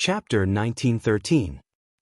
Chapter 1913.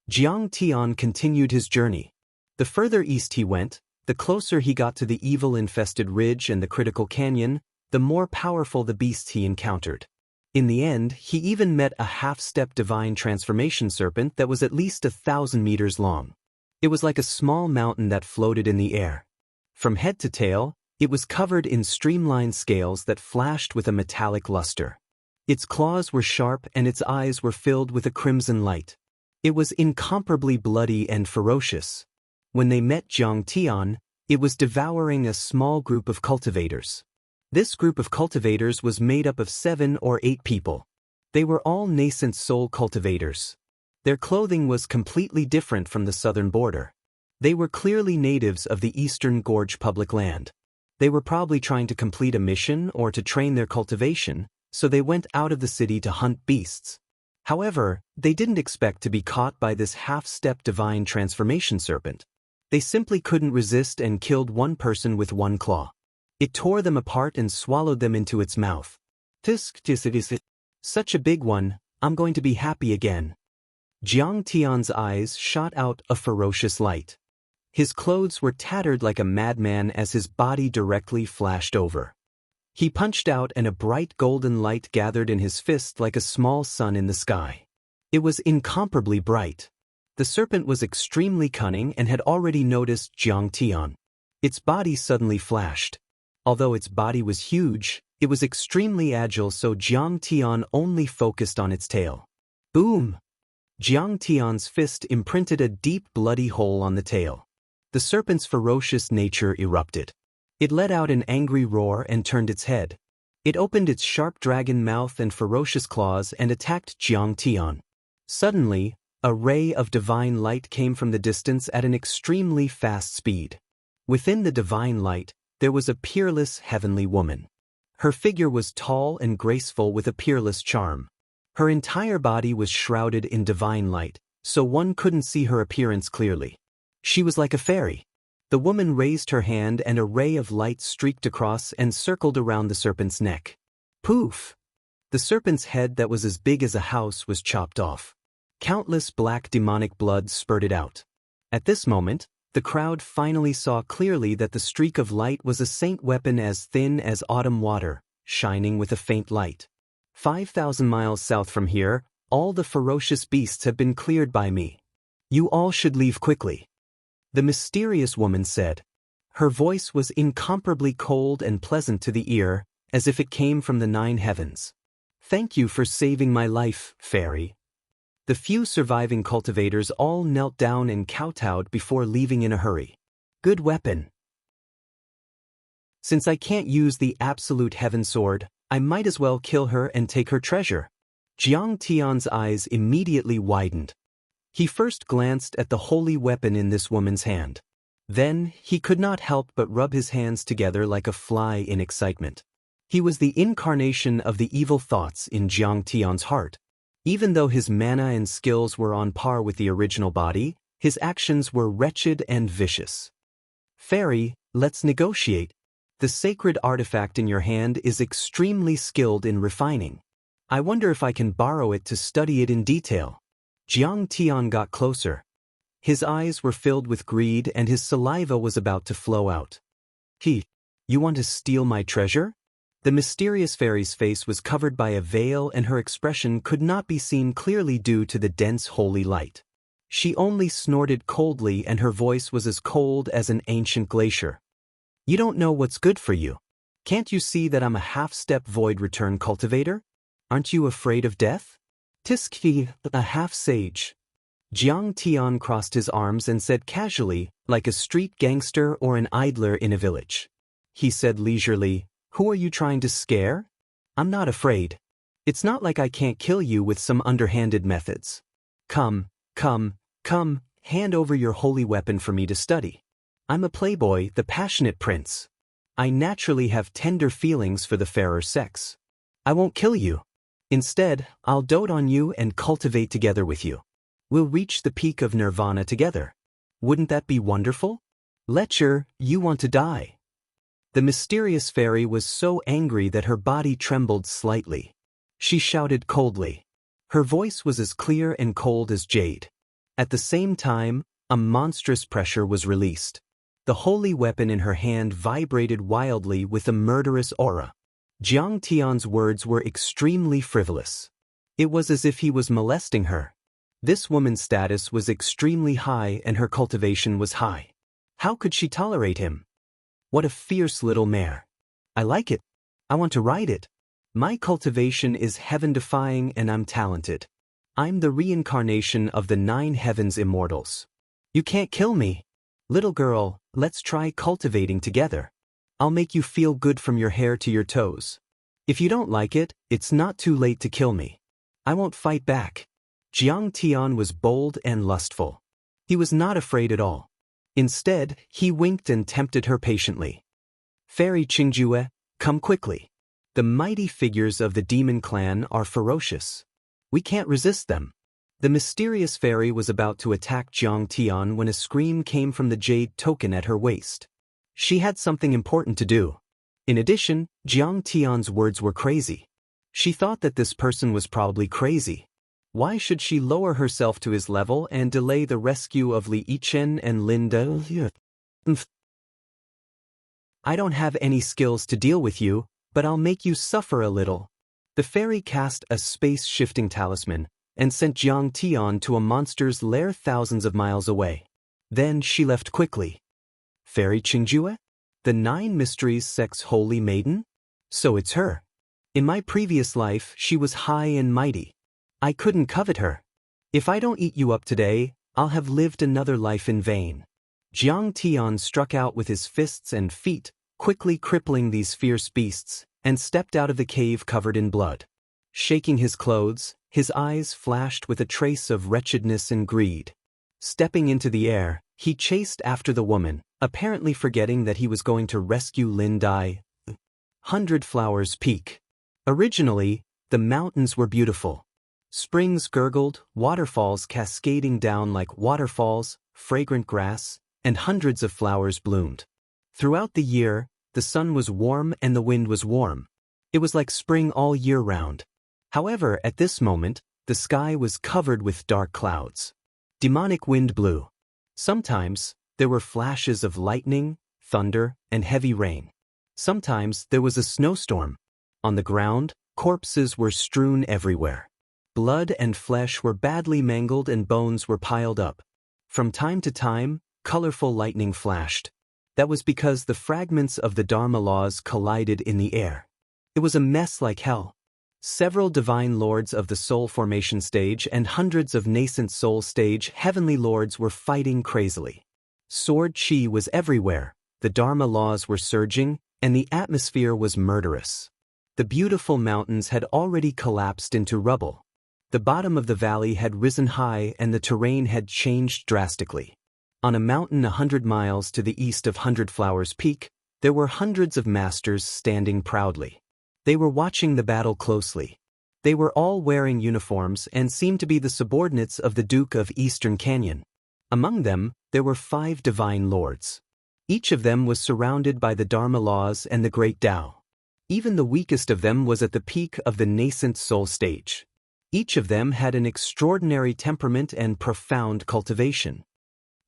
Jiang Tian continued his journey. The further east he went, the closer he got to the evil-infested ridge and the critical canyon, the more powerful the beasts he encountered. In the end, he even met a half-step divine transformation serpent that was at least 1,000 meters long. It was like a small mountain that floated in the air. From head to tail, it was covered in streamlined scales that flashed with a metallic luster. Its claws were sharp and its eyes were filled with a crimson light. It was incomparably bloody and ferocious. When they met Jiang Tian, it was devouring a small group of cultivators. This group of cultivators was made up of 7 or 8 people. They were all nascent soul cultivators. Their clothing was completely different from the southern border. They were clearly natives of the Eastern Gorge public land. They were probably trying to complete a mission or to train their cultivation, so they went out of the city to hunt beasts. However, they didn't expect to be caught by this half-step divine transformation serpent. They simply couldn't resist and killed one person with one claw. It tore them apart and swallowed them into its mouth. Such a big one, I'm going to be happy again. Jiang Tian's eyes shot out a ferocious light. His clothes were tattered like a madman as his body directly flashed over. He punched out and a bright golden light gathered in his fist like a small sun in the sky. It was incomparably bright. The serpent was extremely cunning and had already noticed Jiang Tian. Its body suddenly flashed. Although its body was huge, it was extremely agile, so Jiang Tian only focused on its tail. Boom! Jiang Tian's fist imprinted a deep bloody hole on the tail. The serpent's ferocious nature erupted. It let out an angry roar and turned its head. It opened its sharp dragon mouth and ferocious claws and attacked Jiang Tian. Suddenly, a ray of divine light came from the distance at an extremely fast speed. Within the divine light, there was a peerless heavenly woman. Her figure was tall and graceful with a peerless charm. Her entire body was shrouded in divine light, so one couldn't see her appearance clearly. She was like a fairy. The woman raised her hand and a ray of light streaked across and circled around the serpent's neck. Poof! The serpent's head that was as big as a house was chopped off. Countless black demonic blood spurted out. At this moment, the crowd finally saw clearly that the streak of light was a saint weapon as thin as autumn water, shining with a faint light. 5,000 miles south from here, all the ferocious beasts have been cleared by me. You all should leave quickly. The mysterious woman said. Her voice was incomparably cold and pleasant to the ear, as if it came from the 9 heavens. Thank you for saving my life, fairy. The few surviving cultivators all knelt down and kowtowed before leaving in a hurry. Good weapon. Since I can't use the absolute heaven sword, I might as well kill her and take her treasure. Jiang Tian's eyes immediately widened. He first glanced at the holy weapon in this woman's hand. Then, he could not help but rub his hands together like a fly in excitement. He was the incarnation of the evil thoughts in Jiang Tian's heart. Even though his mana and skills were on par with the original body, his actions were wretched and vicious. Fairy, let's negotiate. The sacred artifact in your hand is extremely skilled in refining. I wonder if I can borrow it to study it in detail. Jiang Tian got closer. His eyes were filled with greed and his saliva was about to flow out. You want to steal my treasure? The mysterious fairy's face was covered by a veil and her expression could not be seen clearly due to the dense holy light. She only snorted coldly and her voice was as cold as an ancient glacier. You don't know what's good for you. Can't you see that I'm a half-step void return cultivator? Aren't you afraid of death? Tiski, a half-sage. Jiang Tian crossed his arms and said casually, like a street gangster or an idler in a village. He said leisurely, who are you trying to scare? I'm not afraid. It's not like I can't kill you with some underhanded methods. Come, hand over your holy weapon for me to study. I'm a playboy, the passionate prince. I naturally have tender feelings for the fairer sex. I won't kill you. Instead, I'll dote on you and cultivate together with you. We'll reach the peak of nirvana together. Wouldn't that be wonderful? Lecher, you want to die. The mysterious fairy was so angry that her body trembled slightly. She shouted coldly, Her voice was as clear and cold as jade. At the same time, a monstrous pressure was released. The holy weapon in her hand vibrated wildly with a murderous aura. Jiang Tian's words were extremely frivolous. It was as if he was molesting her. This woman's status was extremely high and her cultivation was high. How could she tolerate him? What a fierce little mare. I like it. I want to ride it. My cultivation is heaven-defying and I'm talented. I'm the reincarnation of the 9 heavens immortals. You can't kill me. Little girl, let's try cultivating together. I'll make you feel good from your hair to your toes. If you don't like it, it's not too late to kill me. I won't fight back. Jiang Tian was bold and lustful. He was not afraid at all. Instead, he winked and tempted her patiently. Fairy Qingjue, come quickly. The mighty figures of the demon clan are ferocious. We can't resist them. The mysterious fairy was about to attack Jiang Tian when a scream came from the jade token at her waist. She had something important to do. In addition, Jiang Tian's words were crazy. She thought that this person was probably crazy. Why should she lower herself to his level and delay the rescue of Li Yichen and Linda? I don't have any skills to deal with you, but I'll make you suffer a little. The fairy cast a space-shifting talisman and sent Jiang Tian to a monster's lair thousands of miles away. Then she left quickly. Fairy Qingjue? The 9 Mysteries Sect's holy maiden? So it's her. In my previous life, she was high and mighty. I couldn't covet her. If I don't eat you up today, I'll have lived another life in vain. Jiang Tian struck out with his fists and feet, quickly crippling these fierce beasts, and stepped out of the cave covered in blood. Shaking his clothes, his eyes flashed with a trace of wretchedness and greed. Stepping into the air, he chased after the woman, apparently forgetting that he was going to rescue Lin Dai. 100 Flowers Peak. Originally, the mountains were beautiful. Springs gurgled, waterfalls cascading down like waterfalls, fragrant grass, and hundreds of flowers bloomed. Throughout the year, the sun was warm and the wind was warm. It was like spring all year round. However, at this moment, the sky was covered with dark clouds. Demonic wind blew. Sometimes, there were flashes of lightning, thunder, and heavy rain. Sometimes there was a snowstorm. On the ground, corpses were strewn everywhere. Blood and flesh were badly mangled and bones were piled up. From time to time, colorful lightning flashed. That was because the fragments of the Dharma laws collided in the air. It was a mess like hell. Several divine lords of the soul formation stage and hundreds of nascent soul stage heavenly lords were fighting crazily. Sword chi was everywhere, the Dharma laws were surging, and the atmosphere was murderous. The beautiful mountains had already collapsed into rubble. The bottom of the valley had risen high and the terrain had changed drastically. On a mountain 100 miles to the east of 100 Flowers Peak, there were hundreds of masters standing proudly. They were watching the battle closely. They were all wearing uniforms and seemed to be the subordinates of the Duke of Eastern Canyon. Among them, there were 5 divine lords. Each of them was surrounded by the Dharma laws and the Great Tao. Even the weakest of them was at the peak of the nascent soul stage. Each of them had an extraordinary temperament and profound cultivation.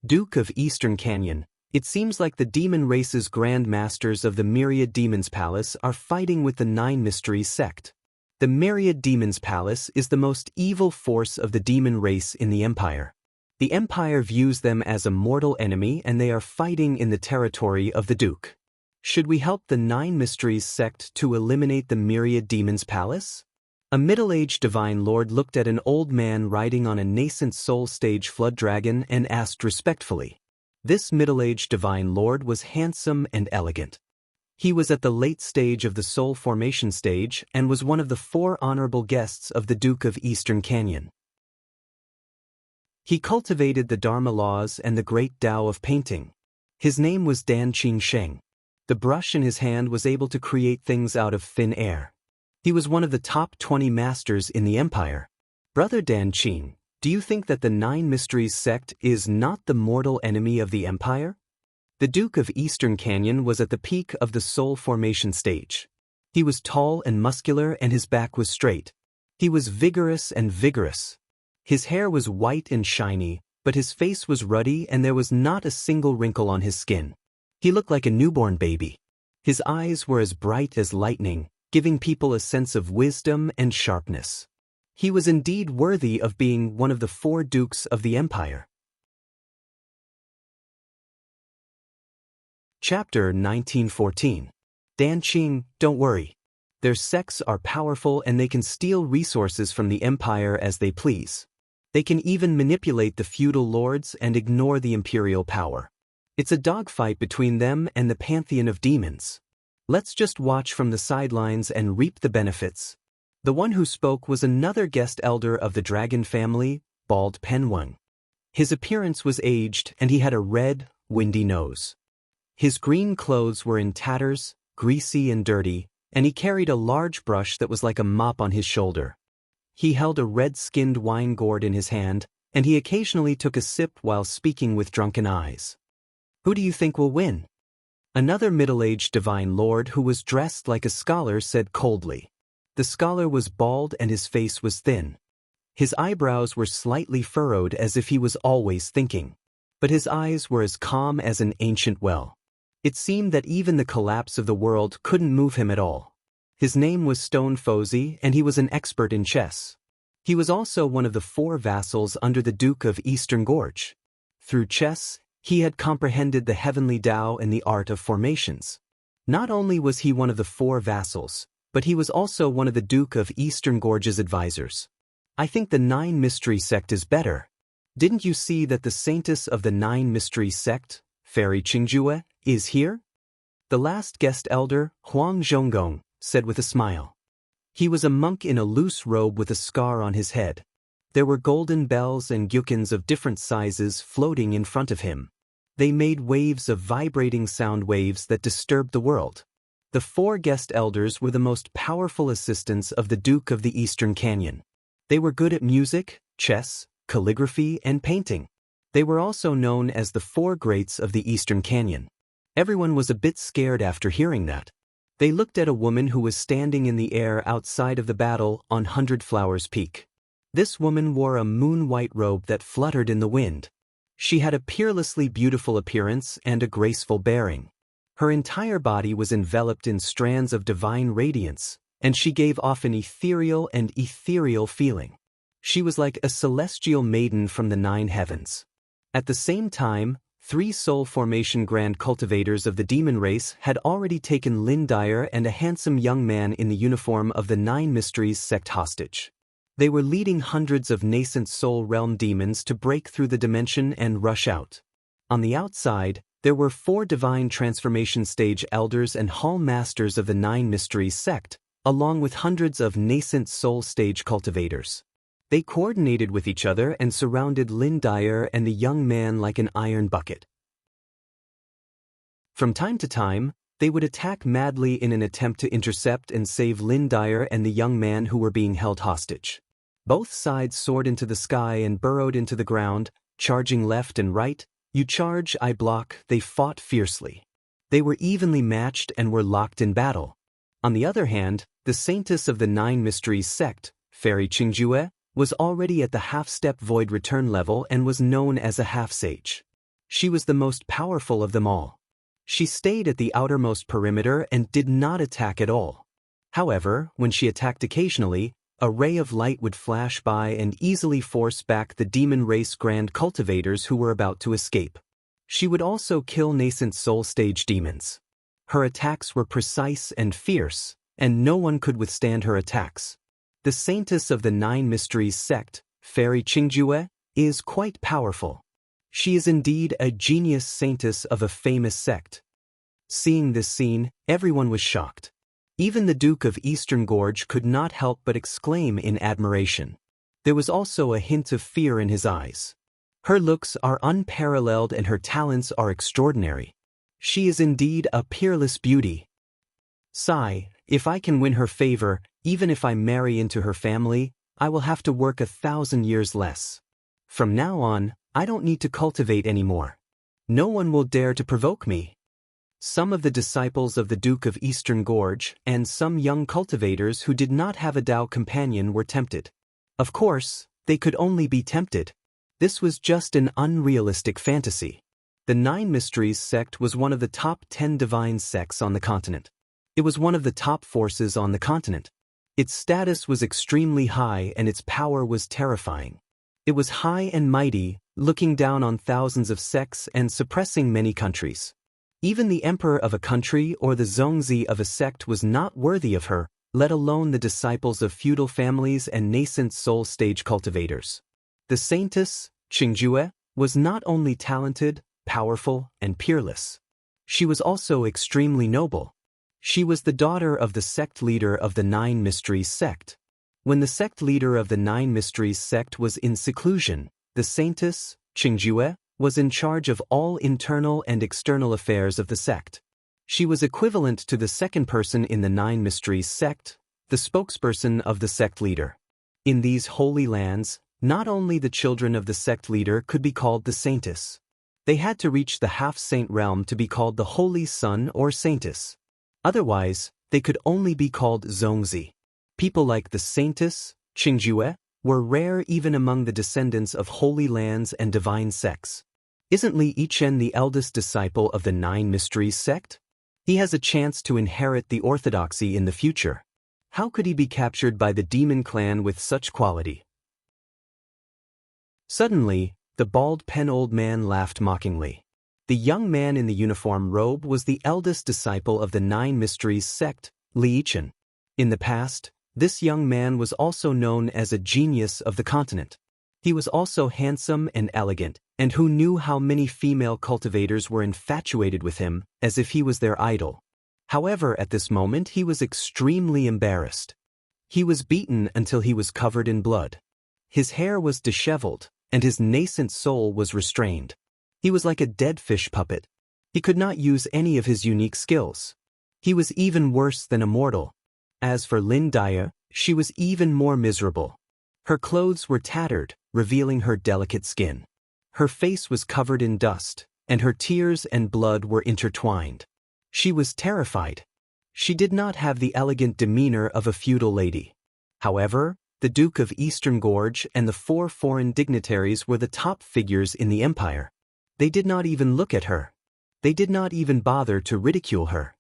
Duke of Eastern Canyon, it seems like the demon race's grand masters of the Myriad Demons Palace are fighting with the 9 Mysteries sect. The Myriad Demons Palace is the most evil force of the demon race in the Empire. The Empire views them as a mortal enemy and they are fighting in the territory of the Duke. Should we help the 9 Mysteries sect to eliminate the Myriad Demons Palace? A middle-aged divine lord looked at an old man riding on a nascent soul stage flood dragon and asked respectfully. This middle-aged divine lord was handsome and elegant. He was at the late stage of the soul formation stage and was one of the 4 honorable guests of the Duke of Eastern Canyon. He cultivated the Dharma laws and the great Tao of painting. His name was Dan Qing Sheng. The brush in his hand was able to create things out of thin air. He was one of the top 20 masters in the Empire. Brother Dan Qing, do you think that the 9 Mysteries sect is not the mortal enemy of the Empire? The Duke of Eastern Canyon was at the peak of the soul formation stage. He was tall and muscular and his back was straight. He was vigorous and vigorous. His hair was white and shiny, but his face was ruddy and there was not a single wrinkle on his skin. He looked like a newborn baby. His eyes were as bright as lightning, giving people a sense of wisdom and sharpness. He was indeed worthy of being one of the 4 dukes of the empire. Chapter 1914. Danqing, don't worry. Their sects are powerful and they can steal resources from the empire as they please. They can even manipulate the feudal lords and ignore the imperial power. It's a dogfight between them and the pantheon of demons. Let's just watch from the sidelines and reap the benefits. The one who spoke was another guest elder of the dragon family, bald Penwang. His appearance was aged and he had a red, windy nose. His green clothes were in tatters, greasy and dirty, and he carried a large brush that was like a mop on his shoulder. He held a red-skinned wine gourd in his hand, and he occasionally took a sip while speaking with drunken eyes. Who do you think will win? Another middle-aged divine lord who was dressed like a scholar said coldly. The scholar was bald and his face was thin. His eyebrows were slightly furrowed as if he was always thinking. But his eyes were as calm as an ancient well. It seemed that even the collapse of the world couldn't move him at all. His name was Stone Fozy and he was an expert in chess. He was also one of the 4 vassals under the Duke of Eastern Gorge. Through chess, he had comprehended the heavenly Tao and the art of formations. Not only was he one of the 4 vassals, but he was also one of the Duke of Eastern Gorge's advisors. I think the 9 Mystery sect is better. Didn't you see that the saintess of the 9 Mystery sect, Fairy Qingjue, is here? The last guest elder, Huang Zhonggong, said with a smile. He was a monk in a loose robe with a scar on his head. There were golden bells and gyukins of different sizes floating in front of him. They made waves of vibrating sound waves that disturbed the world. The 4 guest elders were the most powerful assistants of the Duke of the Eastern Canyon. They were good at music, chess, calligraphy, and painting. They were also known as the 4 greats of the Eastern Canyon. Everyone was a bit scared after hearing that. They looked at a woman who was standing in the air outside of the battle on 100 Flowers Peak. This woman wore a moon-white robe that fluttered in the wind. She had a peerlessly beautiful appearance and a graceful bearing. Her entire body was enveloped in strands of divine radiance, and she gave off an ethereal and ethereal feeling. She was like a celestial maiden from the 9 heavens. At the same time, 3 soul formation grand cultivators of the demon race had already taken Lin Dyer and a handsome young man in the uniform of the 9 Mysteries sect hostage. They were leading hundreds of nascent soul realm demons to break through the dimension and rush out. On the outside, there were 4 divine transformation stage elders and hall masters of the 9 Mysteries sect, along with hundreds of nascent soul stage cultivators. They coordinated with each other and surrounded Lin Dyer and the young man like an iron bucket. From time to time, they would attack madly in an attempt to intercept and save Lin Dyer and the young man who were being held hostage. Both sides soared into the sky and burrowed into the ground, charging left and right. You charge, I block. They fought fiercely. They were evenly matched and were locked in battle. On the other hand, the saintess of the 9 Mysteries sect, Fairy Qingjue, was already at the half-step void return level and was known as a half-sage. She was the most powerful of them all. She stayed at the outermost perimeter and did not attack at all. However, when she attacked occasionally, a ray of light would flash by and easily force back the demon race grand cultivators who were about to escape. She would also kill nascent soul stage demons. Her attacks were precise and fierce, and no one could withstand her attacks. The saintess of the 9 Mysteries sect, Fairy Qingjue, is quite powerful. She is indeed a genius saintess of a famous sect. Seeing this scene, everyone was shocked. Even the Duke of Eastern Gorge could not help but exclaim in admiration. There was also a hint of fear in his eyes. Her looks are unparalleled and her talents are extraordinary. She is indeed a peerless beauty. Sigh, if I can win her favor, even if I marry into her family, I will have to work 1,000 years less. From now on, I don't need to cultivate anymore. No one will dare to provoke me. Some of the disciples of the Duke of Eastern Gorge and some young cultivators who did not have a Tao companion were tempted. Of course, they could only be tempted. This was just an unrealistic fantasy. The Nine Mysteries sect was one of the top 10 divine sects on the continent. It was one of the top forces on the continent. Its status was extremely high and its power was terrifying. It was high and mighty, looking down on thousands of sects and suppressing many countries. Even the emperor of a country or the zongzi of a sect was not worthy of her, let alone the disciples of feudal families and nascent soul stage cultivators. The saintess, Xianxia, was not only talented, powerful, and peerless. She was also extremely noble. She was the daughter of the sect leader of the Nine Mysteries sect. When the sect leader of the Nine Mysteries sect was in seclusion, the saintess, Xianxia, was in charge of all internal and external affairs of the sect. She was equivalent to the second person in the Nine Mysteries sect, the spokesperson of the sect leader. In these holy lands, not only the children of the sect leader could be called the saintess. They had to reach the half-saint realm to be called the holy son or saintess. Otherwise, they could only be called zongzi. People like the saintess, Xianxia, were rare even among the descendants of holy lands and divine sects. Isn't Li Yichen the eldest disciple of the Nine Mysteries sect? He has a chance to inherit the orthodoxy in the future. How could he be captured by the demon clan with such quality? Suddenly, the bald pen-old man laughed mockingly. The young man in the uniform robe was the eldest disciple of the Nine Mysteries sect, Li Yichen. In the past, this young man was also known as a genius of the continent. He was also handsome and elegant, and who knew how many female cultivators were infatuated with him, as if he was their idol. However, at this moment he was extremely embarrassed. He was beaten until he was covered in blood. His hair was disheveled, and his nascent soul was restrained. He was like a dead fish puppet. He could not use any of his unique skills. He was even worse than a mortal. As for Lin Daya, she was even more miserable. Her clothes were tattered, revealing her delicate skin. Her face was covered in dust, and her tears and blood were intertwined. She was terrified. She did not have the elegant demeanor of a feudal lady. However, the Duke of Eastern Gorge and the 4 foreign dignitaries were the top figures in the empire. They did not even look at her. They did not even bother to ridicule her.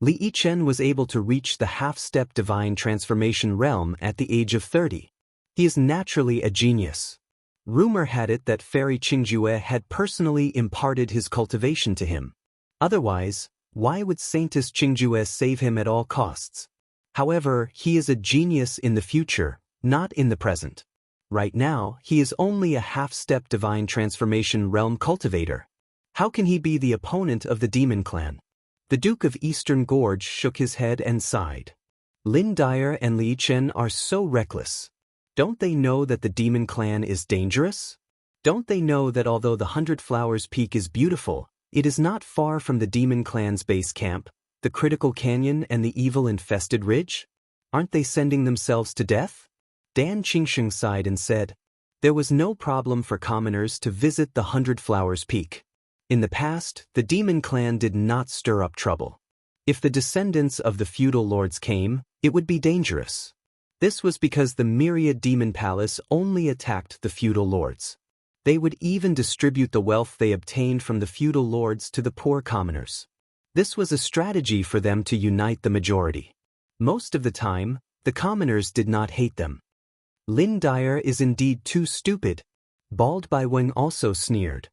Li Yichen was able to reach the half-step divine transformation realm at the age of 30. He is naturally a genius. Rumor had it that Fairy Qingjue had personally imparted his cultivation to him. Otherwise, why would Saintess Qingjue save him at all costs? However, he is a genius in the future, not in the present. Right now, he is only a half-step divine transformation realm cultivator. How can he be the opponent of the demon clan? The Duke of Eastern Gorge shook his head and sighed. Lin Daya and Li Yichen are so reckless. Don't they know that the demon clan is dangerous? Don't they know that although the 100 Flowers Peak is beautiful, it is not far from the demon clan's base camp, the critical canyon and the evil-infested ridge? Aren't they sending themselves to death? Dan Qingsheng sighed and said, there was no problem for commoners to visit the 100 Flowers Peak. In the past, the demon clan did not stir up trouble. If the descendants of the feudal lords came, it would be dangerous. This was because the myriad demon palace only attacked the feudal lords. They would even distribute the wealth they obtained from the feudal lords to the poor commoners. This was a strategy for them to unite the majority. Most of the time, the commoners did not hate them. Lin Daya is indeed too stupid. Bald Bai Weng also sneered.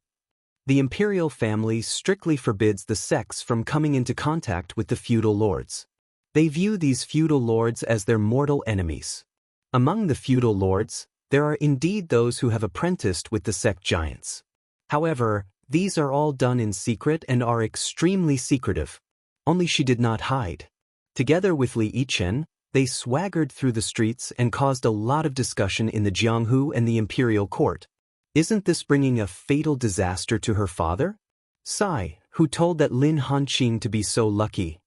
The imperial family strictly forbids the sects from coming into contact with the feudal lords. They view these feudal lords as their mortal enemies. Among the feudal lords, there are indeed those who have apprenticed with the sect giants. However, these are all done in secret and are extremely secretive. Only she did not hide. Together with Li Yichen, they swaggered through the streets and caused a lot of discussion in the Jianghu and the imperial court. Isn't this bringing a fatal disaster to her father? Sai, who told that Lin Hanqing to be so lucky.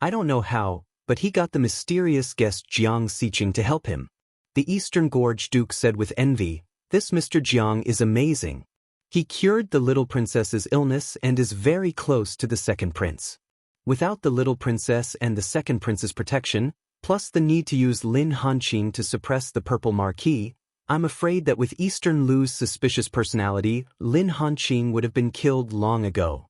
I don't know how, but he got the mysterious guest Jiang Xiqing to help him. The Eastern Gorge Duke said with envy, this Mr. Jiang is amazing. He cured the little princess's illness and is very close to the second prince. Without the little princess and the second prince's protection, plus the need to use Lin Hanqing to suppress the purple marquis, I'm afraid that with Eastern Lu's suspicious personality, Lin Hanqing would have been killed long ago.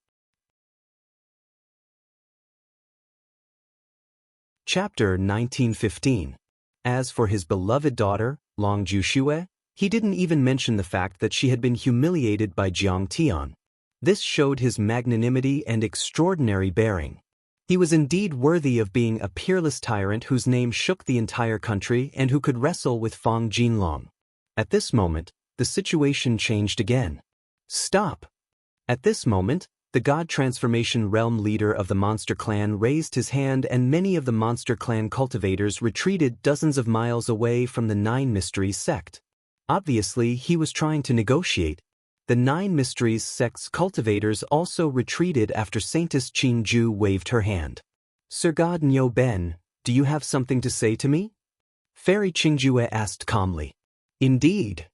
Chapter 1915. As for his beloved daughter, Long Juxue, he didn't even mention the fact that she had been humiliated by Jiang Tian. This showed his magnanimity and extraordinary bearing. He was indeed worthy of being a peerless tyrant whose name shook the entire country and who could wrestle with Fang Jinlong. At this moment, the situation changed again. Stop! At this moment, the God Transformation Realm leader of the Monster Clan raised his hand and many of the Monster Clan cultivators retreated dozens of miles away from the Nine Mysteries sect. Obviously, he was trying to negotiate. The Nine Mysteries sect's cultivators also retreated after Saintess Qingju waved her hand. Sir God Nyo Ben, do you have something to say to me? Fairy Qingju asked calmly. Indeed.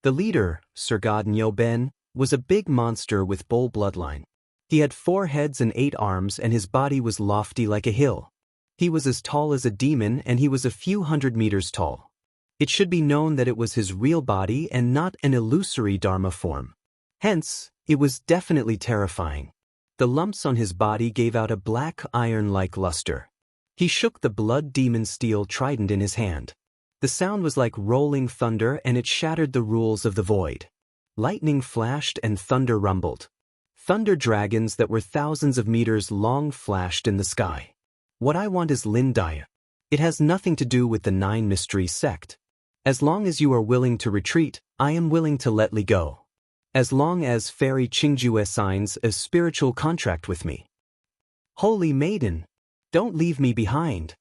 The leader, Sir God Nyo Ben, was a big monster with bull bloodline. He had 4 heads and 8 arms and his body was lofty like a hill. He was as tall as a demon and he was a few hundred meters tall. It should be known that it was his real body and not an illusory Dharma form. Hence, it was definitely terrifying. The lumps on his body gave out a black iron-like luster. He shook the blood demon steel trident in his hand. The sound was like rolling thunder and it shattered the rules of the void. Lightning flashed and thunder rumbled. Thunder dragons that were thousands of meters long flashed in the sky. What I want is Lin Daya. It has nothing to do with the Nine Mysteries sect. As long as you are willing to retreat, I am willing to let Li go. As long as Fairy Qingju signs a spiritual contract with me. Holy Maiden! Don't leave me behind.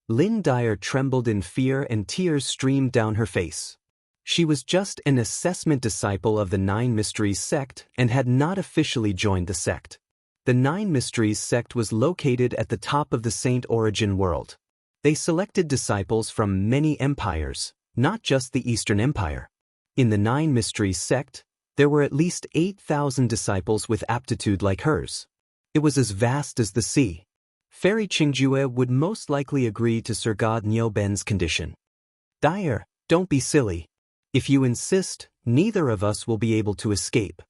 Lin Daya trembled in fear and tears streamed down her face. She was just an assessment disciple of the Nine Mysteries sect and had not officially joined the sect. The Nine Mysteries sect was located at the top of the Saint Origin world. They selected disciples from many empires, not just the Eastern Empire. In the Nine Mysteries sect, there were at least 8,000 disciples with aptitude like hers. It was as vast as the sea. Fairy Qingju would most likely agree to Sir God Nyo Ben's condition. Daya, don't be silly. If you insist, neither of us will be able to escape.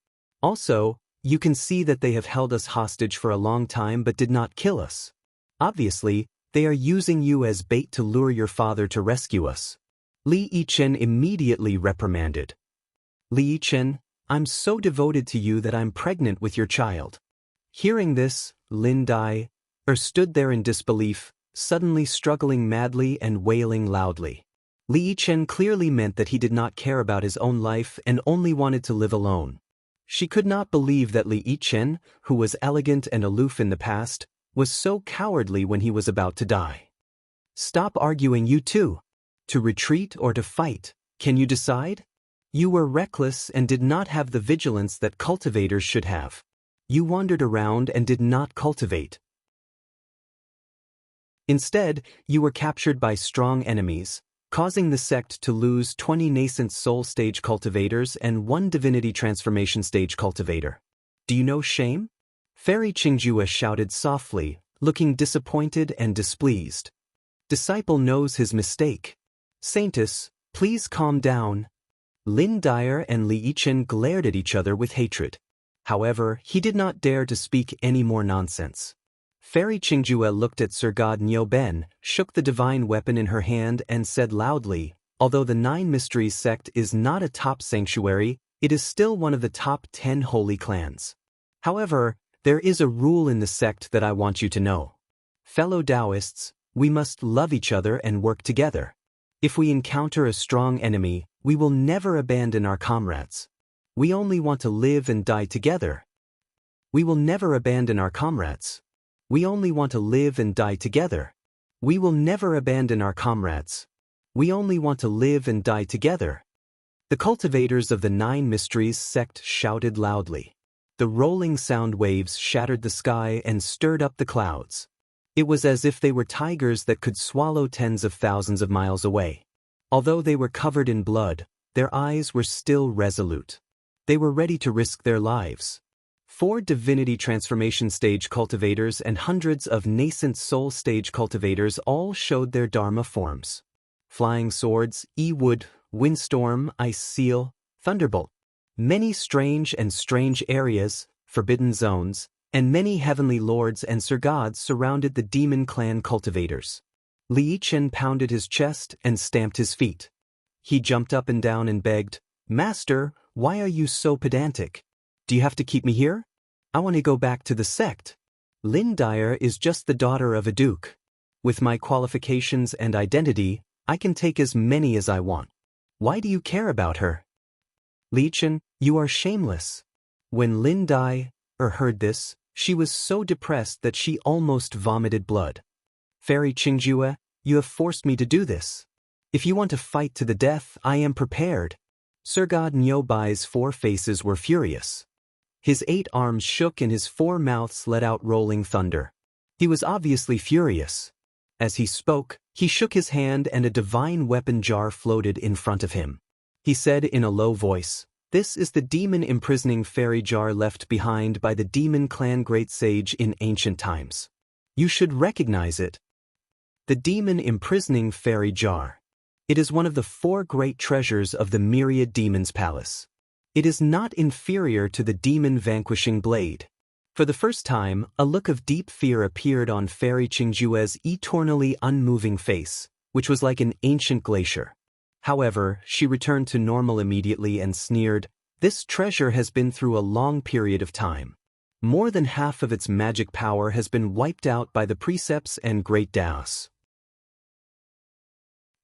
Also, you can see that they have held us hostage for a long time but did not kill us. Obviously, they are using you as bait to lure your father to rescue us. Li Yichen immediately reprimanded. Li Yichen, I'm so devoted to you that I'm pregnant with your child. Hearing this, Lin Dai stood there in disbelief, suddenly struggling madly and wailing loudly. Li Yichen clearly meant that he did not care about his own life and only wanted to live alone. She could not believe that Li Yichen, who was elegant and aloof in the past, was so cowardly when he was about to die. Stop arguing, you two. To retreat or to fight, can you decide? You were reckless and did not have the vigilance that cultivators should have. You wandered around and did not cultivate. Instead, you were captured by strong enemies, causing the sect to lose 20 nascent soul stage cultivators and 1 divinity transformation stage cultivator. Do you know shame? Fairy Qingju shouted softly, looking disappointed and displeased. Disciple knows his mistake. Saintess, please calm down. Lin Daya and Li Yichen glared at each other with hatred. However, he did not dare to speak any more nonsense. Fairy Qingju looked at Sir God Nyo Ben, shook the divine weapon in her hand and said loudly, although the Nine Mysteries sect is not a top sanctuary, it is still one of the top 10 holy clans. However, there is a rule in the sect that I want you to know. Fellow Taoists, we must love each other and work together. If we encounter a strong enemy, we will never abandon our comrades. We only want to live and die together. We will never abandon our comrades. We only want to live and die together. We will never abandon our comrades. We only want to live and die together. The cultivators of the Nine Mysteries sect shouted loudly. The rolling sound waves shattered the sky and stirred up the clouds. It was as if they were tigers that could swallow tens of thousands of miles away. Although they were covered in blood, their eyes were still resolute. They were ready to risk their lives. 4 divinity transformation stage cultivators and hundreds of nascent soul stage cultivators all showed their dharma forms. Flying swords, E-wood, windstorm, ice seal, thunderbolt. Many strange areas, forbidden zones, and many heavenly lords and sir-gods surrounded the demon clan cultivators. Li Chen pounded his chest and stamped his feet. He jumped up and down and begged, "Master, why are you so pedantic? Do you have to keep me here? I want to go back to the sect. Lin Dyer is just the daughter of a duke. With my qualifications and identity, I can take as many as I want. Why do you care about her?" "Li Chen, you are shameless." When Lin Dyer heard this, she was so depressed that she almost vomited blood. "Fairy Qingjue, you have forced me to do this. If you want to fight to the death, I am prepared." Sir God Niubai's 4 faces were furious. His 8 arms shook and his 4 mouths let out rolling thunder. He was obviously furious. As he spoke, he shook his hand and a divine weapon jar floated in front of him. He said in a low voice, "This is the demon imprisoning fairy jar left behind by the demon clan great sage in ancient times. You should recognize it. The demon imprisoning fairy jar. It is one of the 4 great treasures of the myriad demons' palace. It is not inferior to the demon vanquishing blade." For the first time, a look of deep fear appeared on Fairy Qingjue's eternally unmoving face, which was like an ancient glacier. However, she returned to normal immediately and sneered, "This treasure has been through a long period of time. More than half of its magic power has been wiped out by the precepts and great Daos.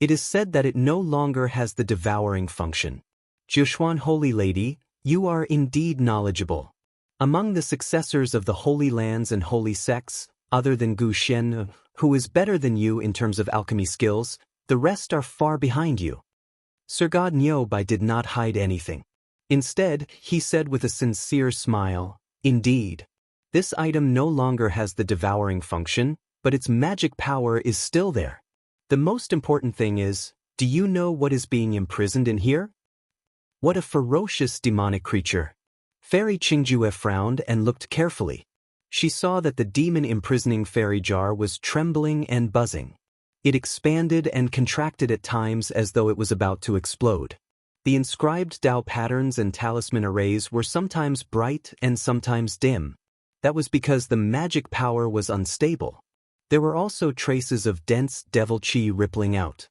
It is said that it no longer has the devouring function. Jishuan Holy Lady, you are indeed knowledgeable. Among the successors of the Holy Lands and Holy Sects, other than Gu Shen, who is better than you in terms of alchemy skills, the rest are far behind you." Sir God Niubai did not hide anything. Instead, he said with a sincere smile, "Indeed. This item no longer has the devouring function, but its magic power is still there. The most important thing is, do you know what is being imprisoned in here? What a ferocious demonic creature." Fairy Qingjue frowned and looked carefully. She saw that the demon imprisoning fairy jar was trembling and buzzing. It expanded and contracted at times as though it was about to explode. The inscribed Dao patterns and talisman arrays were sometimes bright and sometimes dim. That was because the magic power was unstable. There were also traces of dense devil chi rippling out.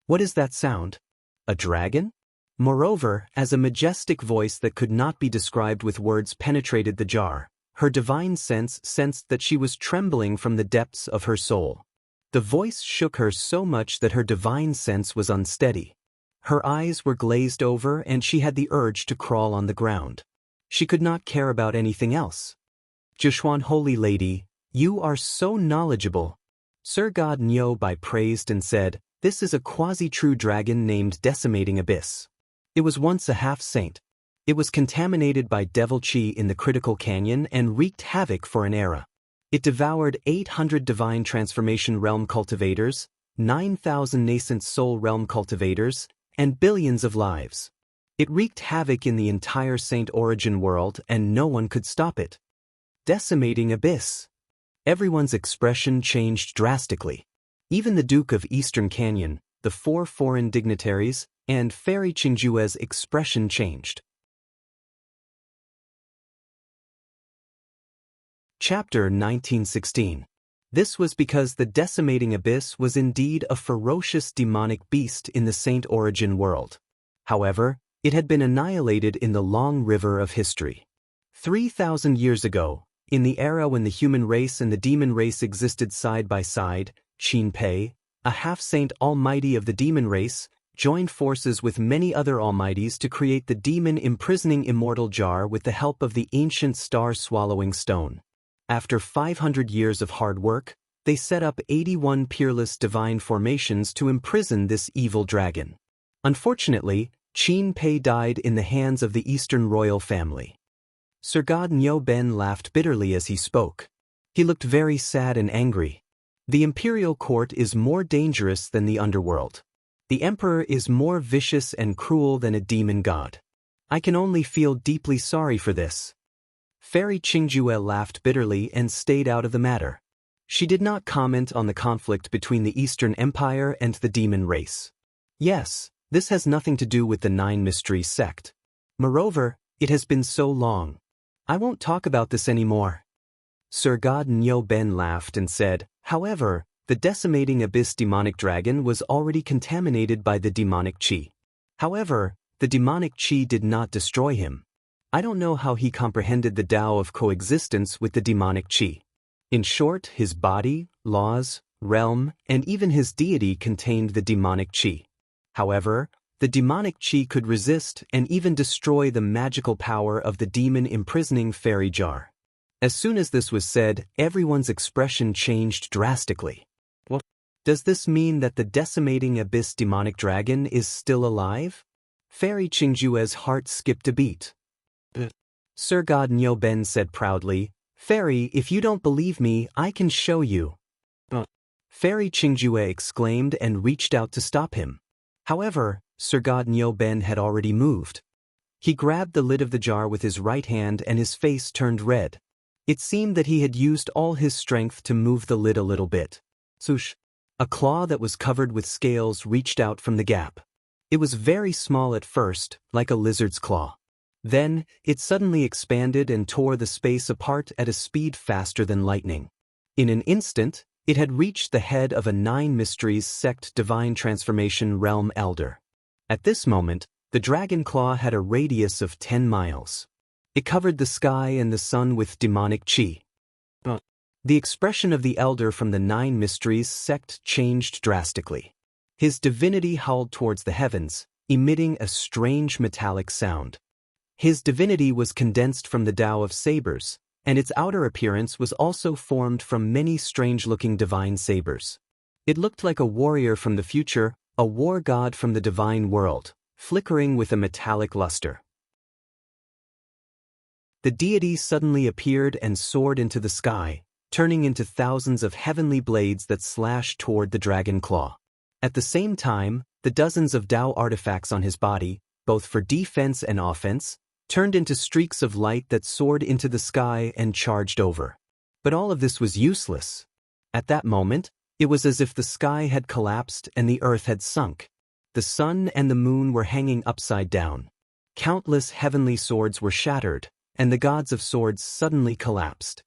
What is that sound? A dragon? Moreover, as a majestic voice that could not be described with words penetrated the jar, her divine sense sensed that she was trembling from the depths of her soul. The voice shook her so much that her divine sense was unsteady. Her eyes were glazed over and she had the urge to crawl on the ground. She could not care about anything else. "Jishuan Holy Lady, you are so knowledgeable." Sir God Niubai praised and said, "This is a quasi-true dragon named Decimating Abyss. It was once a half-saint. It was contaminated by devil chi in the critical canyon and wreaked havoc for an era. It devoured 800 divine transformation realm cultivators, 9,000 nascent soul realm cultivators, and billions of lives. It wreaked havoc in the entire Saint Origin world and no one could stop it." Decimating Abyss. Everyone's expression changed drastically. Even the Duke of Eastern Canyon, the 4 foreign dignitaries, and Fairy Qingjue's expression changed. Chapter 1916. This was because the Decimating Abyss was indeed a ferocious demonic beast in the Saint Origin world. However, it had been annihilated in the long river of history. 3,000 years ago, in the era when the human race and the demon race existed side by side, Qin Pei, a half-saint almighty of the demon race, joined forces with many other almighties to create the demon imprisoning immortal jar with the help of the ancient star-swallowing stone. After 500 years of hard work, they set up 81 peerless divine formations to imprison this evil dragon. Unfortunately, Qin Pei died in the hands of the Eastern royal family. Sir God Niuben laughed bitterly as he spoke. He looked very sad and angry. The imperial court is more dangerous than the underworld. The emperor is more vicious and cruel than a demon god. I can only feel deeply sorry for this. Fairy Qingjue laughed bitterly and stayed out of the matter. She did not comment on the conflict between the Eastern Empire and the demon race. Yes, this has nothing to do with the Nine Mysteries sect. Moreover, it has been so long. I won't talk about this anymore. Sir God Nyo Ben laughed and said, however, the decimating abyss demonic dragon was already contaminated by the demonic qi. However, the demonic qi did not destroy him. I don't know how he comprehended the Tao of coexistence with the demonic qi. In short, his body, laws, realm, and even his deity contained the demonic qi. However, the demonic qi could resist and even destroy the magical power of the demon imprisoning fairy jar. As soon as this was said, everyone's expression changed drastically. What? Does this mean that the decimating abyss demonic dragon is still alive? Fairy Qingjue's heart skipped a beat. Sir God Nyo Ben said proudly, Fairy, if you don't believe me, I can show you. Fairy Qingjue exclaimed and reached out to stop him. However, Sir God Nyo Ben had already moved. He grabbed the lid of the jar with his right hand and his face turned red. It seemed that he had used all his strength to move the lid a little bit. Swoosh! A claw that was covered with scales reached out from the gap. It was very small at first, like a lizard's claw. Then, it suddenly expanded and tore the space apart at a speed faster than lightning. In an instant, it had reached the head of a Nine Mysteries sect divine transformation realm elder. At this moment, the dragon claw had a radius of 10 miles. It covered the sky and the sun with demonic qi. The expression of the elder from the Nine Mysteries sect changed drastically. His divinity howled towards the heavens, emitting a strange metallic sound. His divinity was condensed from the Tao of sabers, and its outer appearance was also formed from many strange-looking divine sabers. It looked like a warrior from the future, a war god from the divine world, flickering with a metallic luster. The deity suddenly appeared and soared into the sky, turning into thousands of heavenly blades that slashed toward the dragon claw. At the same time, the dozens of Tao artifacts on his body, both for defense and offense, turned into streaks of light that soared into the sky and charged over. But all of this was useless. At that moment, it was as if the sky had collapsed and the earth had sunk. The sun and the moon were hanging upside down. Countless heavenly swords were shattered, and the gods of swords suddenly collapsed.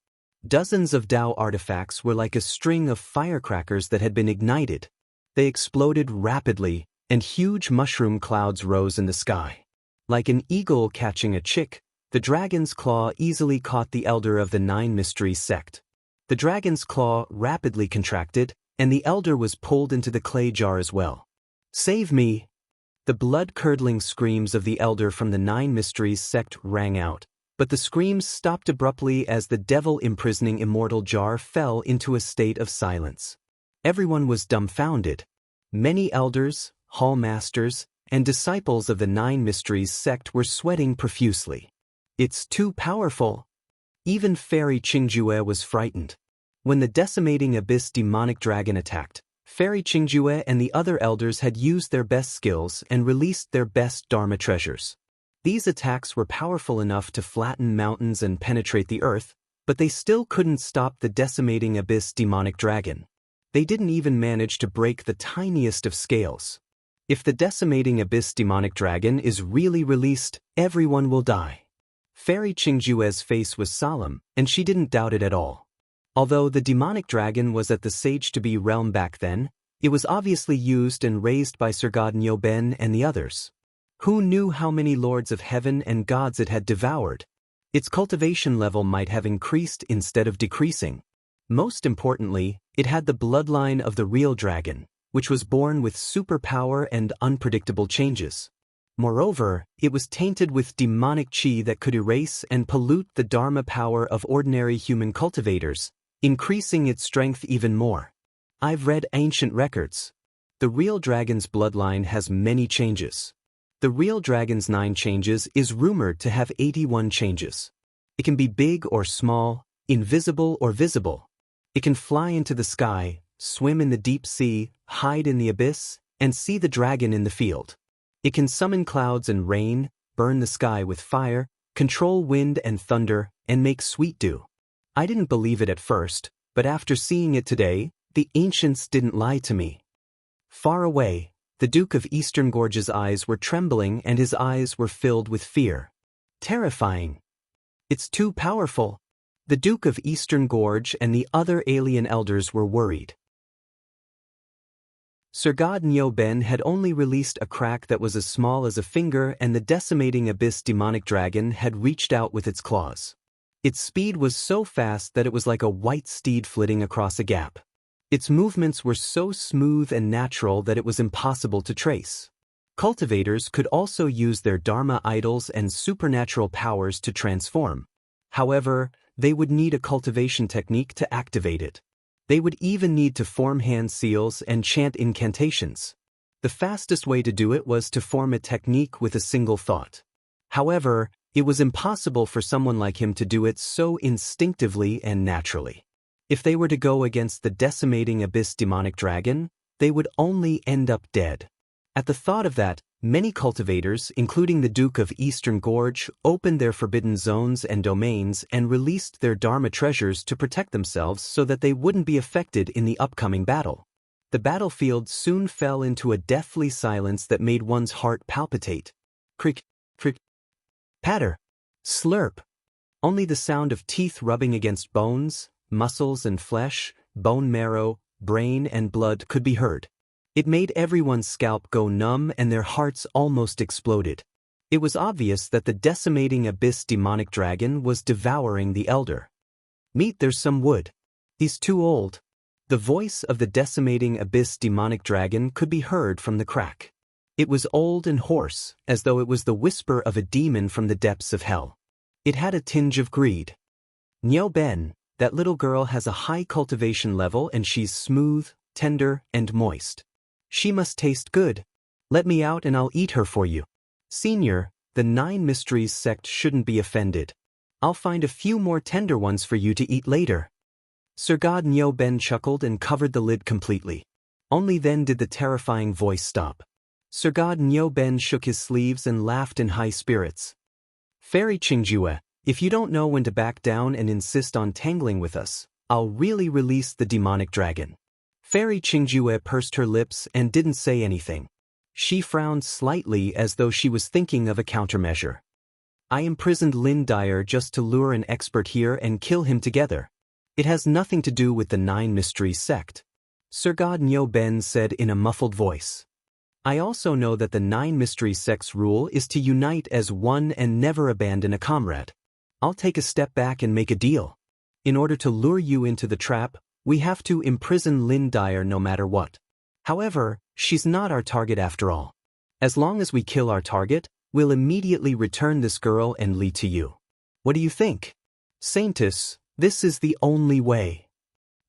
Dozens of Tao artifacts were like a string of firecrackers that had been ignited. They exploded rapidly, and huge mushroom clouds rose in the sky. Like an eagle catching a chick, the dragon's claw easily caught the elder of the Nine Mysteries sect. The dragon's claw rapidly contracted, and the elder was pulled into the clay jar as well. Save me! The blood-curdling screams of the elder from the Nine Mysteries sect rang out, but the screams stopped abruptly as the devil-imprisoning immortal jar fell into a state of silence. Everyone was dumbfounded. Many elders, hall masters, and disciples of the Nine Mysteries sect were sweating profusely. It's too powerful. Even Fairy Qingjue was frightened. When the decimating abyss demonic dragon attacked, Fairy Qingjue and the other elders had used their best skills and released their best Dharma treasures. These attacks were powerful enough to flatten mountains and penetrate the earth, but they still couldn't stop the decimating abyss demonic dragon. They didn't even manage to break the tiniest of scales. If the decimating abyss demonic dragon is really released, everyone will die. Fairy Qingjue's face was solemn, and she didn't doubt it at all. Although the demonic dragon was at the Sage-to-Be realm back then, it was obviously used and raised by Sir God Nyoben and the others. Who knew how many lords of heaven and gods it had devoured? Its cultivation level might have increased instead of decreasing. Most importantly, it had the bloodline of the real dragon, which was born with superpower and unpredictable changes. Moreover, it was tainted with demonic qi that could erase and pollute the dharma power of ordinary human cultivators, increasing its strength even more. I've read ancient records. The real dragon's bloodline has many changes. The real dragon's 9 changes is rumored to have 81 changes. It can be big or small, invisible or visible. It can fly into the sky, swim in the deep sea, hide in the abyss, and see the dragon in the field. It can summon clouds and rain, burn the sky with fire, control wind and thunder, and make sweet dew. I didn't believe it at first, but after seeing it today, the ancients didn't lie to me. Far away, the Duke of Eastern Gorge's eyes were trembling and his eyes were filled with fear. Terrifying. It's too powerful. The Duke of Eastern Gorge and the other alien elders were worried. Sir God Nyoben had only released a crack that was as small as a finger, and the decimating abyss demonic dragon had reached out with its claws. Its speed was so fast that it was like a white steed flitting across a gap. Its movements were so smooth and natural that it was impossible to trace. Cultivators could also use their Dharma idols and supernatural powers to transform. However, they would need a cultivation technique to activate it. They would even need to form hand seals and chant incantations. The fastest way to do it was to form a technique with a single thought. However, it was impossible for someone like him to do it so instinctively and naturally. If they were to go against the decimating abyss demonic dragon, they would only end up dead. At the thought of that, many cultivators, including the Duke of Eastern Gorge, opened their forbidden zones and domains and released their Dharma treasures to protect themselves so that they wouldn't be affected in the upcoming battle. The battlefield soon fell into a deathly silence that made one's heart palpitate. Creak, creak, patter, slurp. Only the sound of teeth rubbing against bones, muscles and flesh, bone marrow, brain and blood could be heard. It made everyone's scalp go numb and their hearts almost exploded. It was obvious that the decimating abyss demonic dragon was devouring the elder. "Meat, there's some wood. He's too old." The voice of the decimating abyss demonic dragon could be heard from the crack. It was old and hoarse, as though it was the whisper of a demon from the depths of hell. It had a tinge of greed. "Nyoben, that little girl has a high cultivation level and she's smooth, tender, and moist. She must taste good. Let me out and I'll eat her for you. Senior, the 9 Mysteries sect shouldn't be offended. I'll find a few more tender ones for you to eat later." Sir God Nyoben chuckled and covered the lid completely. Only then did the terrifying voice stop. Sir God Nyoben shook his sleeves and laughed in high spirits. "Fairy Qingjue, if you don't know when to back down and insist on tangling with us, I'll really release the demonic dragon." Fairy Qingjue pursed her lips and didn't say anything. She frowned slightly as though she was thinking of a countermeasure. "I imprisoned Lin Dyer just to lure an expert here and kill him together. It has nothing to do with the 9 Mysteries sect," Sir God Nyoben said in a muffled voice. "I also know that the 9 Mysteries sect's rule is to unite as one and never abandon a comrade. I'll take a step back and make a deal. In order to lure you into the trap, we have to imprison Lin Dyer no matter what. However, she's not our target after all. As long as we kill our target, we'll immediately return this girl and Li to you. What do you think? Saintus, this is the only way.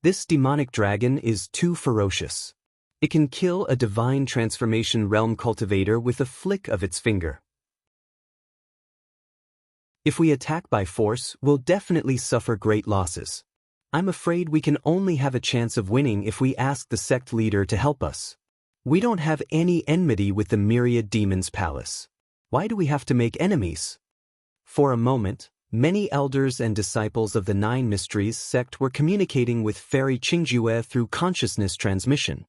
This demonic dragon is too ferocious. It can kill a divine transformation realm cultivator with a flick of its finger. If we attack by force, we'll definitely suffer great losses. I'm afraid we can only have a chance of winning if we ask the sect leader to help us. We don't have any enmity with the Myriad Demons Palace. Why do we have to make enemies?" For a moment, many elders and disciples of the 9 Mysteries sect were communicating with Fairy Qingjue through consciousness transmission.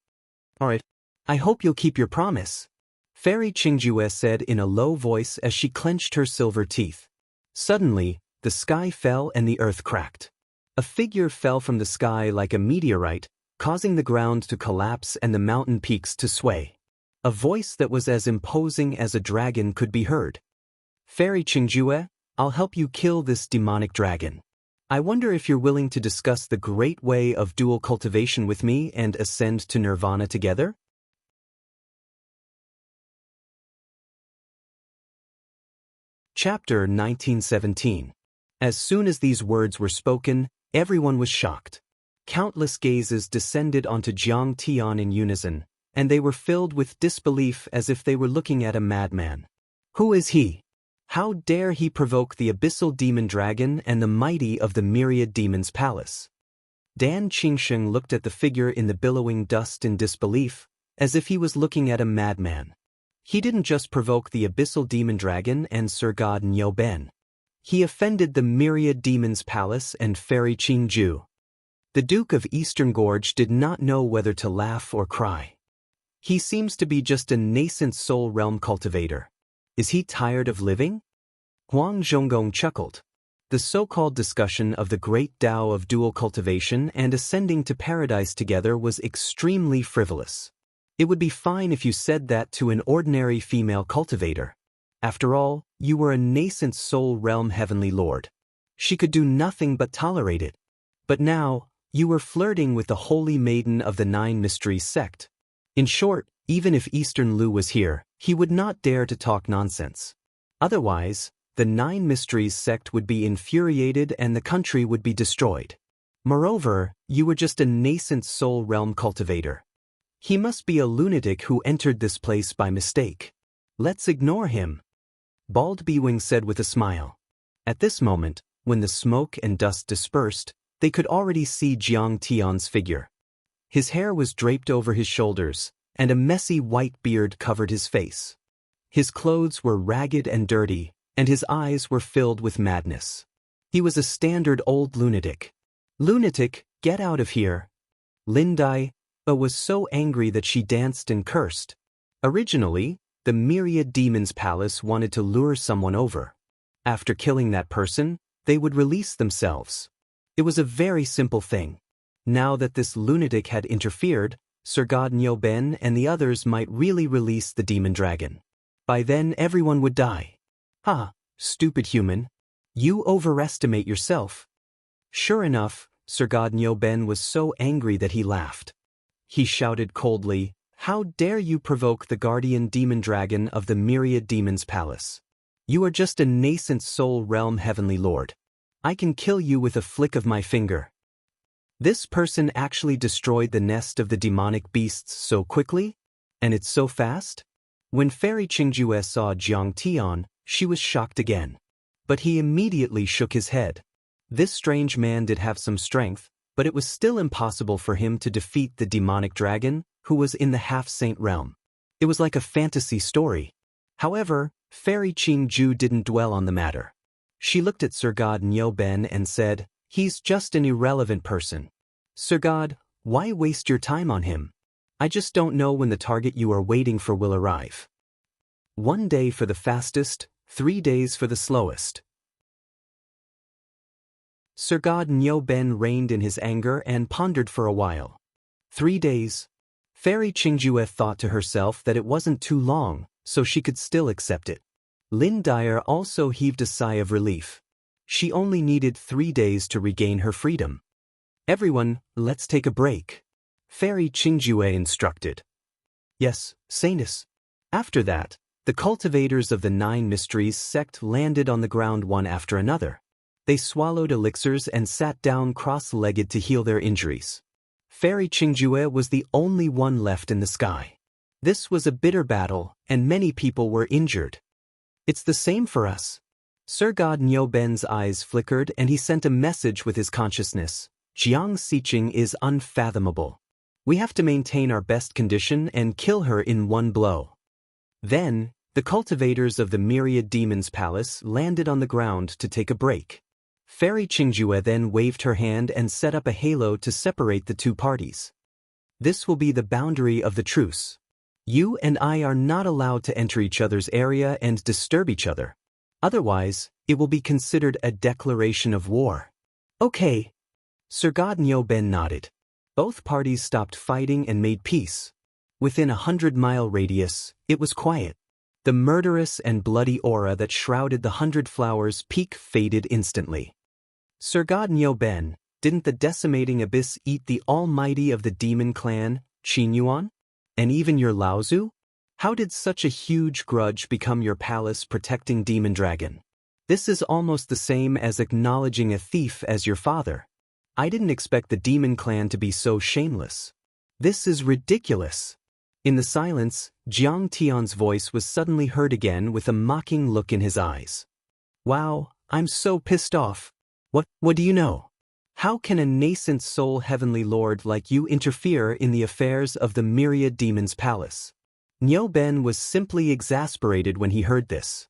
"All right, I hope you'll keep your promise," Fairy Qingjue said in a low voice as she clenched her silver teeth. Suddenly, the sky fell and the earth cracked. A figure fell from the sky like a meteorite, causing the ground to collapse and the mountain peaks to sway. A voice that was as imposing as a dragon could be heard. "Fairy Qingjue, I'll help you kill this demonic dragon. I wonder if you're willing to discuss the great way of dual cultivation with me and ascend to nirvana together?" Chapter 1917. As soon as these words were spoken, everyone was shocked. Countless gazes descended onto Jiang Tian in unison, and they were filled with disbelief as if they were looking at a madman. Who is he? How dare he provoke the abyssal demon dragon and the mighty of the Myriad Demons Palace? Dan Qingsheng looked at the figure in the billowing dust in disbelief, as if he was looking at a madman. He didn't just provoke the abyssal demon dragon and Sir God Nyoben. He offended the myriad demons palace and fairy Qingju. The Duke of Eastern Gorge did not know whether to laugh or cry. He seems to be just a nascent soul realm cultivator. Is he tired of living? Huang Zhonggong chuckled. The so-called discussion of the great Tao of dual cultivation and ascending to paradise together was extremely frivolous. It would be fine if you said that to an ordinary female cultivator. After all, you were a nascent soul realm heavenly lord. She could do nothing but tolerate it. But now, you were flirting with the holy maiden of the Nine Mysteries sect. In short, even if Eastern Lu was here, he would not dare to talk nonsense. Otherwise, the Nine Mysteries sect would be infuriated and the country would be destroyed. Moreover, you were just a nascent soul realm cultivator. He must be a lunatic who entered this place by mistake. Let's ignore him, Bald Bewing said with a smile. At this moment, when the smoke and dust dispersed, they could already see Jiang Tian's figure. His hair was draped over his shoulders, and a messy white beard covered his face. His clothes were ragged and dirty, and his eyes were filled with madness. He was a standard old lunatic. Lunatic, get out of here. Lin Dai was so angry that she danced and cursed. Originally, the myriad demons palace wanted to lure someone over. After killing that person, they would release themselves. It was a very simple thing. Now that this lunatic had interfered, Sir God Nyoben and the others might really release the demon dragon. By then everyone would die. Ha, stupid human. You overestimate yourself. Sure enough, Sir God Nyoben was so angry that he laughed. He shouted coldly, "How dare you provoke the guardian demon dragon of the myriad demons palace? You are just a nascent soul realm heavenly lord. I can kill you with a flick of my finger." This person actually destroyed the nest of the demonic beasts so quickly? And it's so fast? When Fairy Qingjue saw Jiang Tian, she was shocked again. But he immediately shook his head. This strange man did have some strength, but it was still impossible for him to defeat the demonic dragon, who was in the half-saint realm. It was like a fantasy story. However, Fairy Qingju didn't dwell on the matter. She looked at Sir God Nyoben and said, "He's just an irrelevant person. Sir God, why waste your time on him? I just don't know when the target you are waiting for will arrive. 1 day for the fastest, 3 days for the slowest." Sir God Nyoben reigned in his anger and pondered for a while. 3 days. Fairy Qingjue thought to herself that it wasn't too long, so she could still accept it. Lin Dai also heaved a sigh of relief. She only needed 3 days to regain her freedom. "Everyone, let's take a break," Fairy Qingjue instructed. "Yes, Saintess." After that, the cultivators of the Nine Mysteries sect landed on the ground one after another. They swallowed elixirs and sat down cross-legged to heal their injuries. Fairy Qingjue was the only one left in the sky. This was a bitter battle, and many people were injured. "It's the same for us." Sir God Nyoben's eyes flickered and he sent a message with his consciousness. "Jiang Xiqing is unfathomable. We have to maintain our best condition and kill her in one blow." Then, the cultivators of the Myriad Demons Palace landed on the ground to take a break. Fairy Qingjue then waved her hand and set up a halo to separate the two parties. "This will be the boundary of the truce. You and I are not allowed to enter each other's area and disturb each other. Otherwise, it will be considered a declaration of war." "Okay." Sir God Nyoben nodded. Both parties stopped fighting and made peace. Within a 100-mile radius, it was quiet. The murderous and bloody aura that shrouded the 100 Flowers Peak faded instantly. "Sir God Nyoben, didn't the decimating abyss eat the almighty of the demon clan, Qin Yuan? And even your Laozu? How did such a huge grudge become your palace protecting demon dragon? This is almost the same as acknowledging a thief as your father. I didn't expect the demon clan to be so shameless. This is ridiculous." In the silence, Jiang Tian's voice was suddenly heard again with a mocking look in his eyes. "Wow, I'm so pissed off. What do you know? How can a nascent soul heavenly lord like you interfere in the affairs of the Myriad Demons Palace? Niu Ben was simply exasperated when he heard this.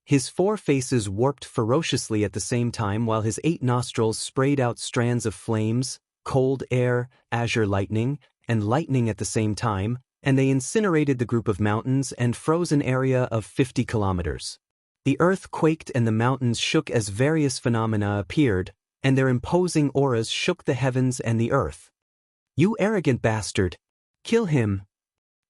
His 4 faces warped ferociously at the same time while his 8 nostrils sprayed out strands of flames, cold air, azure lightning, and lightning at the same time, and they incinerated the group of mountains and froze an area of 50 kilometers. The earth quaked and the mountains shook as various phenomena appeared, and their imposing auras shook the heavens and the earth. "You arrogant bastard! Kill him!"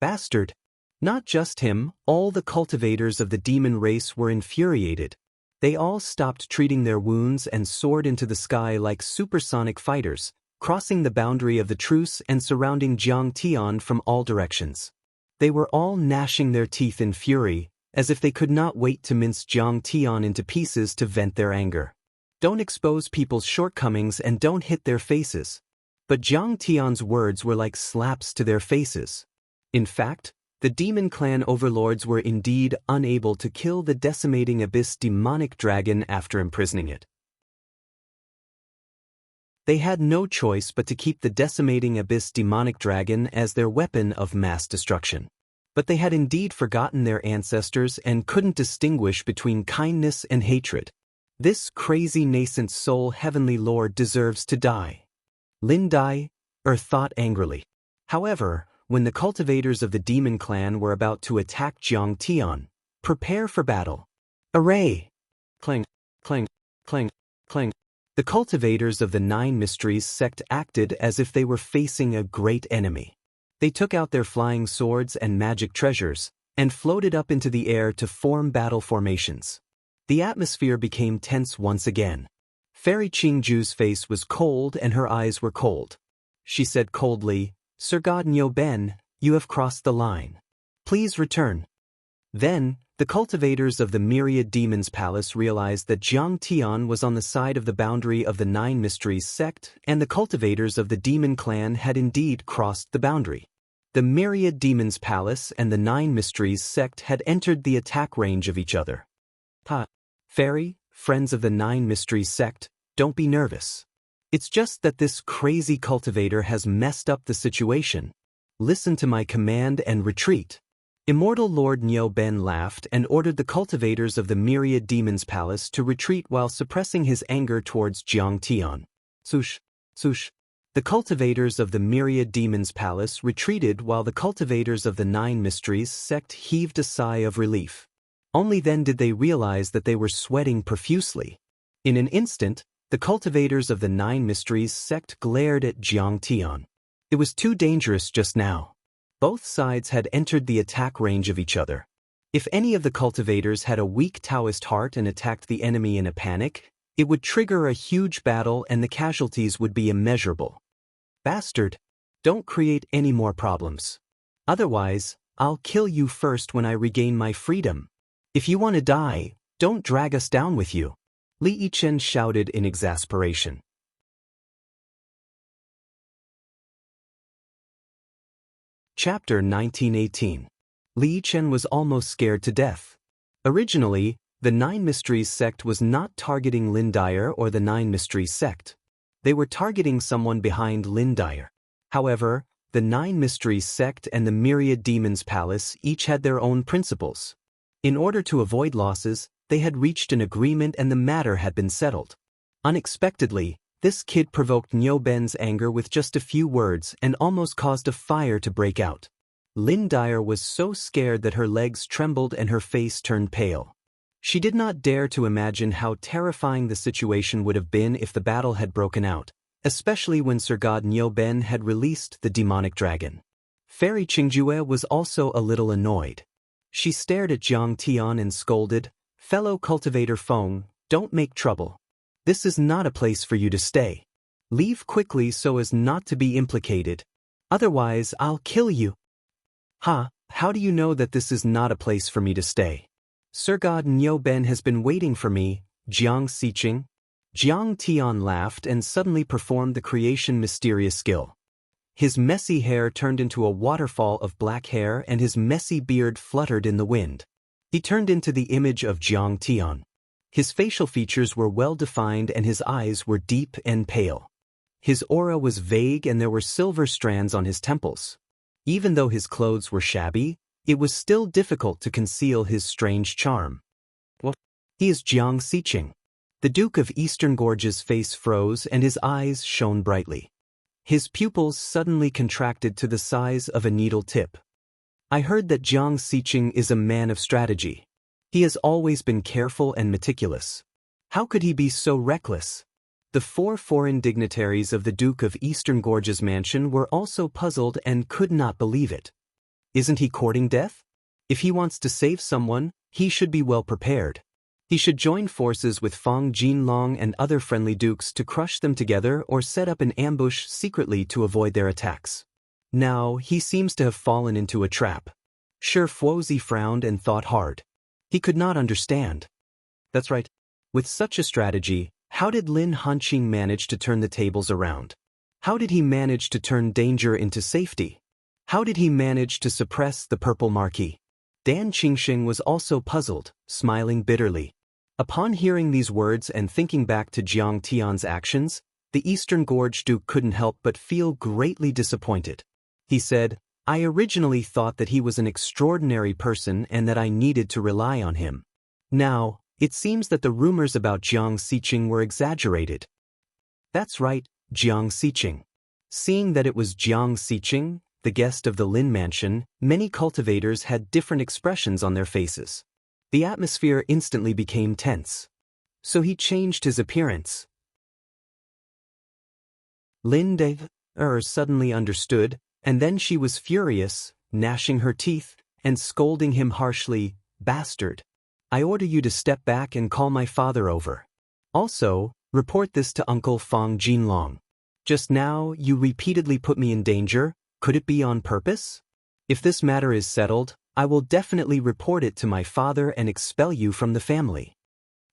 Bastard! Not just him, all the cultivators of the demon race were infuriated. They all stopped treating their wounds and soared into the sky like supersonic fighters, crossing the boundary of the truce and surrounding Jiang Tian from all directions. They were all gnashing their teeth in fury, as if they could not wait to mince Jiang Tian into pieces to vent their anger. Don't expose people's shortcomings and don't hit their faces. But Jiang Tian's words were like slaps to their faces. In fact, the demon clan overlords were indeed unable to kill the decimating abyss demonic dragon after imprisoning it. They had no choice but to keep the decimating abyss demonic dragon as their weapon of mass destruction. But they had indeed forgotten their ancestors and couldn't distinguish between kindness and hatred. This crazy nascent soul heavenly lord deserves to die. Lin Dai thought angrily. However, when the cultivators of the demon clan were about to attack Jiang Tian, prepare for battle. Array! Clang, clang, clang, clang. The cultivators of the 9 mysteries sect acted as if they were facing a great enemy. They took out their flying swords and magic treasures, and floated up into the air to form battle formations. The atmosphere became tense once again. Fairy Qingju's face was cold and her eyes were cold. She said coldly, "Sir God Niu Ben, you have crossed the line. Please return." Then, the cultivators of the Myriad Demons Palace realized that Jiang Tian was on the side of the boundary of the 9 Mysteries sect, and the cultivators of the demon clan had indeed crossed the boundary. The Myriad Demons Palace and the 9 Mysteries sect had entered the attack range of each other. Fairy, friends of the 9 Mysteries sect, don't be nervous. It's just that this crazy cultivator has messed up the situation. Listen to my command and retreat. Immortal Lord Niu Ben laughed and ordered the cultivators of the Myriad Demons Palace to retreat while suppressing his anger towards Jiang Tian. Swoosh, swoosh. The cultivators of the Myriad Demons Palace retreated while the cultivators of the 9 Mysteries sect heaved a sigh of relief. Only then did they realize that they were sweating profusely. In an instant, the cultivators of the 9 Mysteries sect glared at Jiang Tian. It was too dangerous just now. Both sides had entered the attack range of each other. If any of the cultivators had a weak Taoist heart and attacked the enemy in a panic, it would trigger a huge battle and the casualties would be immeasurable. Bastard! Don't create any more problems. Otherwise, I'll kill you first when I regain my freedom. If you want to die, don't drag us down with you. Li Yichen shouted in exasperation. Chapter 1918. Li Yichen was almost scared to death. Originally, the 9 Mysteries sect was not targeting Lin Dyer or the 9 Mysteries sect. They were targeting someone behind Lin Dyer. However, the 9 Mysteries sect and the Myriad Demons Palace each had their own principles. In order to avoid losses, they had reached an agreement and the matter had been settled. Unexpectedly, this kid provoked Niu Ben's anger with just a few words and almost caused a fire to break out. Lin Dyer was so scared that her legs trembled and her face turned pale. She did not dare to imagine how terrifying the situation would have been if the battle had broken out, especially when Sir God Niu Ben had released the demonic dragon. Fairy Qingjue was also a little annoyed. She stared at Jiang Tian and scolded, "Fellow cultivator Feng, don't make trouble. This is not a place for you to stay. Leave quickly so as not to be implicated. Otherwise, I'll kill you." How do you know that this is not a place for me to stay? Sir God Niu Ben has been waiting for me, Jiang Xiqing. Jiang Tian laughed and suddenly performed the creation mysterious skill. His messy hair turned into a waterfall of black hair and his messy beard fluttered in the wind. He turned into the image of Jiang Tian. His facial features were well defined and his eyes were deep and pale. His aura was vague and there were silver strands on his temples. Even though his clothes were shabby, it was still difficult to conceal his strange charm. What? He is Jiang Xiqing. The Duke of Eastern Gorge's face froze and his eyes shone brightly. His pupils suddenly contracted to the size of a needle tip. I heard that Jiang Xiqing is a man of strategy. He has always been careful and meticulous. How could he be so reckless? The 4 foreign dignitaries of the Duke of Eastern Gorge's mansion were also puzzled and could not believe it. Isn't he courting death? If he wants to save someone, he should be well prepared. He should join forces with Fang Jinlong and other friendly dukes to crush them together or set up an ambush secretly to avoid their attacks. Now, he seems to have fallen into a trap. Sure, Fuozi frowned and thought hard. He could not understand. That's right. With such a strategy, how did Lin Hanqing manage to turn the tables around? How did he manage to turn danger into safety? How did he manage to suppress the purple marquis? Dan Qingxing was also puzzled, smiling bitterly. Upon hearing these words and thinking back to Jiang Tian's actions, the Eastern Gorge Duke couldn't help but feel greatly disappointed. He said, I originally thought that he was an extraordinary person and that I needed to rely on him. Now, it seems that the rumors about Jiang Xiqing were exaggerated. That's right, Jiang Xiqing. Seeing that it was Jiang Xiqing, the guest of the Lin mansion, many cultivators had different expressions on their faces. The atmosphere instantly became tense. So he changed his appearance. Lin De suddenly understood, and then she was furious, gnashing her teeth, and scolding him harshly, Bastard! I order you to step back and call my father over. Also, report this to Uncle Fang Jinlong. Just now, you repeatedly put me in danger. Could it be on purpose? If this matter is settled, I will definitely report it to my father and expel you from the family.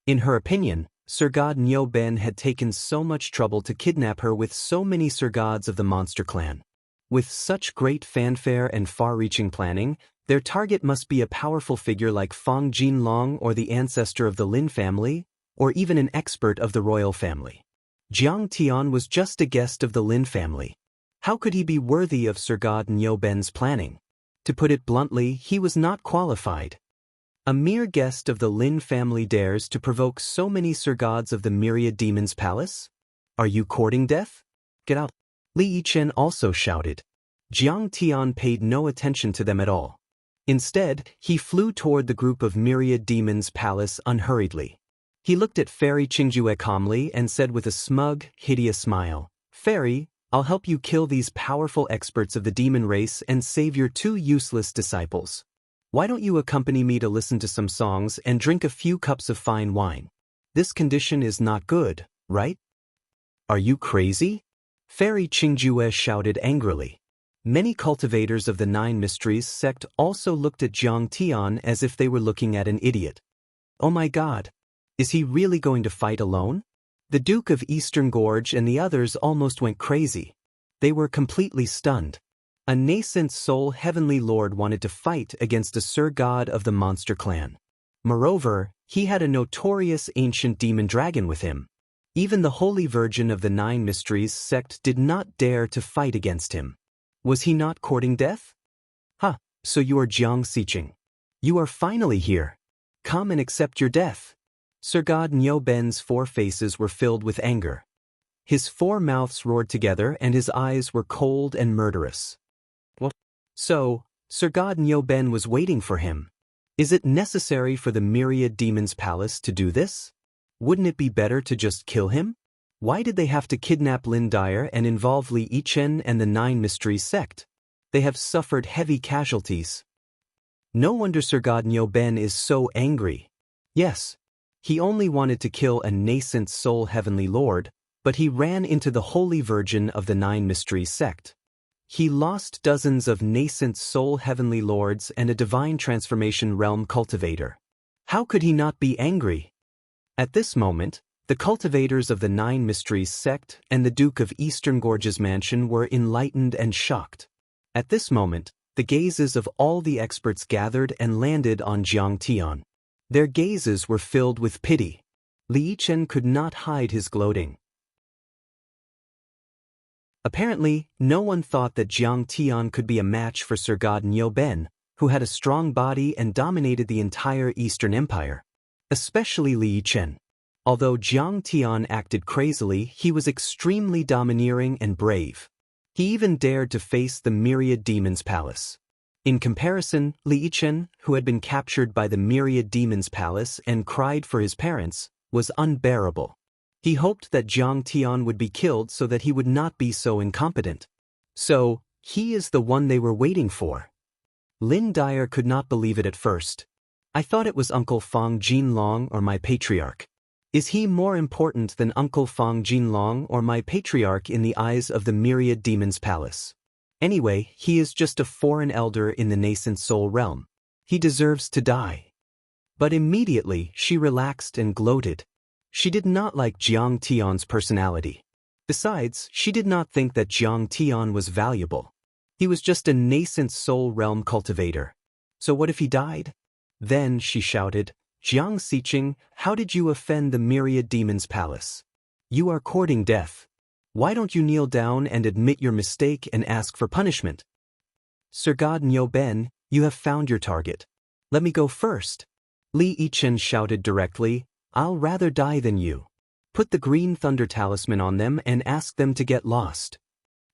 In her opinion, Sir God Niu Ben had taken so much trouble to kidnap her with so many Sir Gods of the Monster Clan. With such great fanfare and far-reaching planning, their target must be a powerful figure like Fang Jinlong or the ancestor of the Lin family, or even an expert of the royal family. Jiang Tian was just a guest of the Lin family. How could he be worthy of Sir God Niu Ben's planning? To put it bluntly, he was not qualified. A mere guest of the Lin family dares to provoke so many Sir Gods of the Myriad Demons Palace? Are you courting death? Get out! Li Yichen also shouted. Jiang Tian paid no attention to them at all. Instead, he flew toward the group of Myriad Demons Palace unhurriedly. He looked at Fairy Qingjue calmly and said with a smug, hideous smile, Fairy, I'll help you kill these powerful experts of the demon race and save your 2 useless disciples. Why don't you accompany me to listen to some songs and drink a few cups of fine wine? This condition is not good, right? Are you crazy? Fairy Qingjue shouted angrily. Many cultivators of the 9 Mysteries sect also looked at Jiang Tian as if they were looking at an idiot. Oh my God! Is he really going to fight alone? The Duke of Eastern Gorge and the others almost went crazy. They were completely stunned. A nascent soul heavenly lord wanted to fight against a Sir God of the Monster Clan. Moreover, he had a notorious ancient demon dragon with him. Even the Holy Virgin of the 9 Mysteries sect did not dare to fight against him. Was he not courting death? Ha, so you are Jiang Xiqing. You are finally here. Come and accept your death. Sir God Niu Ben's 4 faces were filled with anger. His 4 mouths roared together and his eyes were cold and murderous. What? So, Sir God Niu Ben was waiting for him. Is it necessary for the Myriad Demons Palace to do this? Wouldn't it be better to just kill him? Why did they have to kidnap Lin Dyer and involve Li Yichen and the 9 Mysteries sect? They have suffered heavy casualties. No wonder Sir God Niu Ben is so angry. Yes. He only wanted to kill a nascent soul heavenly lord, but he ran into the Holy Virgin of the 9 Mysteries sect. He lost dozens of nascent soul heavenly lords and a divine transformation realm cultivator. How could he not be angry? At this moment, the cultivators of the 9 Mysteries sect and the Duke of Eastern Gorge's mansion were enlightened and shocked. At this moment, the gazes of all the experts gathered and landed on Jiang Tian. Their gazes were filled with pity. Li Yichen could not hide his gloating. Apparently, no one thought that Jiang Tian could be a match for Sir God Niu Ben, who had a strong body and dominated the entire Eastern Empire. Especially Li Yichen. Although Jiang Tian acted crazily, he was extremely domineering and brave. He even dared to face the Myriad Demon's Palace. In comparison, Li Yichen, who had been captured by the Myriad Demon's Palace and cried for his parents, was unbearable. He hoped that Jiang Tian would be killed so that he would not be so incompetent. So, he is the one they were waiting for. Lin Dyer could not believe it at first. I thought it was Uncle Fang Jinlong or my patriarch. Is he more important than Uncle Fang Jinlong or my patriarch in the eyes of the Myriad Demon's Palace? Anyway, he is just a foreign elder in the nascent soul realm. He deserves to die. But immediately, she relaxed and gloated. She did not like Jiang Tian's personality. Besides, she did not think that Jiang Tian was valuable. He was just a nascent soul realm cultivator. So what if he died? Then, she shouted, Jiang Xiqing, how did you offend the Myriad Demon's Palace? You are courting death. Why don't you kneel down and admit your mistake and ask for punishment? Sir God Niu Ben, you have found your target. Let me go first. Li Yichen shouted directly, I'll rather die than you. Put the green thunder talisman on them and ask them to get lost.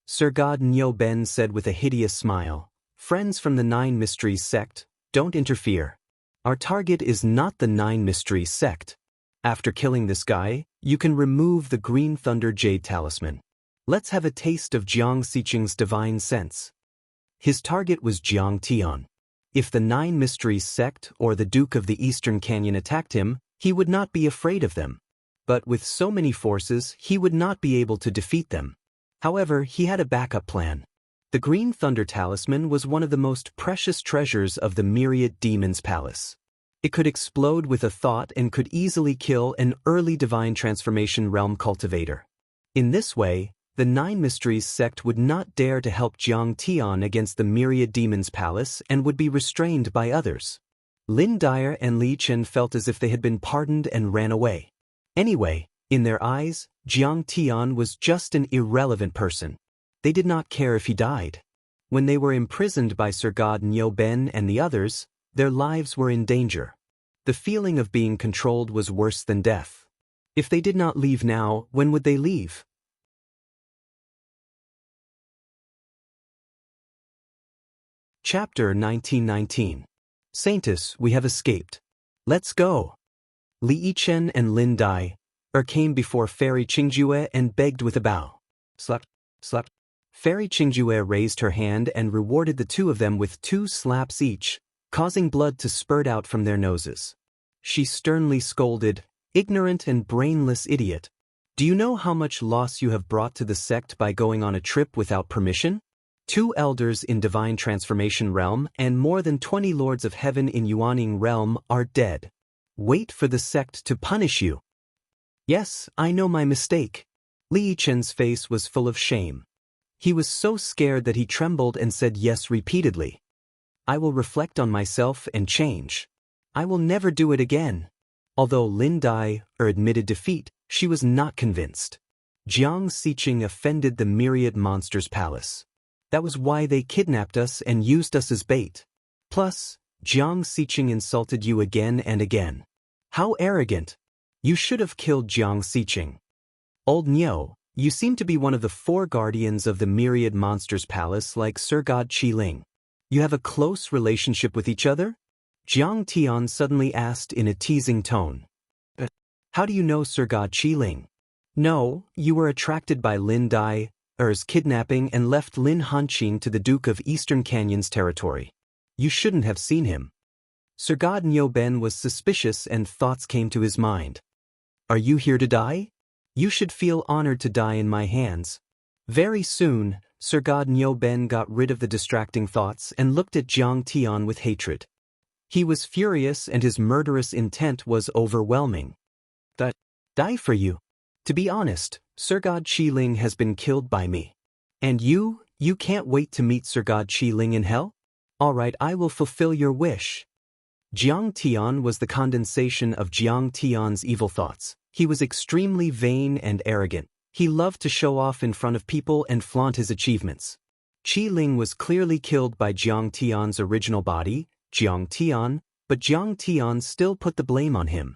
Sir God Niu Ben said with a hideous smile, Friends from the Nine Mysteries sect, don't interfere. Our target is not the Nine Mysteries sect. After killing this guy, you can remove the green thunder jade talisman. Let's have a taste of Jiang Xiqing's divine sense. His target was Jiang Tian. If the Nine Mysteries sect or the Duke of the Eastern Canyon attacked him, he would not be afraid of them. But with so many forces, he would not be able to defeat them. However, he had a backup plan. The Green Thunder Talisman was one of the most precious treasures of the Myriad Demon's Palace. It could explode with a thought and could easily kill an early Divine Transformation Realm cultivator. In this way, the Nine Mysteries sect would not dare to help Jiang Tian against the Myriad Demon's Palace and would be restrained by others. Lin Dyer and Li Chen felt as if they had been pardoned and ran away. Anyway, in their eyes, Jiang Tian was just an irrelevant person. They did not care if he died. When they were imprisoned by Sir God Niu Ben and the others, their lives were in danger. The feeling of being controlled was worse than death. If they did not leave now, when would they leave? Chapter 1919. Saintus, we have escaped. Let's go. Li Yichen and Lin Dai came before Fairy Qingjue and begged with a bow. Slap, slap. Fairy Qingjue raised her hand and rewarded the two of them with 2 slaps each, causing blood to spurt out from their noses. She sternly scolded, Ignorant and brainless idiot. Do you know how much loss you have brought to the sect by going on a trip without permission? 2 elders in Divine Transformation Realm and more than 20 lords of heaven in Yuaning Realm are dead. Wait for the sect to punish you. Yes, I know my mistake. Li Yichen's face was full of shame. He was so scared that he trembled and said yes repeatedly. I will reflect on myself and change. I will never do it again. Although Lin Dai admitted defeat, she was not convinced. Jiang Xiqing offended the Myriad Monsters Palace. That was why they kidnapped us and used us as bait. Plus, Jiang Xiqing insulted you again and again. How arrogant! You should have killed Jiang Xiqing. Old Niu, you seem to be one of the 4 guardians of the Myriad Monsters Palace like Sir God Qiling. You have a close relationship with each other? Jiang Tian suddenly asked in a teasing tone. How do you know Sir God Qiling? No, you were attracted by Lin Dai's kidnapping and left Lin Hanqing to the Duke of Eastern Canyon's territory. You shouldn't have seen him. Sir God Niu Ben was suspicious and thoughts came to his mind. Are you here to die? You should feel honored to die in my hands. Very soon, Sir God Niu Ben got rid of the distracting thoughts and looked at Jiang Tian with hatred. He was furious and his murderous intent was overwhelming. Die for you. To be honest, Sir God Qiling has been killed by me. And you can't wait to meet Sir God Qiling in hell? Alright, I will fulfill your wish. Jiang Tian was the condensation of Jiang Tian's evil thoughts. He was extremely vain and arrogant. He loved to show off in front of people and flaunt his achievements. Qi Ling was clearly killed by Jiang Tian's original body, Jiang Tian, but Jiang Tian still put the blame on him.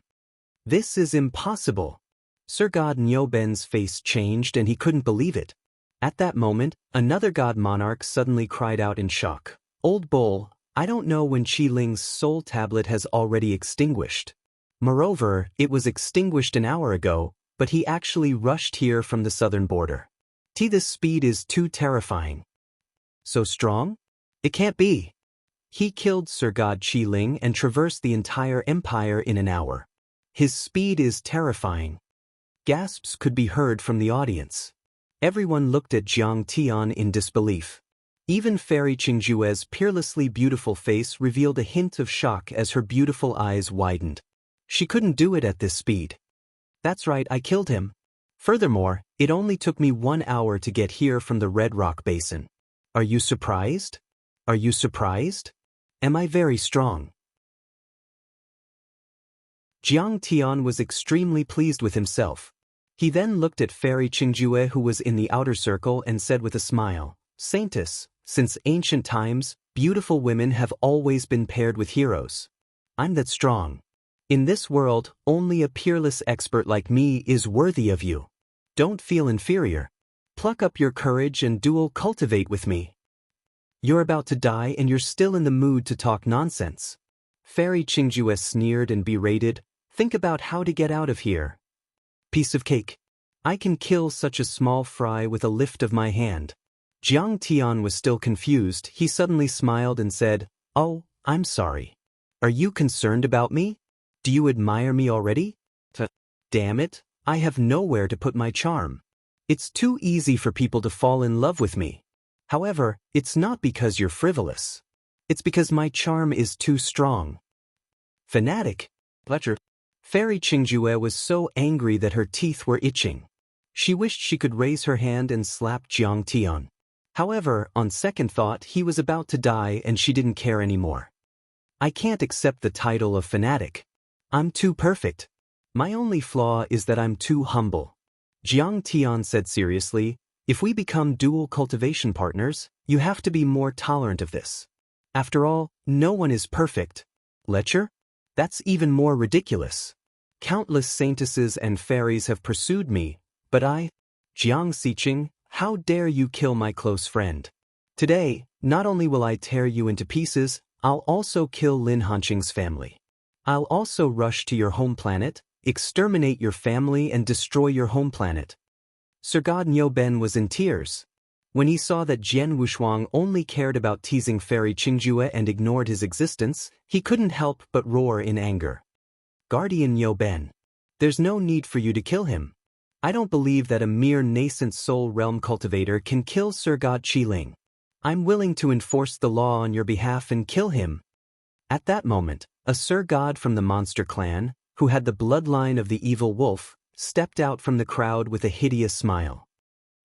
This is impossible. Sir God Nyoben's face changed and he couldn't believe it. At that moment, another god monarch suddenly cried out in shock. Old bull, I don't know when Qi Ling's soul tablet has already extinguished. Moreover, it was extinguished an hour ago, but he actually rushed here from the southern border. This speed is too terrifying. So strong? It can't be. He killed Sir God Qi Ling and traversed the entire empire in an hour. His speed is terrifying. Gasps could be heard from the audience. Everyone looked at Jiang Tian in disbelief. Even Fairy Qingjue's peerlessly beautiful face revealed a hint of shock as her beautiful eyes widened. She couldn't do it at this speed. That's right, I killed him. Furthermore, it only took me 1 hour to get here from the Red Rock Basin. Are you surprised? Are you surprised? Am I very strong? Jiang Tian was extremely pleased with himself. He then looked at Fairy Qingjue who was in the outer circle and said with a smile, Saintess, since ancient times, beautiful women have always been paired with heroes. I'm that strong. In this world, only a peerless expert like me is worthy of you. Don't feel inferior. Pluck up your courage and dual cultivate with me. You're about to die and you're still in the mood to talk nonsense. Fairy Qingjue sneered and berated, think about how to get out of here. Piece of cake. I can kill such a small fry with a lift of my hand. Jiang Tian was still confused. He suddenly smiled and said, Oh, I'm sorry. Are you concerned about me? Do you admire me already? Damn it, I have nowhere to put my charm. It's too easy for people to fall in love with me. However, it's not because you're frivolous. It's because my charm is too strong. Fanatic. Fletcher. Fairy Qingjue was so angry that her teeth were itching. She wished she could raise her hand and slap Jiang Tian. However, on second thought, he was about to die and she didn't care anymore. I can't accept the title of fanatic. I'm too perfect. My only flaw is that I'm too humble. Jiang Tian said seriously, if we become dual cultivation partners, you have to be more tolerant of this. After all, no one is perfect. Lecture? That's even more ridiculous. Countless saintesses and fairies have pursued me, but I, Jiang Xiqing, how dare you kill my close friend? Today, not only will I tear you into pieces, I'll also kill Lin Hanqing's family. I'll also rush to your home planet, exterminate your family and destroy your home planet. Sir God Nyoben was in tears. When he saw that Jian Wushuang only cared about teasing Fairy Qingjue and ignored his existence, he couldn't help but roar in anger. Guardian Nyoben, there's no need for you to kill him. I don't believe that a mere nascent soul realm cultivator can kill Sir God Qi Ling. I'm willing to enforce the law on your behalf and kill him. At that moment, a Sir God from the monster clan, who had the bloodline of the evil wolf, stepped out from the crowd with a hideous smile.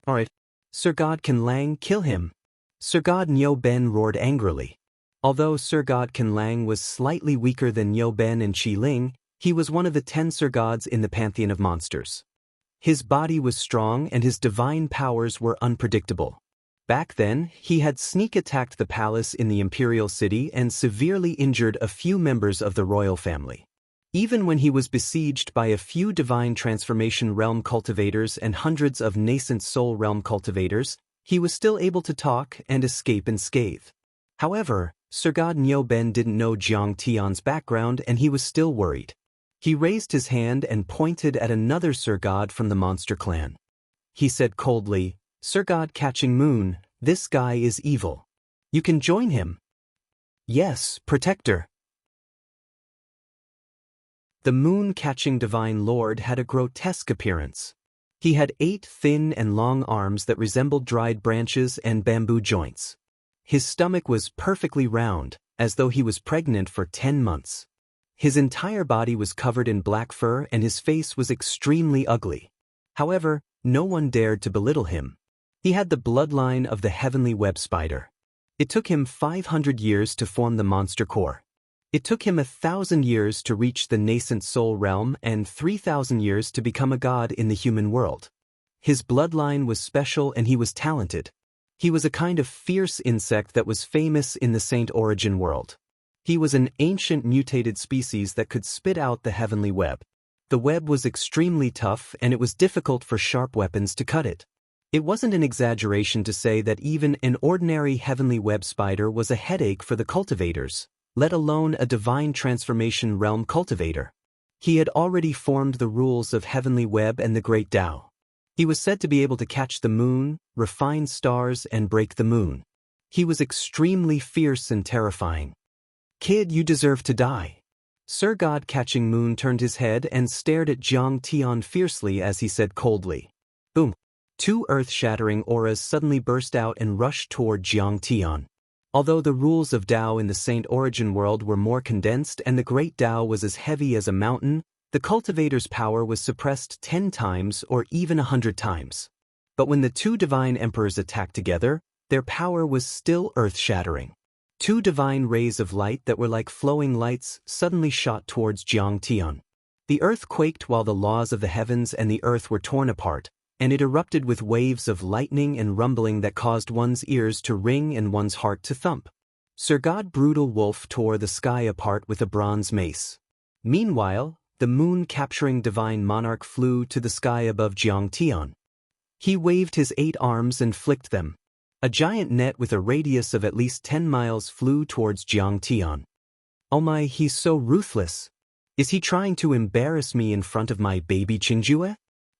Alright, Sir God Can Lang, kill him. Sir God Nyoben roared angrily. Although Sir God Can Lang was slightly weaker than Nyoben and Qi Ling, he was one of the 10 Sir Gods in the pantheon of monsters. His body was strong and his divine powers were unpredictable. Back then, he had sneak attacked the palace in the imperial city and severely injured a few members of the royal family. Even when he was besieged by a few divine transformation realm cultivators and hundreds of nascent soul realm cultivators, he was still able to talk and escape unscathed. However, Sir God Nyoben didn't know Jiang Tian's background and he was still worried. He raised his hand and pointed at another Sir God from the monster clan. He said coldly, Sir God Catching Moon, this guy is evil. You can join him. Yes, Protector. The moon-catching divine lord had a grotesque appearance. He had 8 thin and long arms that resembled dried branches and bamboo joints. His stomach was perfectly round, as though he was pregnant for 10 months. His entire body was covered in black fur and his face was extremely ugly. However, no one dared to belittle him. He had the bloodline of the heavenly web spider. It took him 500 years to form the monster core. It took him 1,000 years to reach the nascent soul realm and 3,000 years to become a god in the human world. His bloodline was special and he was talented. He was a kind of fierce insect that was famous in the Saint Origin world. He was an ancient mutated species that could spit out the heavenly web. The web was extremely tough and it was difficult for sharp weapons to cut it. It wasn't an exaggeration to say that even an ordinary heavenly web spider was a headache for the cultivators, let alone a divine transformation realm cultivator. He had already formed the rules of heavenly web and the great Tao. He was said to be able to catch the moon, refine stars, and break the moon. He was extremely fierce and terrifying. "Kid, you deserve to die." Sir God Catching Moon turned his head and stared at Jiang Tian fiercely as he said coldly. Boom! Two earth-shattering auras suddenly burst out and rushed toward Jiang Tian. Although the rules of Tao in the Saint Origin world were more condensed and the great Tao was as heavy as a mountain, the cultivator's power was suppressed 10 times or even 100 times. But when the two divine emperors attacked together, their power was still earth-shattering. Two divine rays of light that were like flowing lights suddenly shot towards Jiang Tian. The earth quaked while the laws of the heavens and the earth were torn apart, and it erupted with waves of lightning and rumbling that caused one's ears to ring and one's heart to thump. Sir God Brutal Wolf tore the sky apart with a bronze mace. Meanwhile, the moon-capturing divine monarch flew to the sky above Jiang Tian. He waved his 8 arms and flicked them. A giant net with a radius of at least 10 miles flew towards Jiang Tian. "Oh my, he's so ruthless. Is he trying to embarrass me in front of my baby Qingjue?"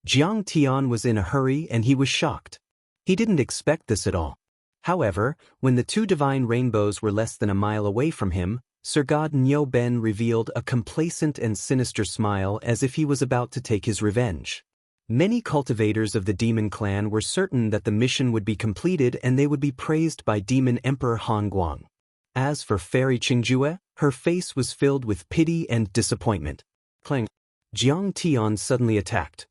Jiang Tian was in a hurry and he was shocked. He didn't expect this at all. However, when the two divine rainbows were less than a mile away from him, Sir God Nyo Ben revealed a complacent and sinister smile as if he was about to take his revenge. Many cultivators of the demon clan were certain that the mission would be completed and they would be praised by Demon Emperor Han Guang. As for Fairy Qingjue, her face was filled with pity and disappointment. Clang! Jiang Tian suddenly attacked.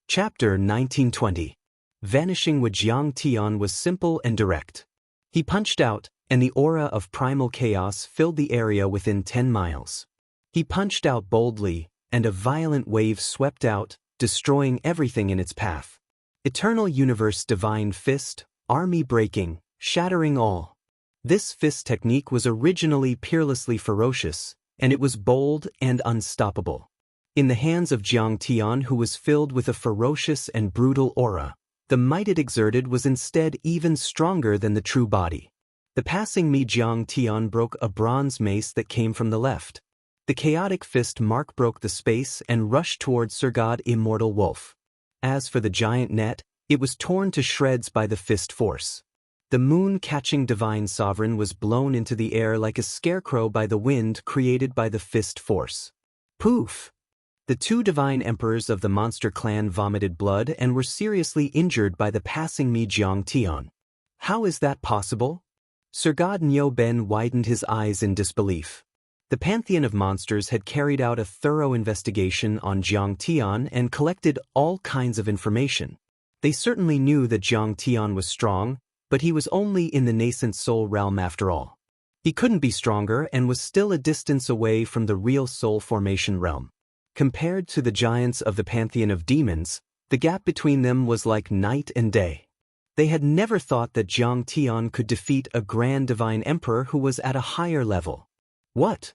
Chapter 1920. Vanishing with Jiang Tian was simple and direct. He punched out, and the aura of primal chaos filled the area within 10 miles. He punched out boldly, and a violent wave swept out, destroying everything in its path. Eternal Universe Divine Fist, army breaking, shattering all. This fist technique was originally peerlessly ferocious, and it was bold and unstoppable. In the hands of Jiang Tian, who was filled with a ferocious and brutal aura, the might it exerted was instead even stronger than the true body. The passing Mi Jiang Tian broke a bronze mace that came from the left. The chaotic fist mark broke the space and rushed towards Sir God Immortal Wolf. As for the giant net, it was torn to shreds by the fist force. The moon-catching divine sovereign was blown into the air like a scarecrow by the wind created by the fist force. Poof! The two divine emperors of the monster clan vomited blood and were seriously injured by the passing Mi Jiang Tian. How is that possible? Sir God Nyo Ben widened his eyes in disbelief. The pantheon of monsters had carried out a thorough investigation on Jiang Tian and collected all kinds of information. They certainly knew that Jiang Tian was strong, but he was only in the nascent soul realm after all. He couldn't be stronger and was still a distance away from the real soul formation realm. Compared to the giants of the pantheon of demons, the gap between them was like night and day. They had never thought that Jiang Tian could defeat a grand divine emperor who was at a higher level. What?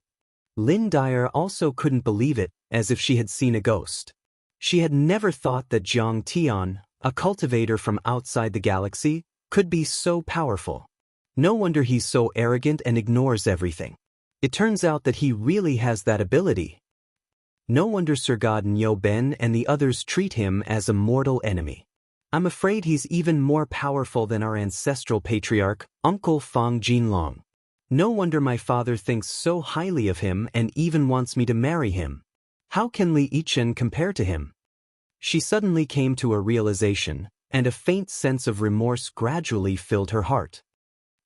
Lin Dyer also couldn't believe it, as if she had seen a ghost. She had never thought that Jiang Tian, a cultivator from outside the galaxy, could be so powerful. No wonder he's so arrogant and ignores everything. It turns out that he really has that ability. No wonder Sir God Nyo Ben and the others treat him as a mortal enemy. I'm afraid he's even more powerful than our ancestral patriarch, Uncle Fang Jinlong. No wonder my father thinks so highly of him and even wants me to marry him. How can Li Yichen compare to him? She suddenly came to a realization, and a faint sense of remorse gradually filled her heart.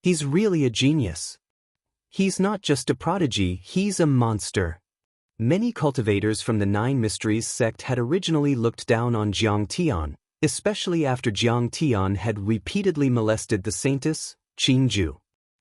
He's really a genius. He's not just a prodigy, he's a monster. Many cultivators from the Nine Mysteries sect had originally looked down on Jiang Tian, especially after Jiang Tian had repeatedly molested the saintess, Qinju.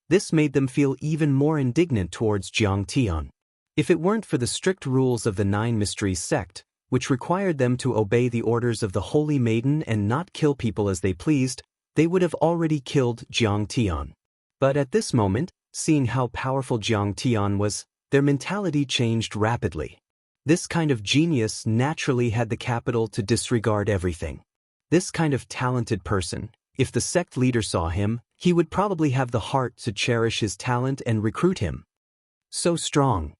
This made them feel even more indignant towards Jiang Tian. If it weren't for the strict rules of the Nine Mysteries sect, which required them to obey the orders of the Holy Maiden and not kill people as they pleased, they would have already killed Jiang Tian. But at this moment, seeing how powerful Jiang Tian was, their mentality changed rapidly. This kind of genius naturally had the capital to disregard everything. This kind of talented person, if the sect leader saw him, he would probably have the heart to cherish his talent and recruit him. So strong.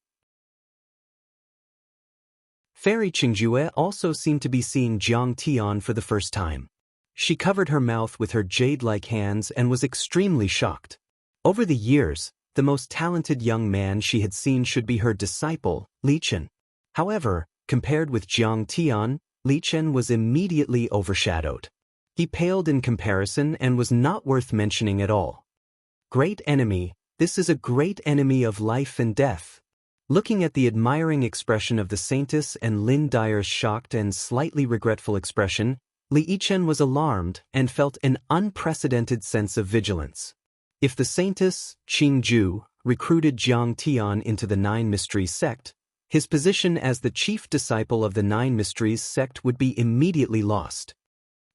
Fairy Qingjue also seemed to be seeing Jiang Tian for the first time. She covered her mouth with her jade-like hands and was extremely shocked. Over the years, the most talented young man she had seen should be her disciple, Li Chen. However, compared with Jiang Tian, Li Chen was immediately overshadowed. He paled in comparison and was not worth mentioning at all. Great enemy, this is a great enemy of life and death. Looking at the admiring expression of the Saintess and Lin Dyer's shocked and slightly regretful expression, Li Chen was alarmed and felt an unprecedented sense of vigilance. If the Saintess, Qingju, recruited Jiang Tian into the Nine Mysteries sect, his position as the chief disciple of the Nine Mysteries sect would be immediately lost.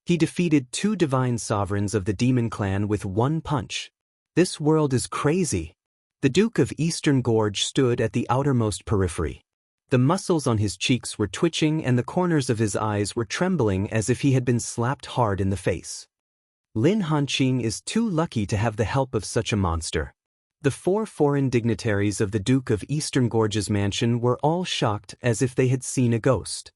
He defeated 2 divine sovereigns of the demon clan with one punch. This world is crazy. The Duke of Eastern Gorge stood at the outermost periphery. The muscles on his cheeks were twitching and the corners of his eyes were trembling as if he had been slapped hard in the face. Lin Hanqing is too lucky to have the help of such a monster. The 4 foreign dignitaries of the Duke of Eastern Gorge's mansion were all shocked as if they had seen a ghost.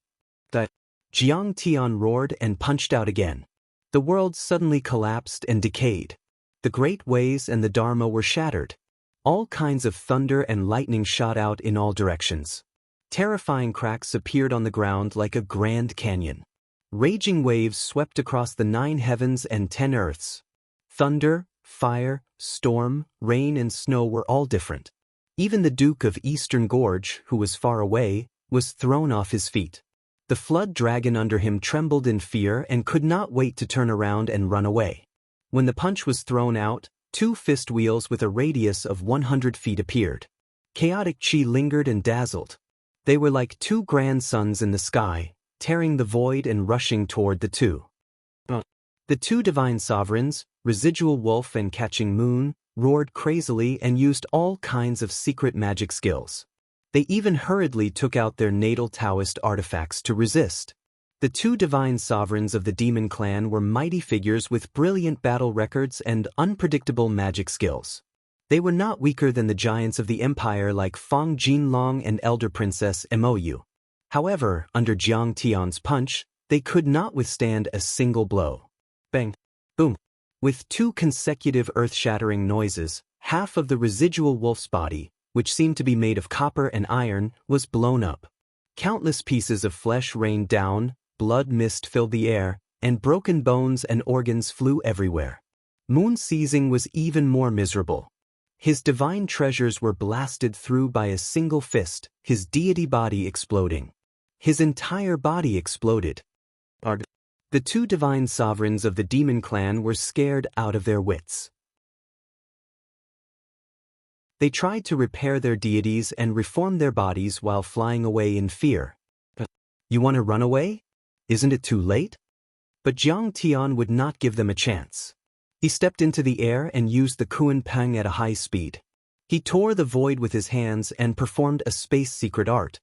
Jiang Tian roared and punched out again. The world suddenly collapsed and decayed. The great ways and the Dharma were shattered. All kinds of thunder and lightning shot out in all directions. Terrifying cracks appeared on the ground like a grand canyon. Raging waves swept across the 9 heavens and 10 earths. Thunder, fire, storm, rain and snow were all different. Even the Duke of Eastern Gorge, who was far away, was thrown off his feet. The flood dragon under him trembled in fear and could not wait to turn around and run away. When the punch was thrown out, 2 fist wheels with a radius of 100 feet appeared. Chaotic chi lingered and dazzled. They were like 2 grand suns in the sky, tearing the void and rushing toward the 2. The 2 divine sovereigns, Residual Wolf and Catching Moon, roared crazily and used all kinds of secret magic skills. They even hurriedly took out their natal Taoist artifacts to resist. The 2 divine sovereigns of the demon clan were mighty figures with brilliant battle records and unpredictable magic skills. They were not weaker than the giants of the empire like Fang Jinlong and Elder Princess Mou. However, under Jiang Tian's punch, they could not withstand a single blow. Bang! Boom! With 2 consecutive earth-shattering noises, half of the residual wolf's body, which seemed to be made of copper and iron, was blown up. Countless pieces of flesh rained down, blood mist filled the air, and broken bones and organs flew everywhere. Moon Seizing was even more miserable. His divine treasures were blasted through by a single fist, his deity body exploding. His entire body exploded. The 2 divine sovereigns of the demon clan were scared out of their wits. They tried to repair their deities and reform their bodies while flying away in fear. You want to run away? Isn't it too late? But Jiang Tian would not give them a chance. He stepped into the air and used the Kuan Peng at a high speed. He tore the void with his hands and performed a space secret art.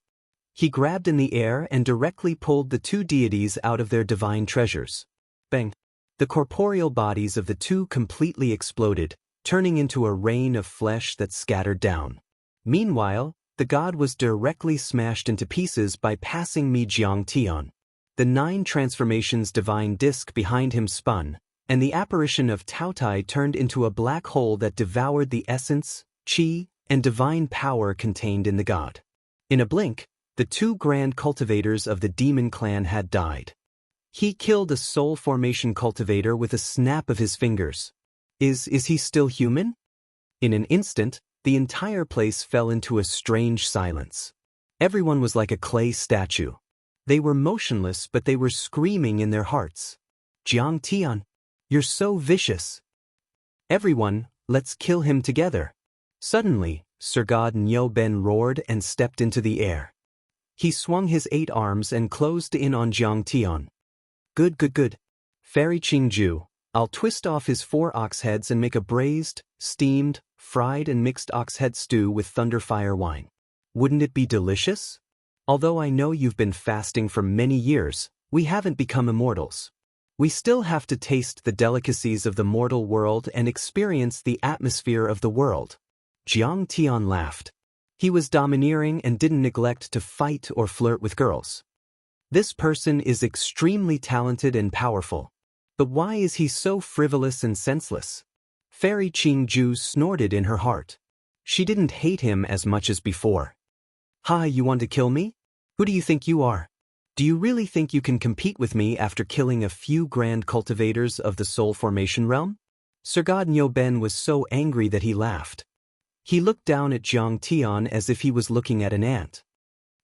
He grabbed in the air and directly pulled the 2 deities out of their divine treasures. Bang! The corporeal bodies of the 2 completely exploded, turning into a rain of flesh that scattered down. Meanwhile, the god was directly smashed into pieces by passing me Jiang Tian. The 9 transformations divine disc behind him spun, and the apparition of Taotai turned into a black hole that devoured the essence, chi, and divine power contained in the god. In a blink, the 2 grand cultivators of the demon clan had died. He killed a soul formation cultivator with a snap of his fingers. Is he still human? In an instant, the entire place fell into a strange silence. Everyone was like a clay statue. They were motionless, but they were screaming in their hearts. Jiang Tian, you're so vicious. Everyone, let's kill him together. Suddenly, Sir God Nyo Ben roared and stepped into the air. He swung his 8 arms and closed in on Jiang Tian. Good, good, good. Fairy Qingju, I'll twist off his 4 ox heads and make a braised, steamed, fried and mixed ox head stew with thunderfire wine. Wouldn't it be delicious? Although I know you've been fasting for many years, we haven't become immortals. We still have to taste the delicacies of the mortal world and experience the atmosphere of the world. Jiang Tian laughed. He was domineering and didn't neglect to fight or flirt with girls. This person is extremely talented and powerful. But why is he so frivolous and senseless? Fairy Qingju snorted in her heart. She didn't hate him as much as before. Hi, you want to kill me? Who do you think you are? Do you really think you can compete with me after killing a few grand cultivators of the soul formation realm? Sir God Nyoben was so angry that he laughed. He looked down at Jiang Tian as if he was looking at an ant.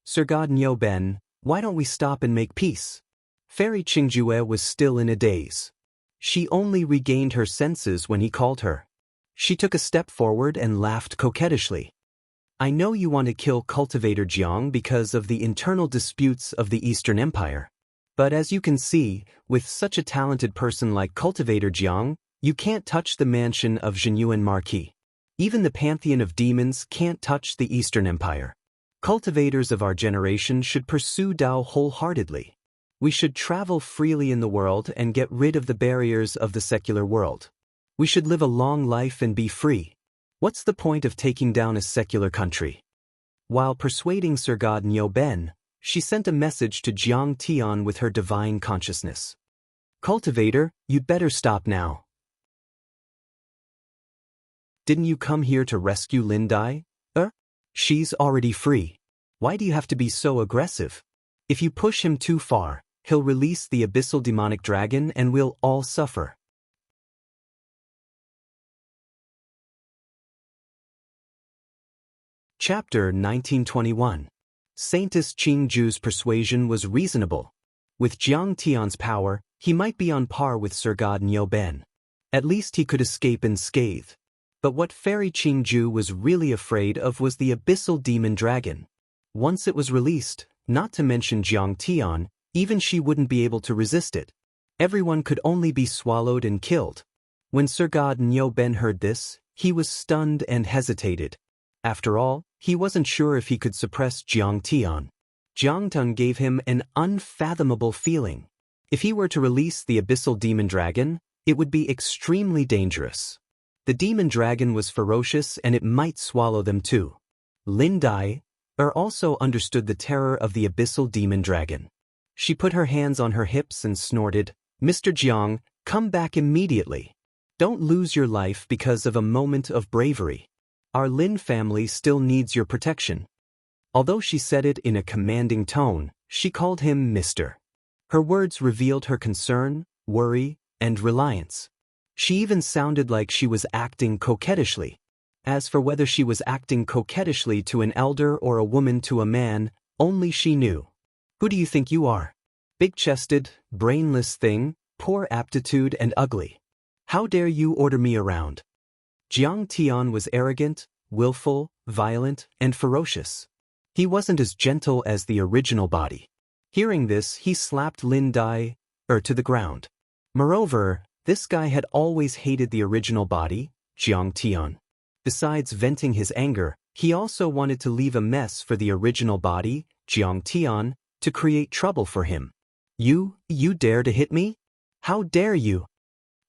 Sir God Nyoben, why don't we stop and make peace? Fairy Qingjue was still in a daze. She only regained her senses when he called her. She took a step forward and laughed coquettishly. I know you want to kill Cultivator Jiang because of the internal disputes of the Eastern Empire. But as you can see, with such a talented person like Cultivator Jiang, you can't touch the mansion of Zhenyuan Marquis. Even the pantheon of demons can't touch the Eastern Empire. Cultivators of our generation should pursue Tao wholeheartedly. We should travel freely in the world and get rid of the barriers of the secular world. We should live a long life and be free. What's the point of taking down a secular country? While persuading Sir God Nyoben, she sent a message to Jiang Tian with her divine consciousness. Cultivator, you'd better stop now. Didn't you come here to rescue Lin Dai? She's already free. Why do you have to be so aggressive? If you push him too far, he'll release the abyssal demonic dragon and we'll all suffer. Chapter 1921. Saintess Qingju's persuasion was reasonable. With Jiang Tian's power, he might be on par with Sir God Nyoben. At least he could escape unscathed. But what Fairy Qingju was really afraid of was the abyssal demon dragon. Once it was released, not to mention Jiang Tian, even she wouldn't be able to resist it. Everyone could only be swallowed and killed. When Sir God Nyoben heard this, he was stunned and hesitated. After all, he wasn't sure if he could suppress Jiang Tian. Jiang Tian gave him an unfathomable feeling. If he were to release the abyssal demon dragon, it would be extremely dangerous. The demon dragon was ferocious and it might swallow them too. Lin Dai also understood the terror of the abyssal demon dragon. She put her hands on her hips and snorted, Mr. Jiang, come back immediately. Don't lose your life because of a moment of bravery. Our Lin family still needs your protection. Although she said it in a commanding tone, she called him Mr. Her words revealed her concern, worry, and reliance. She even sounded like she was acting coquettishly. As for whether she was acting coquettishly to an elder or a woman to a man, only she knew. Who do you think you are? Big-chested, brainless thing, poor aptitude and ugly. How dare you order me around? Jiang Tian was arrogant, willful, violent, and ferocious. He wasn't as gentle as the original body. Hearing this, he slapped Lin Dai to the ground. Moreover, this guy had always hated the original body, Jiang Tian. Besides venting his anger, he also wanted to leave a mess for the original body, Jiang Tian, to create trouble for him. You dare to hit me? How dare you?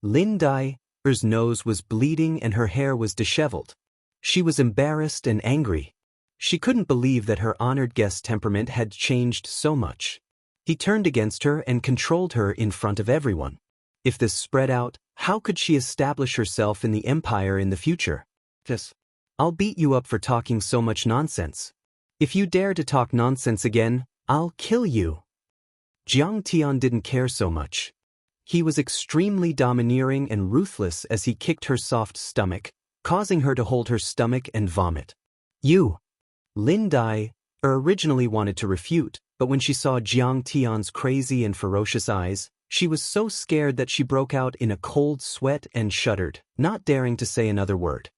Lin Dai's nose was bleeding and her hair was disheveled. She was embarrassed and angry. She couldn't believe that her honored guest's temperament had changed so much. He turned against her and controlled her in front of everyone. If this spread out, how could she establish herself in the empire in the future? I'll beat you up for talking so much nonsense. If you dare to talk nonsense again, I'll kill you. Jiang Tian didn't care so much. He was extremely domineering and ruthless as he kicked her soft stomach, causing her to hold her stomach and vomit. Lin Dai originally wanted to refute, but when she saw Jiang Tian's crazy and ferocious eyes, she was so scared that she broke out in a cold sweat and shuddered, not daring to say another word.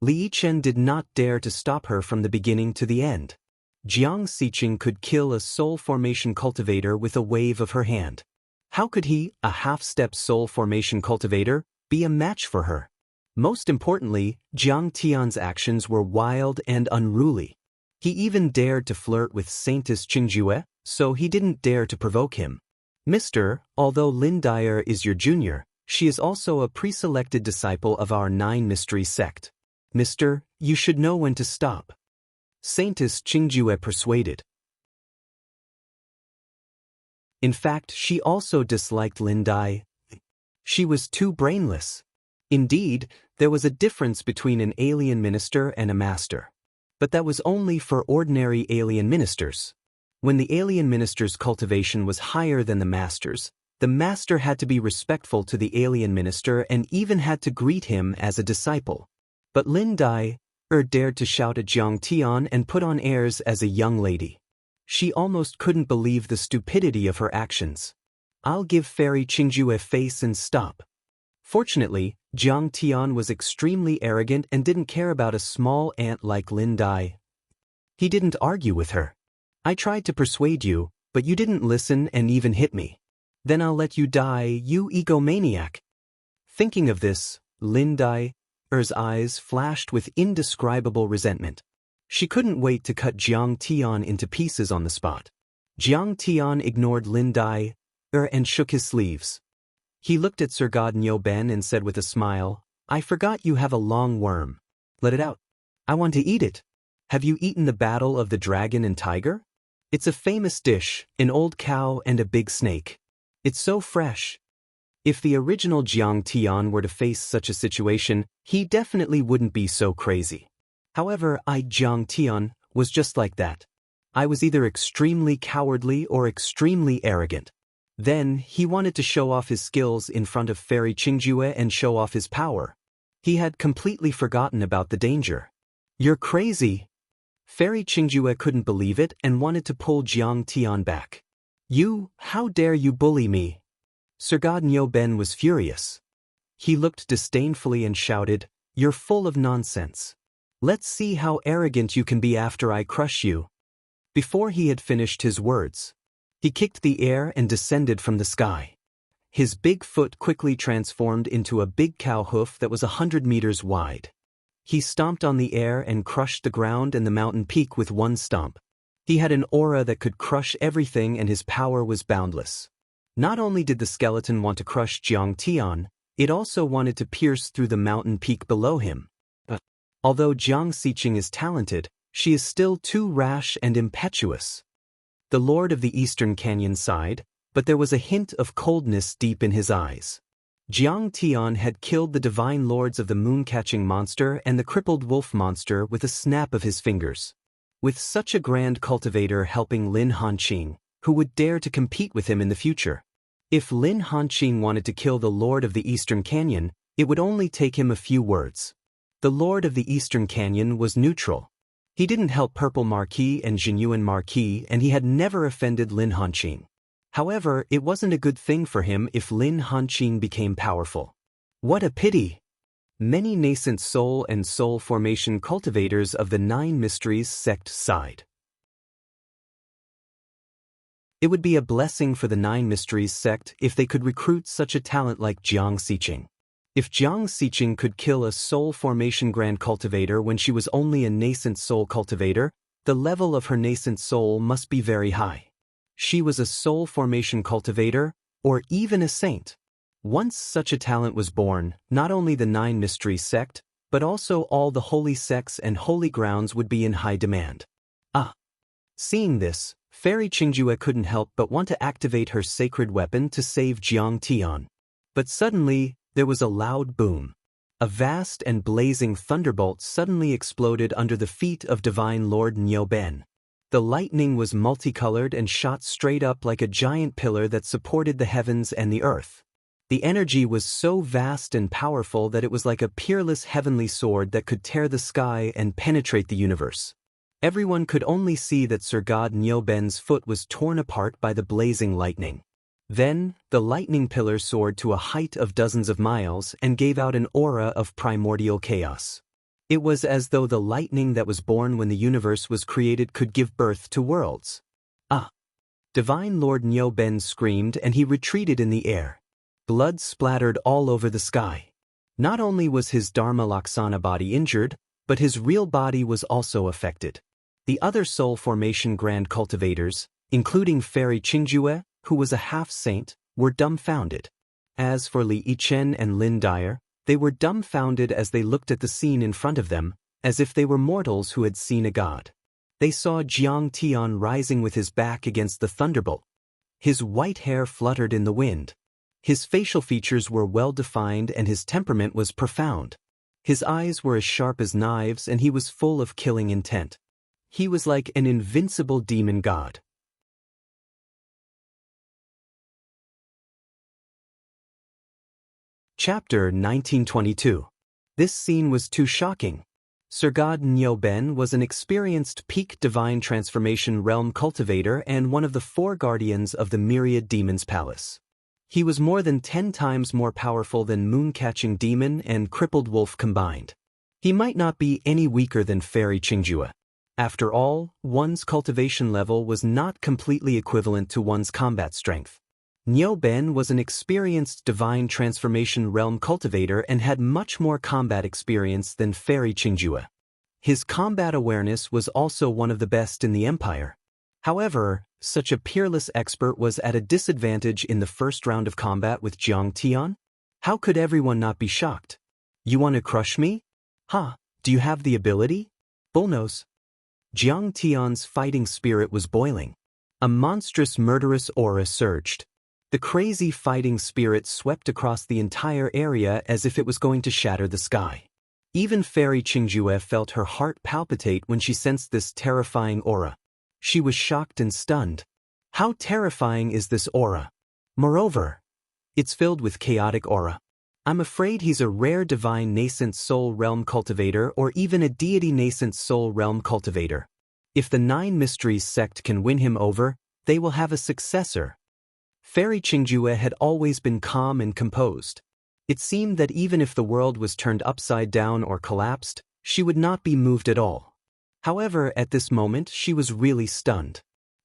Li Chen did not dare to stop her from the beginning to the end. Jiang Xiqing could kill a soul formation cultivator with a wave of her hand. How could he, a half-step soul formation cultivator, be a match for her? Most importantly, Jiang Tian's actions were wild and unruly. He even dared to flirt with Saintess Qingjue, so he didn't dare to provoke him. Mister, although Lin Dyer is your junior, she is also a pre-selected disciple of our Nine Mysteries sect. Mister, you should know when to stop. Saintess Qingjue persuaded. In fact, she also disliked Lin Dai. She was too brainless. Indeed, there was a difference between an alien minister and a master. But that was only for ordinary alien ministers. When the alien minister's cultivation was higher than the master had to be respectful to the alien minister and even had to greet him as a disciple. But Lin Dai dared to shout at Jiang Tian and put on airs as a young lady. She almost couldn't believe the stupidity of her actions. I'll give Fairy Qingjue a face and stop. Fortunately, Jiang Tian was extremely arrogant and didn't care about a small ant like Lin Dai. He didn't argue with her. I tried to persuade you, but you didn't listen and even hit me. Then I'll let you die, you egomaniac. Thinking of this, Lin Dai's eyes flashed with indescribable resentment. She couldn't wait to cut Jiang Tian into pieces on the spot. Jiang Tian ignored Lin Dai and shook his sleeves. He looked at Sir God Nyoben and said with a smile, I forgot you have a long worm. Let it out. I want to eat it. Have you eaten the battle of the dragon and tiger? It's a famous dish, an old cow and a big snake. It's so fresh. If the original Jiang Tian were to face such a situation, he definitely wouldn't be so crazy. However, Jiang Tian, was just like that. I was either extremely cowardly or extremely arrogant. Then, he wanted to show off his skills in front of Fairy Qingjue and show off his power. He had completely forgotten about the danger. You're crazy. Fairy Qingjue couldn't believe it and wanted to pull Jiang Tian back. You, how dare you bully me? Sir God Nyoben was furious. He looked disdainfully and shouted, You're full of nonsense. Let's see how arrogant you can be after I crush you. Before he had finished his words, he kicked the air and descended from the sky. His big foot quickly transformed into a big cow hoof that was 100 meters wide. He stomped on the air and crushed the ground and the mountain peak with one stomp. He had an aura that could crush everything and his power was boundless. Not only did the skeleton want to crush Jiang Tian, it also wanted to pierce through the mountain peak below him. But although Jiang Xiqing is talented, she is still too rash and impetuous. The Lord of the Eastern Canyon sighed, but there was a hint of coldness deep in his eyes. Jiang Tian had killed the divine lords of the moon-catching monster and the crippled wolf monster with a snap of his fingers. With such a grand cultivator helping Lin Hanqing, who would dare to compete with him in the future? If Lin Hanqing wanted to kill the Lord of the Eastern Canyon, it would only take him a few words. The Lord of the Eastern Canyon was neutral. He didn't help Purple Marquis and Jinyuan Marquis and he had never offended Lin Hanqing. However, it wasn't a good thing for him if Lin Hanqing became powerful. What a pity! Many nascent soul and soul formation cultivators of the Nine Mysteries sect sighed. It would be a blessing for the Nine Mysteries sect if they could recruit such a talent like Jiang Xiqing. If Jiang Xiqing could kill a soul formation grand cultivator when she was only a nascent soul cultivator, the level of her nascent soul must be very high. She was a soul formation cultivator, or even a saint. Once such a talent was born, not only the Nine Mysteries sect, but also all the holy sects and holy grounds would be in high demand. Seeing this, Fairy Qingjue couldn't help but want to activate her sacred weapon to save Jiang Tian. But suddenly, there was a loud boom. A vast and blazing thunderbolt suddenly exploded under the feet of Divine Lord Nyoben. The lightning was multicolored and shot straight up like a giant pillar that supported the heavens and the earth. The energy was so vast and powerful that it was like a peerless heavenly sword that could tear the sky and penetrate the universe. Everyone could only see that Sir God Nyoben's foot was torn apart by the blazing lightning. Then, the lightning pillar soared to a height of dozens of miles and gave out an aura of primordial chaos. It was as though the lightning that was born when the universe was created could give birth to worlds. Ah! Divine Lord Niu Ben screamed and he retreated in the air. Blood splattered all over the sky. Not only was his Dharma Laksana body injured, but his real body was also affected. The other soul formation grand cultivators, including Fairy Qingjue, who was a half-saint, were dumbfounded. As for Li Yichen and Lin Dyer, they were dumbfounded as they looked at the scene in front of them, as if they were mortals who had seen a god. They saw Jiang Tian rising with his back against the thunderbolt. His white hair fluttered in the wind. His facial features were well-defined and his temperament was profound. His eyes were as sharp as knives and he was full of killing intent. He was like an invincible demon god. Chapter 1922. This scene was too shocking. Sir God Niu Ben was an experienced peak divine transformation realm cultivator and one of the 4 guardians of the myriad demons palace. He was more than 10 times more powerful than moon-catching demon and crippled wolf combined. He might not be any weaker than Fairy Qingjue. After all, one's cultivation level was not completely equivalent to one's combat strength. Niu Ben was an experienced divine transformation realm cultivator and had much more combat experience than Fairy Qingjue. His combat awareness was also one of the best in the empire. However, such a peerless expert was at a disadvantage in the first round of combat with Jiang Tian? How could everyone not be shocked? You want to crush me? Ha, do you have the ability? Bullnose. Jiang Tian's fighting spirit was boiling. A monstrous murderous aura surged. The crazy fighting spirit swept across the entire area as if it was going to shatter the sky. Even Fairy Qingjue felt her heart palpitate when she sensed this terrifying aura. She was shocked and stunned. How terrifying is this aura? Moreover, it's filled with chaotic aura. I'm afraid he's a rare divine nascent soul realm cultivator or even a deity nascent soul realm cultivator. If the 9 Mysteries sect can win him over, they will have a successor. Fairy Qingjue had always been calm and composed. It seemed that even if the world was turned upside down or collapsed, she would not be moved at all. However, at this moment she was really stunned.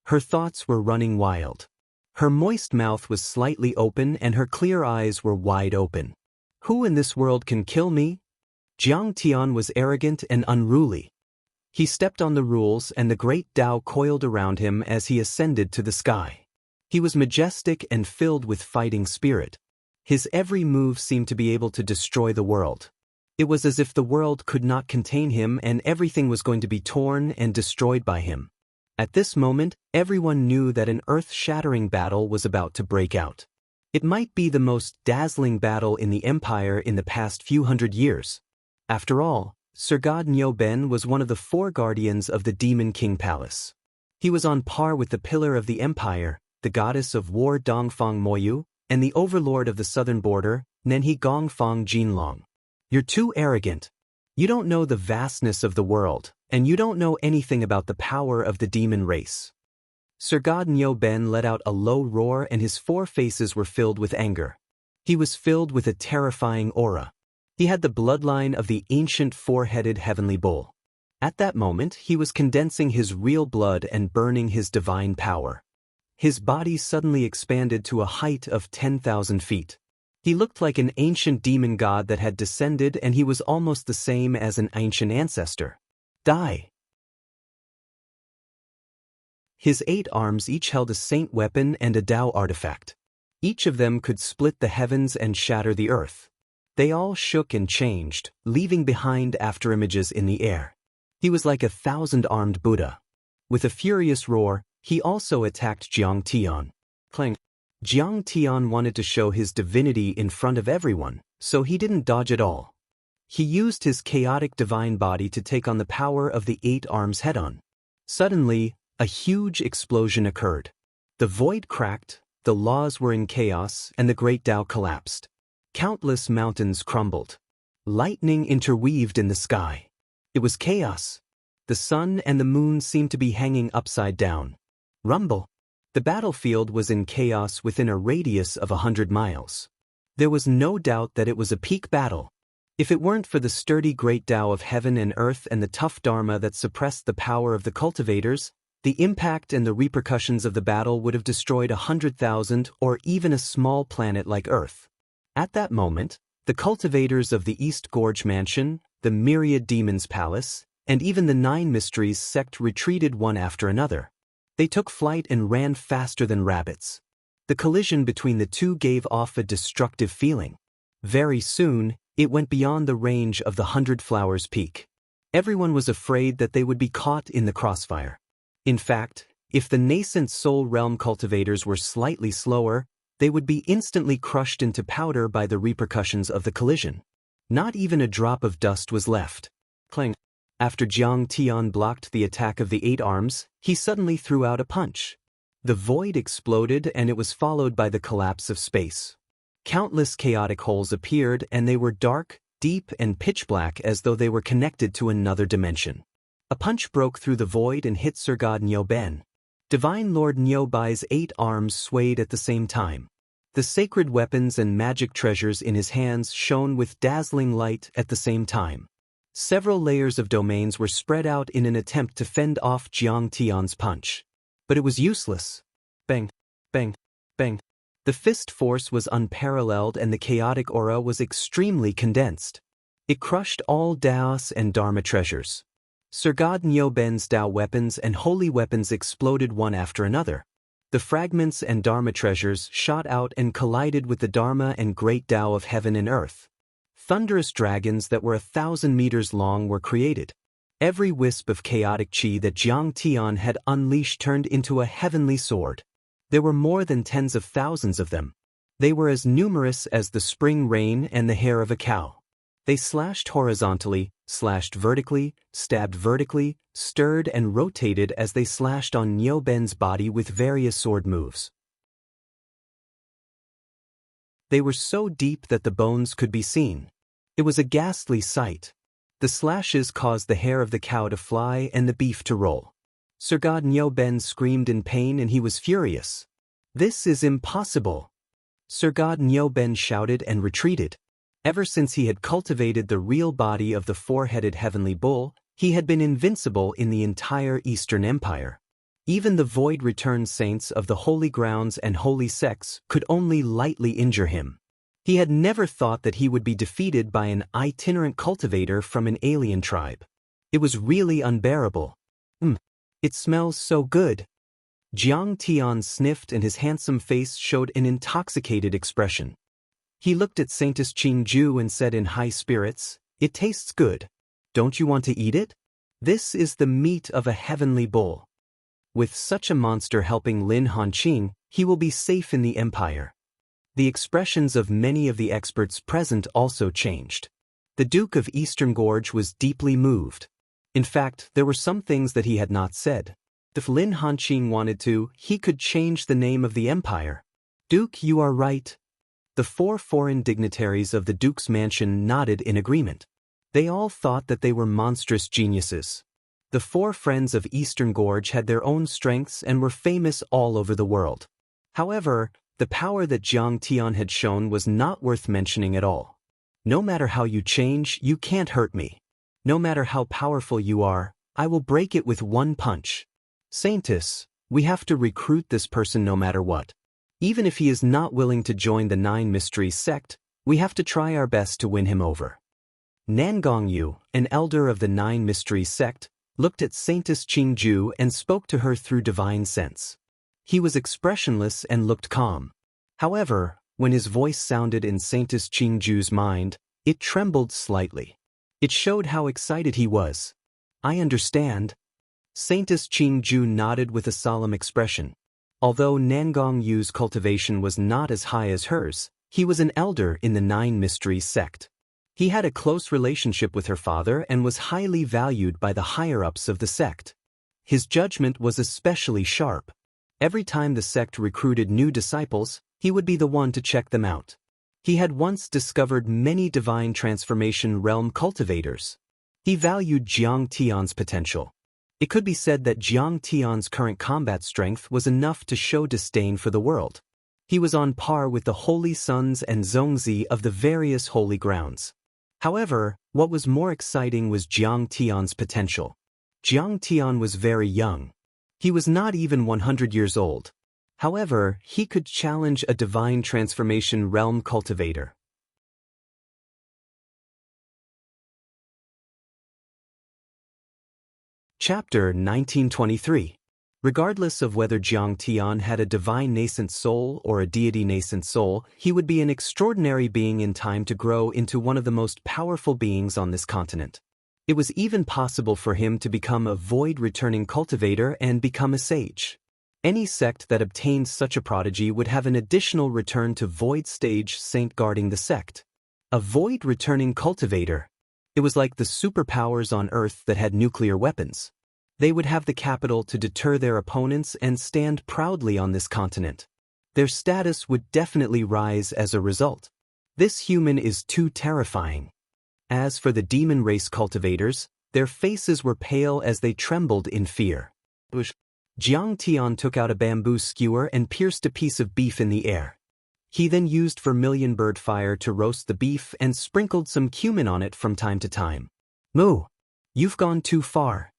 Her thoughts were running wild. Her moist mouth was slightly open and her clear eyes were wide open. Who in this world can kill me? Jiang Tian was arrogant and unruly. He stepped on the rules and the great Tao coiled around him as he ascended to the sky. He was majestic and filled with fighting spirit. His every move seemed to be able to destroy the world. It was as if the world could not contain him and everything was going to be torn and destroyed by him. At this moment, everyone knew that an earth-shattering battle was about to break out. It might be the most dazzling battle in the empire in the past few hundred years. After all, Sir God Niu Ben was one of the 4 guardians of the Demon King Palace. He was on par with the pillar of the empire, the goddess of war Dongfang Moyu, and the overlord of the southern border, Nenhe Gongfang Jinlong. You're too arrogant. You don't know the vastness of the world, and you don't know anything about the power of the demon race. Sir God Niu Ben let out a low roar and his 4 faces were filled with anger. He was filled with a terrifying aura. He had the bloodline of the ancient 4-headed heavenly bull. At that moment, he was condensing his real blood and burning his divine power. His body suddenly expanded to a height of 10,000 feet. He looked like an ancient demon god that had descended and he was almost the same as an ancient ancestor. Die! His 8 arms each held a saint weapon and a Tao artifact. Each of them could split the heavens and shatter the earth. They all shook and changed, leaving behind afterimages in the air. He was like a 1,000-armed Buddha. With a furious roar, he also attacked Jiang Tian. Clang! Jiang Tian wanted to show his divinity in front of everyone, so he didn't dodge at all. He used his chaotic divine body to take on the power of the 8 arms head-on. Suddenly, a huge explosion occurred. The void cracked, the laws were in chaos, and the great Tao collapsed. Countless mountains crumbled. Lightning interweaved in the sky. It was chaos. The sun and the moon seemed to be hanging upside down. Rumble. The battlefield was in chaos within a radius of 100 miles. There was no doubt that it was a peak battle. If it weren't for the sturdy great Tao of heaven and earth and the tough Dharma that suppressed the power of the cultivators, the impact and the repercussions of the battle would have destroyed 100,000 or even a small planet like Earth. At that moment, the cultivators of the East Gorge Mansion, the Myriad Demons Palace, and even the Nine Mysteries sect retreated one after another. They took flight and ran faster than rabbits. The collision between the two gave off a destructive feeling. Very soon, it went beyond the range of the 100 Flowers Peak. Everyone was afraid that they would be caught in the crossfire. In fact, if the nascent Soul Realm cultivators were slightly slower, they would be instantly crushed into powder by the repercussions of the collision. Not even a drop of dust was left. Clang. After Jiang Tian blocked the attack of the 8 arms, he suddenly threw out a punch. The void exploded and it was followed by the collapse of space. Countless chaotic holes appeared and they were dark, deep and pitch black as though they were connected to another dimension. A punch broke through the void and hit Sir God Nyoben. Divine Lord Nyobai's 8 arms swayed at the same time. The sacred weapons and magic treasures in his hands shone with dazzling light at the same time. Several layers of domains were spread out in an attempt to fend off Jiang Tian's punch. But it was useless. Bang, bang, bang. The fist force was unparalleled and the chaotic aura was extremely condensed. It crushed all Daos and Dharma treasures. Sir God Nyoben's Tao weapons and holy weapons exploded one after another. The fragments and Dharma treasures shot out and collided with the Dharma and great Tao of heaven and earth. Thunderous dragons that were 1,000 meters long were created. Every wisp of chaotic chi that Jiang Tian had unleashed turned into a heavenly sword. There were more than tens of thousands of them. They were as numerous as the spring rain and the hair of a cow. They slashed horizontally, slashed vertically, stabbed vertically, stirred and rotated as they slashed on Nyoben's body with various sword moves. They were so deep that the bones could be seen. It was a ghastly sight. The slashes caused the hair of the cow to fly and the beef to roll. Sir God Nyoben screamed in pain and he was furious. "This is impossible!" Sir God Nyoben shouted and retreated. Ever since he had cultivated the real body of the four-headed heavenly bull, he had been invincible in the entire Eastern Empire. Even the void-returned saints of the holy grounds and holy sects could only lightly injure him. He had never thought that he would be defeated by an itinerant cultivator from an alien tribe. It was really unbearable. It smells so good." Jiang Tian sniffed and his handsome face showed an intoxicated expression. He looked at Saintess Qingju and said in high spirits, "It tastes good. Don't you want to eat it? This is the meat of a heavenly bull. With such a monster helping Lin Hanqing, he will be safe in the empire." The expressions of many of the experts present also changed. The Duke of Eastern Gorge was deeply moved. In fact, there were some things that he had not said. If Lin Hanqing wanted to, he could change the name of the empire. "Duke, you are right." The 4 foreign dignitaries of the Duke's mansion nodded in agreement. They all thought that they were monstrous geniuses. The 4 friends of Eastern Gorge had their own strengths and were famous all over the world. However, the power that Jiang Tian had shown was not worth mentioning at all. "No matter how you change, you can't hurt me. No matter how powerful you are, I will break it with one punch. Saintess, we have to recruit this person no matter what. Even if he is not willing to join the Nine Mysteries sect, we have to try our best to win him over." Nangongyu, an elder of the Nine Mysteries sect, looked at Saintess Qingju and spoke to her through divine sense. He was expressionless and looked calm. However, when his voice sounded in Saintess Qingju's mind, it trembled slightly. It showed how excited he was. "I understand." Saintess Qingju nodded with a solemn expression. Although Nangongyu's cultivation was not as high as hers, he was an elder in the Nine Mysteries sect. He had a close relationship with her father and was highly valued by the higher-ups of the sect. His judgment was especially sharp. Every time the sect recruited new disciples, he would be the one to check them out. He had once discovered many divine transformation realm cultivators. He valued Jiang Tian's potential. It could be said that Jiang Tian's current combat strength was enough to show disdain for the world. He was on par with the holy sons and zongzi of the various holy grounds. However, what was more exciting was Jiang Tian's potential. Jiang Tian was very young. He was not even 100 years old. However, he could challenge a divine transformation realm cultivator. Chapter 1923. Regardless of whether Jiang Tian had a divine nascent soul or a deity nascent soul, he would be an extraordinary being in time to grow into one of the most powerful beings on this continent. It was even possible for him to become a void-returning cultivator and become a sage. Any sect that obtained such a prodigy would have an additional return to void stage saint guarding the sect. A void-returning cultivator. It was like the superpowers on Earth that had nuclear weapons. They would have the capital to deter their opponents and stand proudly on this continent. Their status would definitely rise as a result. This human is too terrifying. As for the demon race cultivators, their faces were pale as they trembled in fear. Jiang Tian took out a bamboo skewer and pierced a piece of beef in the air. He then used vermilion bird fire to roast the beef and sprinkled some cumin on it from time to time. "Moo! You've gone too far."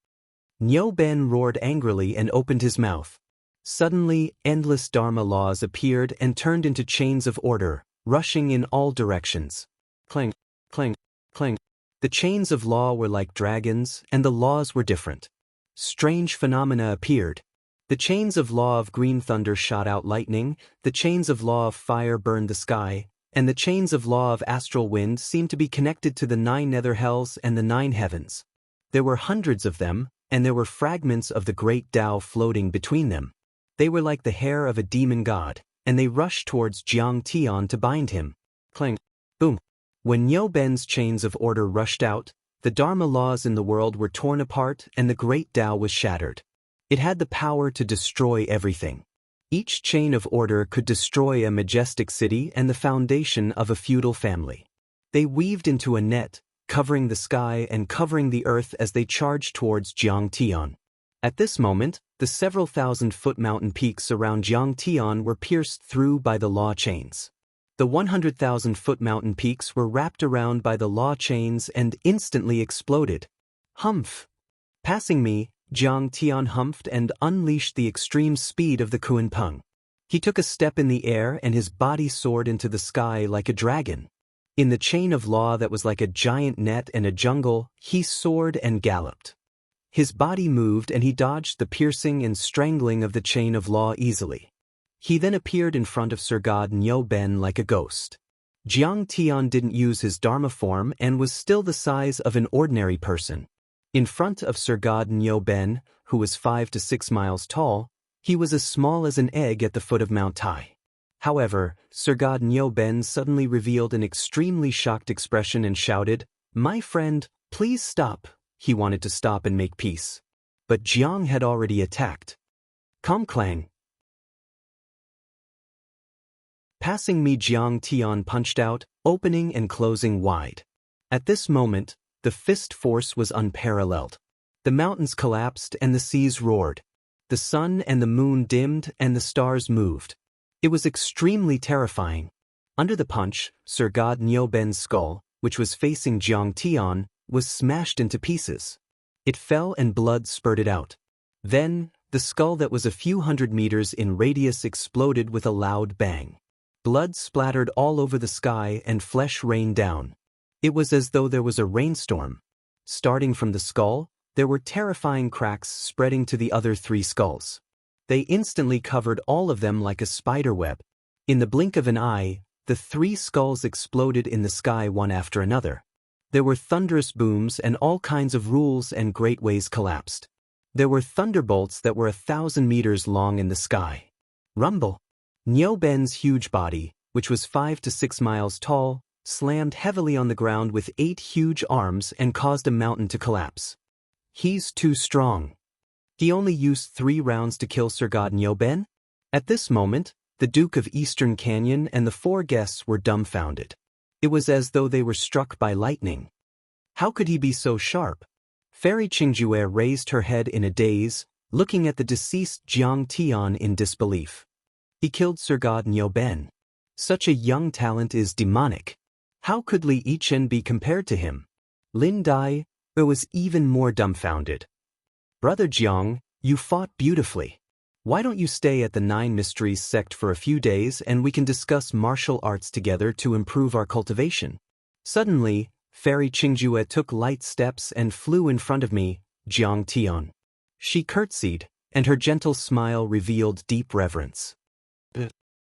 Niu Ben roared angrily and opened his mouth. Suddenly, endless Dharma laws appeared and turned into chains of order, rushing in all directions. Clang, clang, clang. The chains of law were like dragons, and the laws were different. Strange phenomena appeared. The chains of law of green thunder shot out lightning, the chains of law of fire burned the sky, and the chains of law of astral wind seemed to be connected to the 9 nether hells and the 9 heavens. There were hundreds of them, and there were fragments of the great Tao floating between them. They were like the hair of a demon god, and they rushed towards Jiang Tian to bind him. Clang, boom. When Niu Ben's chains of order rushed out, the Dharma laws in the world were torn apart and the great Tao was shattered. It had the power to destroy everything. Each chain of order could destroy a majestic city and the foundation of a feudal family. They weaved into a net, covering the sky and covering the earth as they charged towards Jiang Tian. At this moment, the several thousand-foot mountain peaks around Jiang Tian were pierced through by the law chains. The 100,000-foot mountain peaks were wrapped around by the law chains and instantly exploded. Humph! Passing me, Jiang Tian humphed and unleashed the extreme speed of the Kunpeng. He took a step in the air and his body soared into the sky like a dragon. In the chain of law that was like a giant net and a jungle, he soared and galloped. His body moved and he dodged the piercing and strangling of the chain of law easily. He then appeared in front of Sir God Niu Ben like a ghost. Jiang Tian didn't use his Dharma form and was still the size of an ordinary person. In front of Sir God Niu Ben, who was 5 to 6 miles tall, he was as small as an egg at the foot of Mount Tai. However, Sir God Niu Ben suddenly revealed an extremely shocked expression and shouted, "My friend, please stop." He wanted to stop and make peace. But Jiang had already attacked. Clang. Passing me, Jiang Tian punched out, opening and closing wide. At this moment, the fist force was unparalleled. The mountains collapsed and the seas roared. The sun and the moon dimmed and the stars moved. It was extremely terrifying. Under the punch, Sir God Niu Ben's skull, which was facing Jiang Tian, was smashed into pieces. It fell and blood spurted out. Then, the skull that was a few hundred meters in radius exploded with a loud bang. Blood splattered all over the sky and flesh rained down. It was as though there was a rainstorm. Starting from the skull, there were terrifying cracks spreading to the other 3 skulls. They instantly covered all of them like a spider web. In the blink of an eye, the 3 skulls exploded in the sky one after another. There were thunderous booms and all kinds of rules and great ways collapsed. There were thunderbolts that were 1,000 meters long in the sky. Rumble! Niu Ben's huge body, which was 5 to 6 miles tall, slammed heavily on the ground with 8 huge arms and caused a mountain to collapse. He's too strong. He only used 3 rounds to kill Sir God Niu Ben? At this moment, the Duke of Eastern Canyon and the 4 guests were dumbfounded. It was as though they were struck by lightning. How could he be so sharp? Fairy Qingjue raised her head in a daze, looking at the deceased Jiang Tian in disbelief. He killed Sir God Niu Ben. Such a young talent is demonic. How could Li Yichen be compared to him? Lin Dai was even more dumbfounded. Brother Jiang, you fought beautifully. Why don't you stay at the Nine Mysteries sect for a few days and we can discuss martial arts together to improve our cultivation? Suddenly, Fairy Qingjue took light steps and flew in front of me, Jiang Tian. She curtsied, and her gentle smile revealed deep reverence.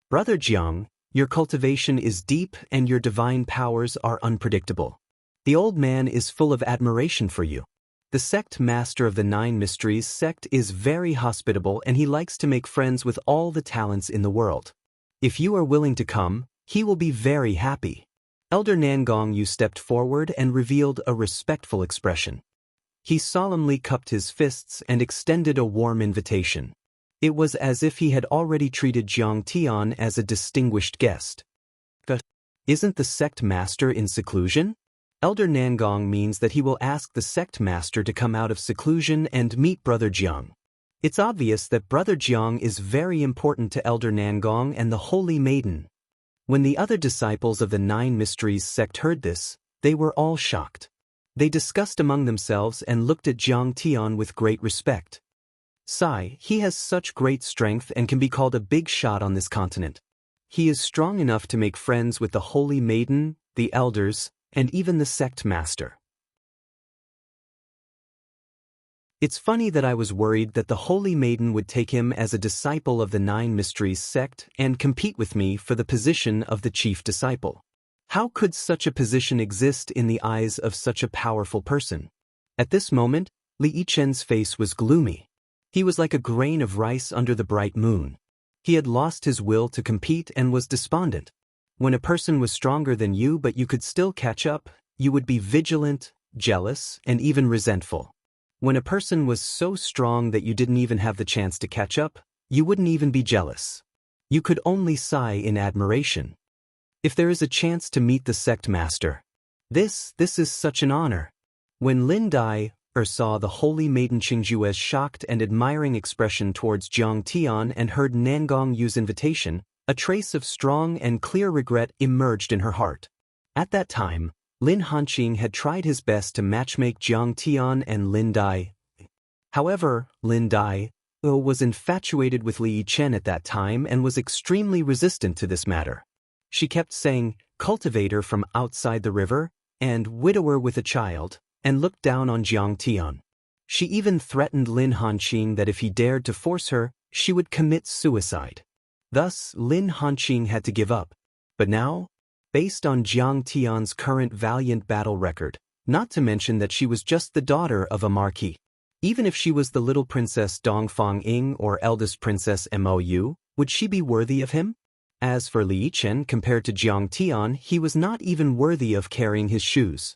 Brother Jiang, your cultivation is deep and your divine powers are unpredictable. The old man is full of admiration for you. The sect master of the Nine Mysteries sect is very hospitable and he likes to make friends with all the talents in the world. If you are willing to come, he will be very happy. Elder Nangong Yu stepped forward and revealed a respectful expression. He solemnly cupped his fists and extended a warm invitation. It was as if he had already treated Jiang Tian as a distinguished guest. But isn't the sect master in seclusion? Elder Nangong means that he will ask the sect master to come out of seclusion and meet Brother Jiang. It's obvious that Brother Jiang is very important to Elder Nangong and the Holy Maiden. When the other disciples of the Nine Mysteries sect heard this, they were all shocked. They discussed among themselves and looked at Jiang Tian with great respect. Sai, he has such great strength and can be called a big shot on this continent. He is strong enough to make friends with the Holy Maiden, the elders, and even the sect master. It's funny that I was worried that the Holy Maiden would take him as a disciple of the Nine Mysteries sect and compete with me for the position of the chief disciple. How could such a position exist in the eyes of such a powerful person? At this moment, Li Yichen's face was gloomy. He was like a grain of rice under the bright moon. He had lost his will to compete and was despondent. When a person was stronger than you but you could still catch up, you would be vigilant, jealous, and even resentful. When a person was so strong that you didn't even have the chance to catch up, you wouldn't even be jealous. You could only sigh in admiration. If there is a chance to meet the sect master, this is such an honor. When Lin Dai saw the Holy Maiden Qingjue's shocked and admiring expression towards Jiang Tian and heard Nangong Yu's invitation, a trace of strong and clear regret emerged in her heart. At that time, Lin Hanqing had tried his best to matchmake Jiang Tian and Lin Dai. However, Lin Dai was infatuated with Li Yichen at that time and was extremely resistant to this matter. She kept saying, "Cultivator from outside the river," and "widower with a child," and looked down on Jiang Tian. She even threatened Lin Hanqing that if he dared to force her, she would commit suicide. Thus, Lin Hanqing had to give up. But now, based on Jiang Tian's current valiant battle record, not to mention that she was just the daughter of a marquis, even if she was the little princess Dongfang Ying or eldest princess Mou, would she be worthy of him? As for Li Yichen, compared to Jiang Tian, he was not even worthy of carrying his shoes.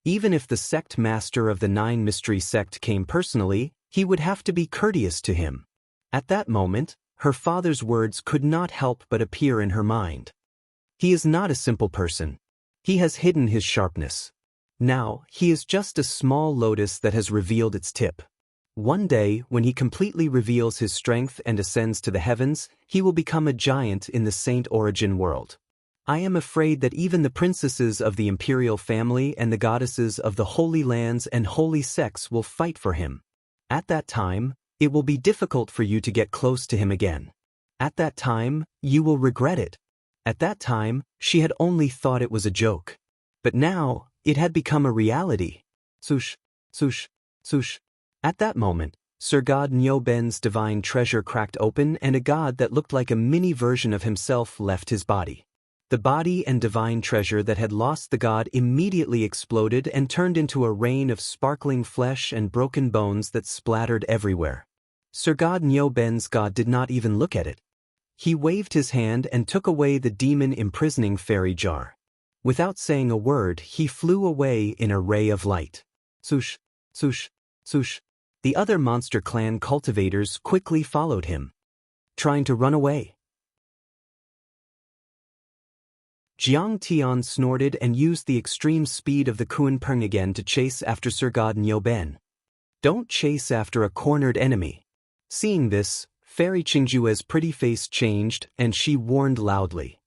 Even if the sect master of the Nine Mystery sect came personally, he would have to be courteous to him. At that moment, her father's words could not help but appear in her mind. He is not a simple person. He has hidden his sharpness. Now, he is just a small lotus that has revealed its tip. One day, when he completely reveals his strength and ascends to the heavens, he will become a giant in the Saint Origin world. I am afraid that even the princesses of the imperial family and the goddesses of the holy lands and holy sects will fight for him. At that time, it will be difficult for you to get close to him again. At that time, you will regret it. At that time, she had only thought it was a joke. But now, it had become a reality. Sush, sush, sush. At that moment, Sir God Nyoben's divine treasure cracked open and a god that looked like a mini version of himself left his body. The body and divine treasure that had lost the god immediately exploded and turned into a rain of sparkling flesh and broken bones that splattered everywhere. Sir God Nyoben's god did not even look at it. He waved his hand and took away the demon imprisoning fairy jar. Without saying a word, he flew away in a ray of light. Sush, sush, sush. The other monster clan cultivators quickly followed him, trying to run away. Jiang Tian snorted and used the extreme speed of the Kunpeng again to chase after Sir God Nyoben. Don't chase after a cornered enemy. Seeing this, Fairy Qingjue's pretty face changed and she warned loudly.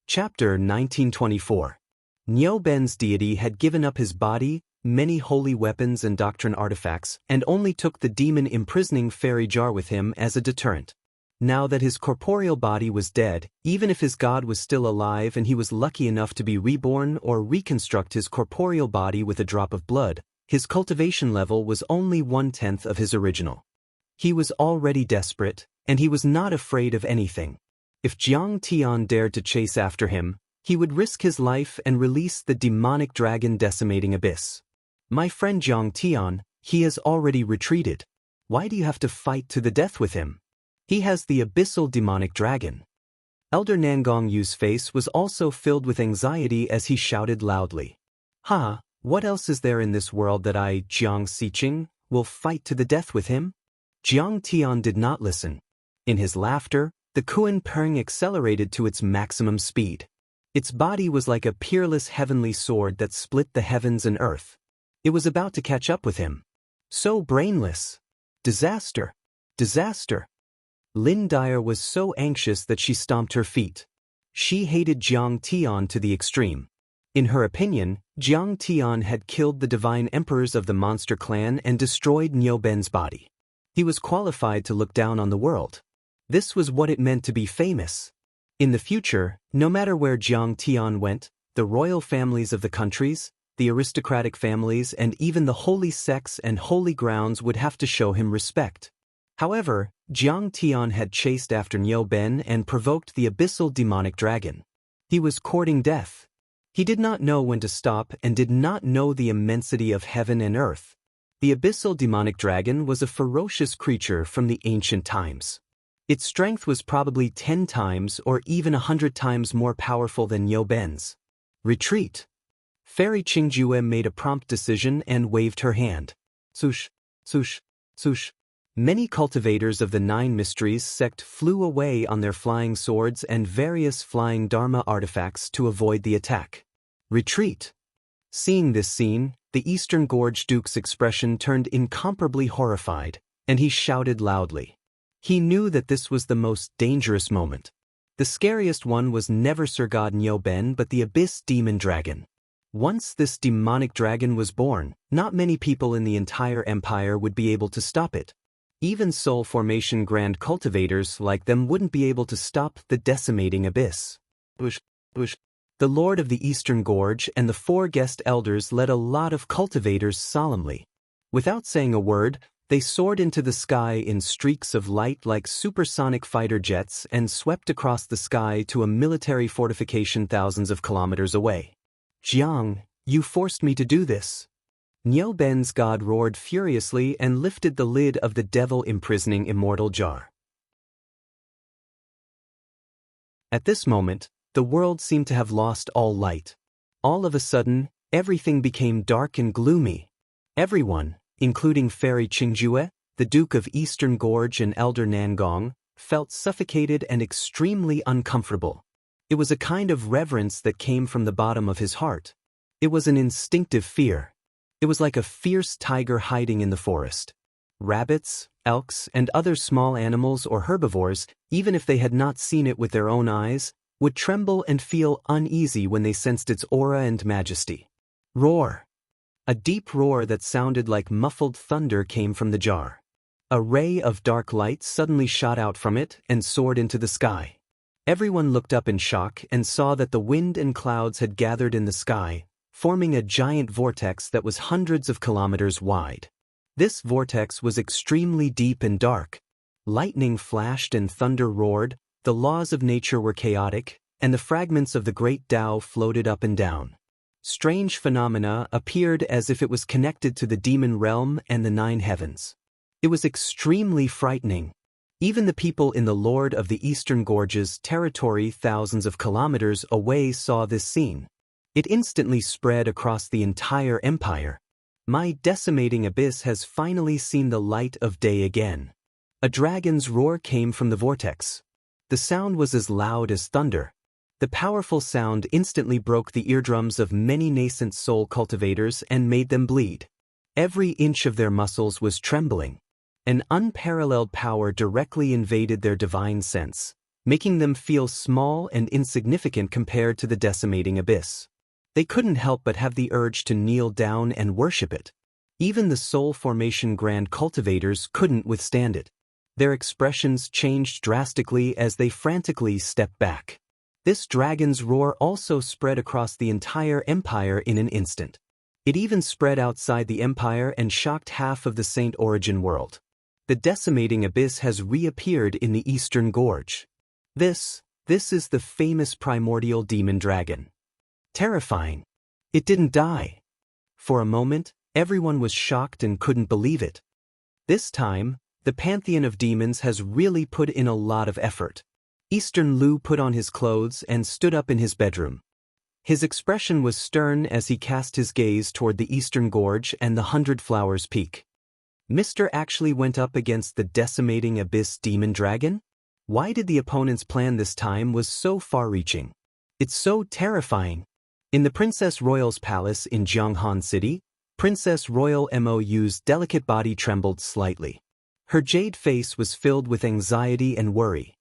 Chapter 1924. Niu Ben's deity had given up his body, many holy weapons and doctrine artifacts, and only took the demon imprisoning fairy jar with him as a deterrent. Now that his corporeal body was dead, even if his god was still alive and he was lucky enough to be reborn or reconstruct his corporeal body with a drop of blood, his cultivation level was only 1/10 of his original. He was already desperate, and he was not afraid of anything. If Jiang Tian dared to chase after him, he would risk his life and release the demonic dragon decimating abyss. My friend Jiang Tian, he has already retreated. Why do you have to fight to the death with him? He has the abyssal demonic dragon. Elder Nangong Yu's face was also filled with anxiety as he shouted loudly. Ha, what else is there in this world that I, Jiang Siqing, will fight to the death with him? Jiang Tian did not listen. In his laughter, the Kuan Peng accelerated to its maximum speed. Its body was like a peerless heavenly sword that split the heavens and earth. It was about to catch up with him. So brainless. Disaster. Disaster. Lin Dyer was so anxious that she stomped her feet. She hated Jiang Tian to the extreme. In her opinion, Jiang Tian had killed the divine emperors of the monster clan and destroyed Niu Ben's body. He was qualified to look down on the world. This was what it meant to be famous. In the future, no matter where Jiang Tian went, the royal families of the countries, the aristocratic families, and even the holy sects and holy grounds would have to show him respect. However, Jiang Tian had chased after Niu Ben and provoked the abyssal demonic dragon. He was courting death. He did not know when to stop and did not know the immensity of heaven and earth. The abyssal demonic dragon was a ferocious creature from the ancient times. Its strength was probably 10 times or even 100 times more powerful than Niu Ben's. Retreat. Fairy Qingjue made a prompt decision and waved her hand. Swoosh, swoosh, swoosh. Many cultivators of the 9 mysteries sect flew away on their flying swords and various flying dharma artifacts to avoid the attack. Retreat. Seeing this scene, the Eastern Gorge Duke's expression turned incomparably horrified, and he shouted loudly. He knew that this was the most dangerous moment. The scariest one was never Sir God Niu Ben but the Abyss Demon Dragon. Once this demonic dragon was born, not many people in the entire empire would be able to stop it. Even Soul Formation Grand Cultivators like them wouldn't be able to stop the decimating abyss. Bush. The Lord of the Eastern Gorge and the 4 guest elders led a lot of cultivators solemnly. Without saying a word, they soared into the sky in streaks of light like supersonic fighter jets and swept across the sky to a military fortification thousands of kilometers away. Jiang, you forced me to do this. Niu Ben's god roared furiously and lifted the lid of the devil-imprisoning immortal jar. At this moment, the world seemed to have lost all light. All of a sudden, everything became dark and gloomy. Everyone, including Fairy Qingjue, the Duke of Eastern Gorge and Elder Nangong, felt suffocated and extremely uncomfortable. It was a kind of reverence that came from the bottom of his heart. It was an instinctive fear. It was like a fierce tiger hiding in the forest. Rabbits, elks, and other small animals or herbivores, even if they had not seen it with their own eyes, would tremble and feel uneasy when they sensed its aura and majesty. Roar. A deep roar that sounded like muffled thunder came from the jar. A ray of dark light suddenly shot out from it and soared into the sky. Everyone looked up in shock and saw that the wind and clouds had gathered in the sky, forming a giant vortex that was hundreds of kilometers wide. This vortex was extremely deep and dark. Lightning flashed and thunder roared, the laws of nature were chaotic, and the fragments of the great Tao floated up and down. Strange phenomena appeared as if it was connected to the demon realm and the 9 heavens. It was extremely frightening. Even the people in the Lord of the Eastern Gorge's territory thousands of kilometers away saw this scene. It instantly spread across the entire empire. My decimating abyss has finally seen the light of day again. A dragon's roar came from the vortex. The sound was as loud as thunder. The powerful sound instantly broke the eardrums of many nascent soul cultivators and made them bleed. Every inch of their muscles was trembling. An unparalleled power directly invaded their divine sense. making them feel small and insignificant compared to the decimating abyss. They couldn't help but have the urge to kneel down and worship it. Even the soul formation grand cultivators couldn't withstand it. Their expressions changed drastically as they frantically stepped back. This dragon's roar also spread across the entire empire in an instant. It even spread outside the empire and shocked half of the Saint Origin world. The decimating abyss has reappeared in the Eastern Gorge. This is the famous primordial demon dragon. Terrifying. It didn't die. For a moment, everyone was shocked and couldn't believe it. This time, the pantheon of demons has really put in a lot of effort. Eastern Lu put on his clothes and stood up in his bedroom. His expression was stern as he cast his gaze toward the Eastern Gorge and the 100 Flowers Peak. Mr. actually went up against the decimating abyss demon dragon? Why did the opponent's plan this time was so far-reaching? It's so terrifying. In the Princess Royal's palace in Jianghan City, Princess Royal Mou's delicate body trembled slightly. Her jade face was filled with anxiety and worry.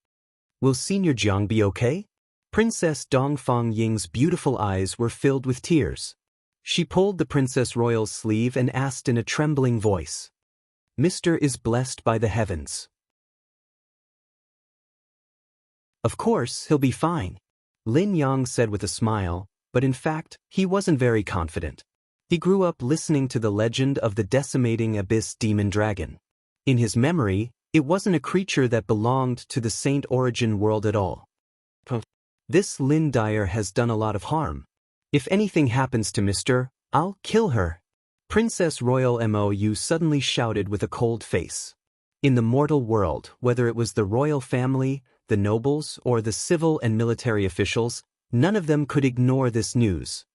Will Senior Jiang be okay? Princess Dongfang Ying's beautiful eyes were filled with tears. She pulled the Princess Royal's sleeve and asked in a trembling voice. Mr. is blessed by the heavens. Of course, he'll be fine, Lin Yang said with a smile, but in fact, he wasn't very confident. He grew up listening to the legend of the decimating abyss demon dragon. In his memory, it wasn't a creature that belonged to the Saint Origin world at all. This Lin Dyer has done a lot of harm. If anything happens to Mr., I'll kill her. Princess Royal Mou suddenly shouted with a cold face. In the mortal world, whether it was the royal family, the nobles, or the civil and military officials, none of them could ignore this news.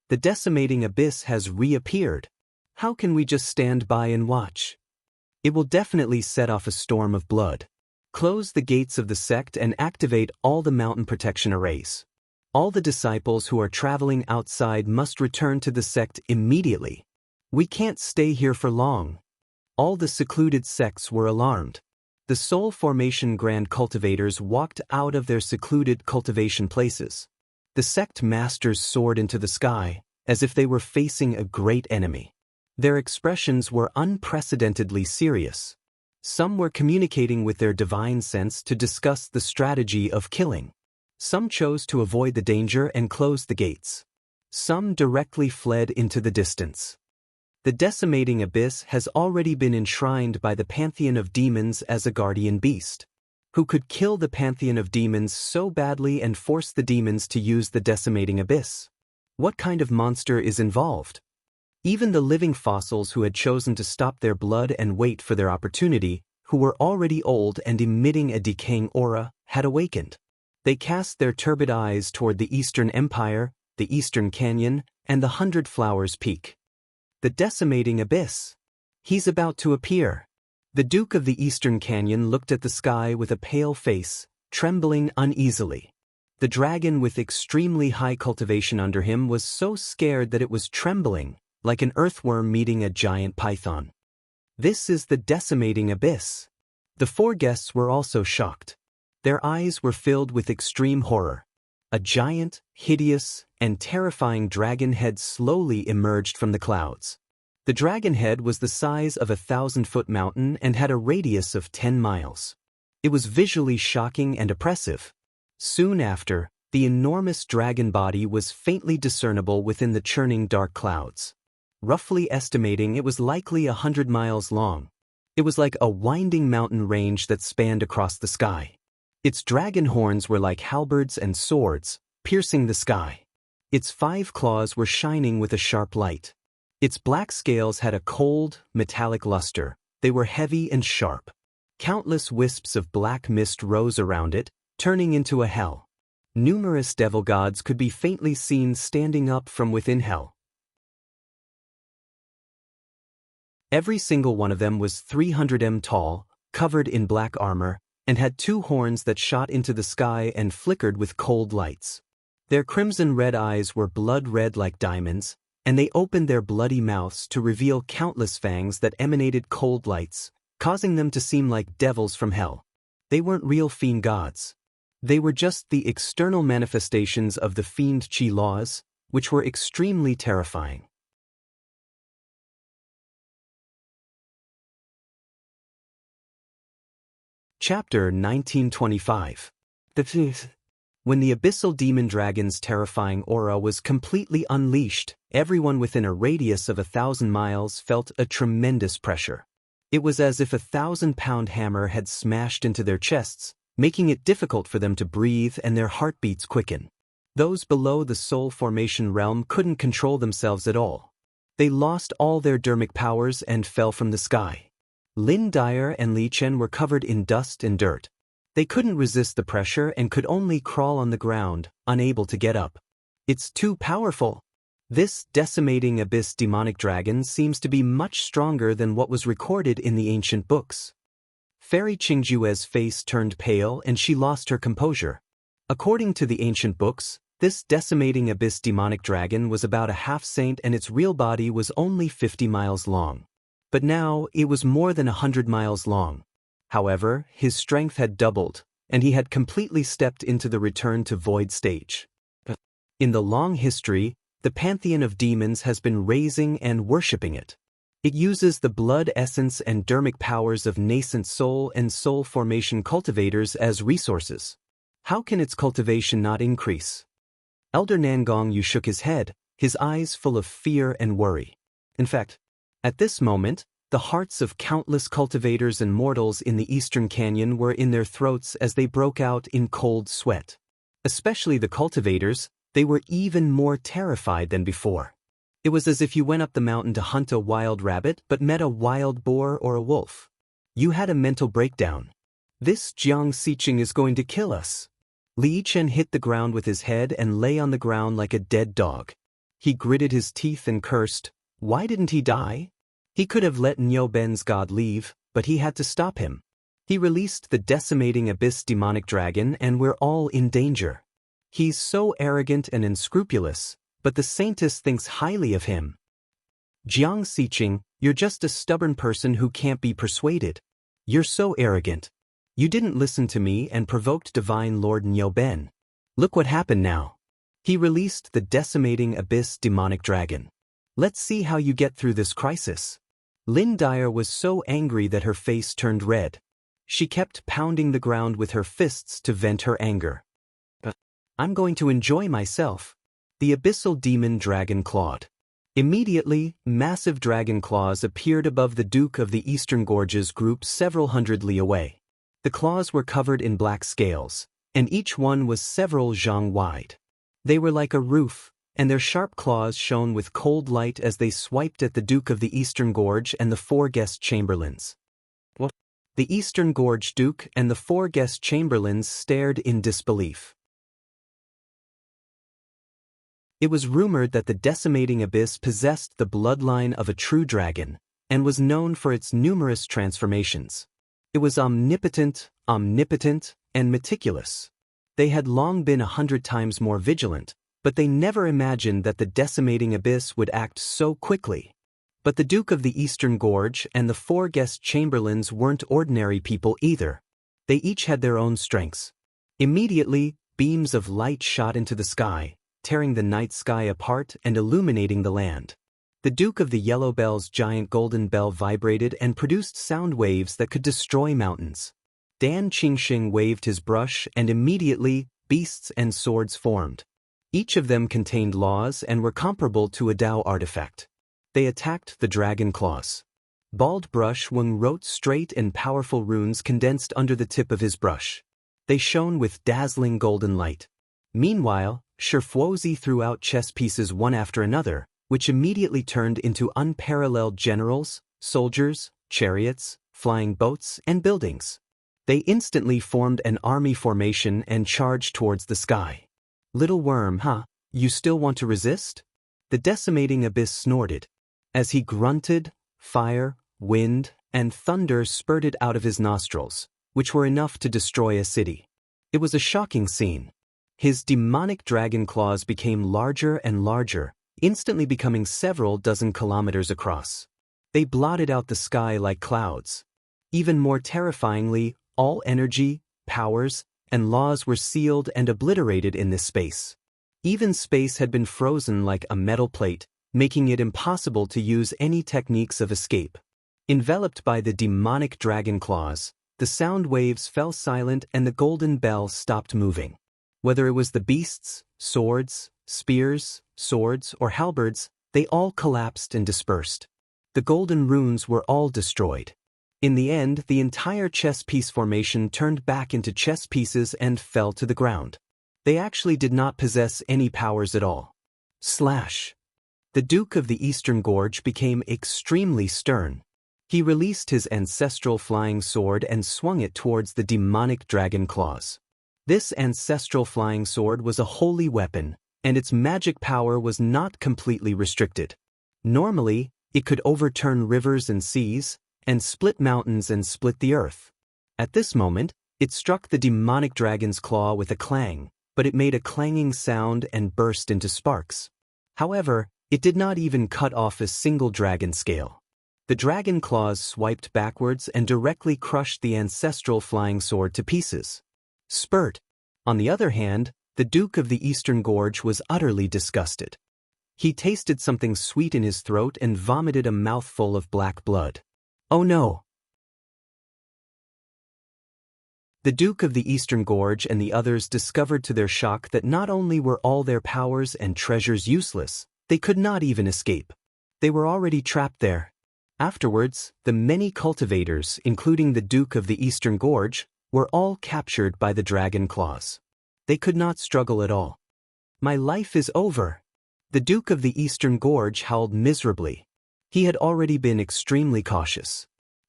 The decimating abyss has reappeared. How can we just stand by and watch? It will definitely set off a storm of blood. Close the gates of the sect and activate all the mountain protection arrays. All the disciples who are traveling outside must return to the sect immediately. We can't stay here for long. All the secluded sects were alarmed. The soul formation grand cultivators walked out of their secluded cultivation places. The sect masters soared into the sky, as if they were facing a great enemy. Their expressions were unprecedentedly serious. Some were communicating with their divine sense to discuss the strategy of killing. Some chose to avoid the danger and close the gates. Some directly fled into the distance. The decimating abyss has already been enshrined by the pantheon of demons as a guardian beast. Who could kill the pantheon of demons so badly and force the demons to use the decimating abyss? What kind of monster is involved? Even the living fossils who had chosen to stop their blood and wait for their opportunity, who were already old and emitting a decaying aura, had awakened. They cast their turbid eyes toward the Eastern Empire, the Eastern Canyon, and the 100 Flowers Peak. The decimating abyss. He's about to appear. The Duke of the Eastern Canyon looked at the sky with a pale face, trembling uneasily. The dragon with extremely high cultivation under him was so scared that it was trembling, like an earthworm meeting a giant python. This is the decimating abyss. The four guests were also shocked. Their eyes were filled with extreme horror. A giant, hideous, and terrifying dragon head slowly emerged from the clouds. The dragon head was the size of a 1,000-foot mountain and had a radius of 10 miles. It was visually shocking and oppressive. Soon after, the enormous dragon body was faintly discernible within the churning dark clouds. Roughly estimating, it was likely 100 miles long. It was like a winding mountain range that spanned across the sky. Its dragon horns were like halberds and swords, piercing the sky. Its 5 claws were shining with a sharp light. Its black scales had a cold, metallic luster. They were heavy and sharp. Countless wisps of black mist rose around it, turning into a hell. Numerous devil gods could be faintly seen standing up from within hell. Every single one of them was 300 m tall, covered in black armor, and had 2 horns that shot into the sky and flickered with cold lights. Their crimson-red eyes were blood-red like diamonds, and they opened their bloody mouths to reveal countless fangs that emanated cold lights, causing them to seem like devils from hell. They weren't real fiend gods. They were just the external manifestations of the fiend qi laws, which were extremely terrifying. Chapter 1925. When the abyssal demon dragon's terrifying aura was completely unleashed, everyone within a radius of 1,000 miles felt a tremendous pressure. It was as if a 1,000-pound hammer had smashed into their chests, making it difficult for them to breathe and their heartbeats quicken. Those below the soul formation realm couldn't control themselves at all. They lost all their dermic powers and fell from the sky. Lin Dyer and Li Chen were covered in dust and dirt. They couldn't resist the pressure and could only crawl on the ground, unable to get up. It's too powerful. This decimating abyss demonic dragon seems to be much stronger than what was recorded in the ancient books. Fairy Qingjue's face turned pale and she lost her composure. According to the ancient books, this decimating abyss demonic dragon was about a half-saint and its real body was only 50 miles long. But now it was more than 100 miles long. However, his strength had doubled, and he had completely stepped into the return to void stage. In the long history, the pantheon of demons has been raising and worshipping it. It uses the blood essence and dermic powers of nascent soul and soul formation cultivators as resources. How can its cultivation not increase? Elder Nangong Yu shook his head, his eyes full of fear and worry. In fact, at this moment, the hearts of countless cultivators and mortals in the Eastern Canyon were in their throats as they broke out in cold sweat. Especially the cultivators, they were even more terrified than before. It was as if you went up the mountain to hunt a wild rabbit but met a wild boar or a wolf. You had a mental breakdown. This Jiang Xiqing is going to kill us. Li Chen hit the ground with his head and lay on the ground like a dead dog. He gritted his teeth and cursed. Why didn't he die? He could have let Niu Ben's god leave, but he had to stop him. He released the decimating abyss demonic dragon and we're all in danger. He's so arrogant and unscrupulous, but the saintess thinks highly of him. Jiang Xiqing, you're just a stubborn person who can't be persuaded. You're so arrogant. You didn't listen to me and provoked Divine Lord Niu Ben. Look what happened now. He released the decimating abyss demonic dragon. Let's see how you get through this crisis. Lin Dyer was so angry that her face turned red. She kept pounding the ground with her fists to vent her anger. I'm going to enjoy myself. The abyssal demon dragon clawed. Immediately, massive dragon claws appeared above the Duke of the Eastern Gorges group several hundred li away. The claws were covered in black scales, and each one was several zhang wide. They were like a roof, and their sharp claws shone with cold light as they swiped at the Duke of the Eastern Gorge and the 4 guest chamberlains. What? The Eastern Gorge Duke and the 4 guest chamberlains stared in disbelief. It was rumored that the decimating abyss possessed the bloodline of a true dragon, and was known for its numerous transformations. It was omnipotent, and meticulous. They had long been 100 times more vigilant, but they never imagined that the decimating abyss would act so quickly. But the Duke of the Eastern Gorge and the 4 guest chamberlains weren't ordinary people either. They each had their own strengths. Immediately, beams of light shot into the sky, tearing the night sky apart and illuminating the land. The Duke of the Yellow Bell's giant golden bell vibrated and produced sound waves that could destroy mountains. Dan Qingxing waved his brush and immediately, beasts and swords formed. Each of them contained laws and were comparable to a Dao artifact. They attacked the dragon claws. Bald Brush Wang wrote straight and powerful runes condensed under the tip of his brush. They shone with dazzling golden light. Meanwhile, Shifuozi threw out chess pieces one after another, which immediately turned into unparalleled generals, soldiers, chariots, flying boats, and buildings. They instantly formed an army formation and charged towards the sky. Little worm, huh? You still want to resist? The decimating abyss snorted. As he grunted, fire, wind, and thunder spurted out of his nostrils, which were enough to destroy a city. It was a shocking scene. His demonic dragon claws became larger and larger, instantly becoming several dozen kilometers across. They blotted out the sky like clouds. Even more terrifyingly, all energy, powers, and laws were sealed and obliterated in this space. Even space had been frozen like a metal plate, making it impossible to use any techniques of escape. Enveloped by the demonic dragon claws, the sound waves fell silent and the golden bell stopped moving. Whether it was the beasts, swords, spears, swords, or halberds, they all collapsed and dispersed. The golden runes were all destroyed. In the end, the entire chess piece formation turned back into chess pieces and fell to the ground. They actually did not possess any powers at all. Slash. The Duke of the Eastern Gorge became extremely stern. He released his ancestral flying sword and swung it towards the demonic dragon claws. This ancestral flying sword was a holy weapon, and its magic power was not completely restricted. Normally, it could overturn rivers and seas, and split mountains and split the earth. At this moment, it struck the demonic dragon's claw with a clang, but it made a clanging sound and burst into sparks. However, it did not even cut off a single dragon scale. The dragon claws swiped backwards and directly crushed the ancestral flying sword to pieces. Spurt. On the other hand, the Duke of the Eastern Gorge was utterly disgusted. He tasted something sweet in his throat and vomited a mouthful of black blood. Oh no! The Duke of the Eastern Gorge and the others discovered to their shock that not only were all their powers and treasures useless, they could not even escape. They were already trapped there. Afterwards, the many cultivators, including the Duke of the Eastern Gorge, were all captured by the dragon claws. They could not struggle at all. My life is over. The Duke of the Eastern Gorge howled miserably. He had already been extremely cautious.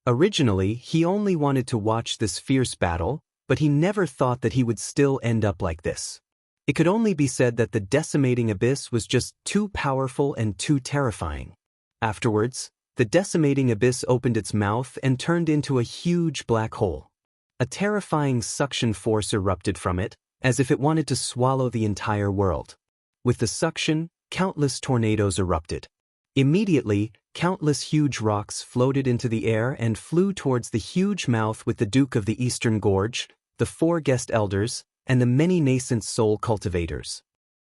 Originally, he only wanted to watch this fierce battle, but he never thought that he would still end up like this. It could only be said that the decimating abyss was just too powerful and too terrifying. Afterwards, the decimating abyss opened its mouth and turned into a huge black hole. A terrifying suction force erupted from it, as if it wanted to swallow the entire world. With the suction, countless tornadoes erupted. Immediately, countless huge rocks floated into the air and flew towards the huge mouth with the Duke of the Eastern Gorge, the 4 guest elders, and the many nascent soul cultivators.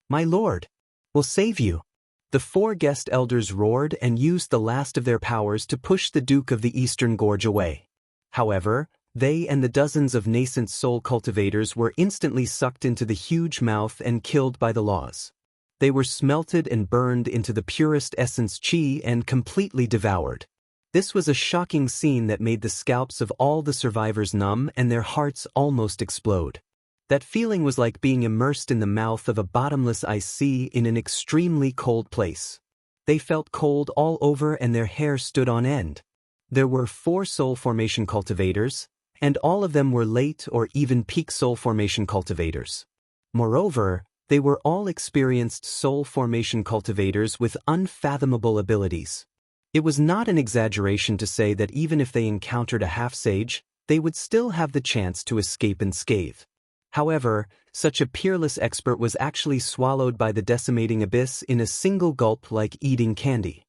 My lord, we'll save you. The 4 guest elders roared and used the last of their powers to push the Duke of the Eastern Gorge away. However, they and the dozens of nascent soul cultivators were instantly sucked into the huge mouth and killed by the laws. They were smelted and burned into the purest essence chi and completely devoured. This was a shocking scene that made the scalps of all the survivors numb and their hearts almost explode. That feeling was like being immersed in the mouth of a bottomless ice sea in an extremely cold place. They felt cold all over and their hair stood on end. There were 4 soul formation cultivators, and all of them were late or even peak soul formation cultivators. Moreover, they were all experienced soul formation cultivators with unfathomable abilities. It was not an exaggeration to say that even if they encountered a half-sage, they would still have the chance to escape unscathed. However, such a peerless expert was actually swallowed by the decimating abyss in a single gulp like eating candy.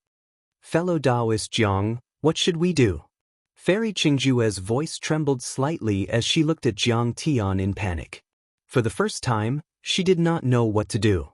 Fellow Taoist Jiang, what should we do? Fairy Qingjue's voice trembled slightly as she looked at Jiang Tian in panic. For the first time, she did not know what to do.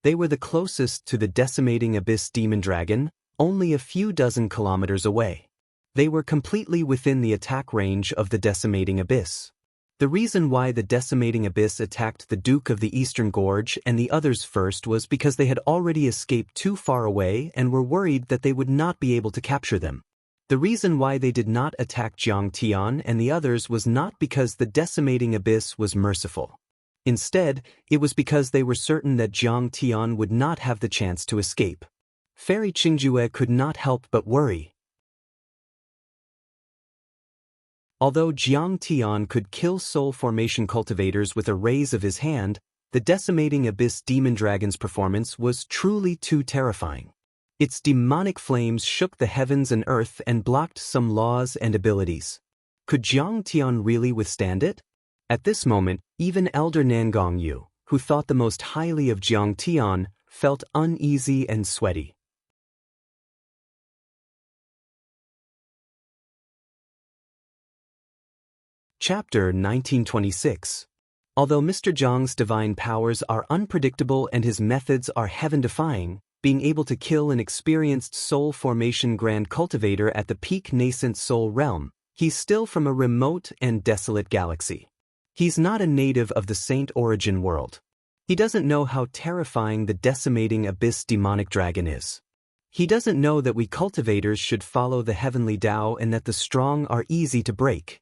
They were the closest to the decimating abyss demon dragon, only a few dozen kilometers away. They were completely within the attack range of the decimating abyss. The reason why the decimating abyss attacked the Duke of the Eastern Gorge and the others first was because they had already escaped too far away and were worried that they would not be able to capture them. The reason why they did not attack Jiang Tian and the others was not because the decimating abyss was merciful. Instead, it was because they were certain that Jiang Tian would not have the chance to escape. Fairy Qingjue could not help but worry. Although Jiang Tian could kill soul formation cultivators with a raise of his hand, the decimating abyss demon dragon's performance was truly too terrifying. Its demonic flames shook the heavens and earth and blocked some laws and abilities. Could Jiang Tian really withstand it? At this moment, even Elder Nangong Yu, who thought the most highly of Jiang Tian, felt uneasy and sweaty. Chapter 1926. Although Mr. Zhang's divine powers are unpredictable and his methods are heaven-defying, being able to kill an experienced soul formation grand cultivator at the peak nascent soul realm, he's still from a remote and desolate galaxy. He's not a native of the Saint Origin world. He doesn't know how terrifying the decimating abyss demonic dragon is. He doesn't know that we cultivators should follow the heavenly Tao and that the strong are easy to break.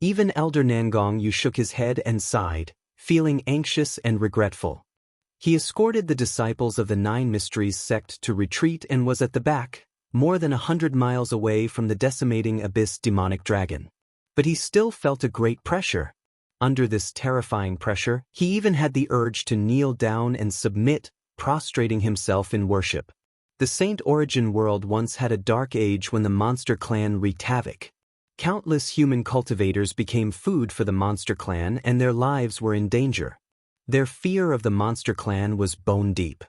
Even Elder Nangong Yu shook his head and sighed, feeling anxious and regretful. He escorted the disciples of the Nine Mysteries sect to retreat and was at the back, more than 100 miles away from the decimating abyss demonic dragon. But he still felt a great pressure. Under this terrifying pressure, he even had the urge to kneel down and submit, prostrating himself in worship. The Saint Origin world once had a dark age when the monster clan wreaked havoc. Countless human cultivators became food for the monster clan and their lives were in danger. Their fear of the monster clan was bone deep.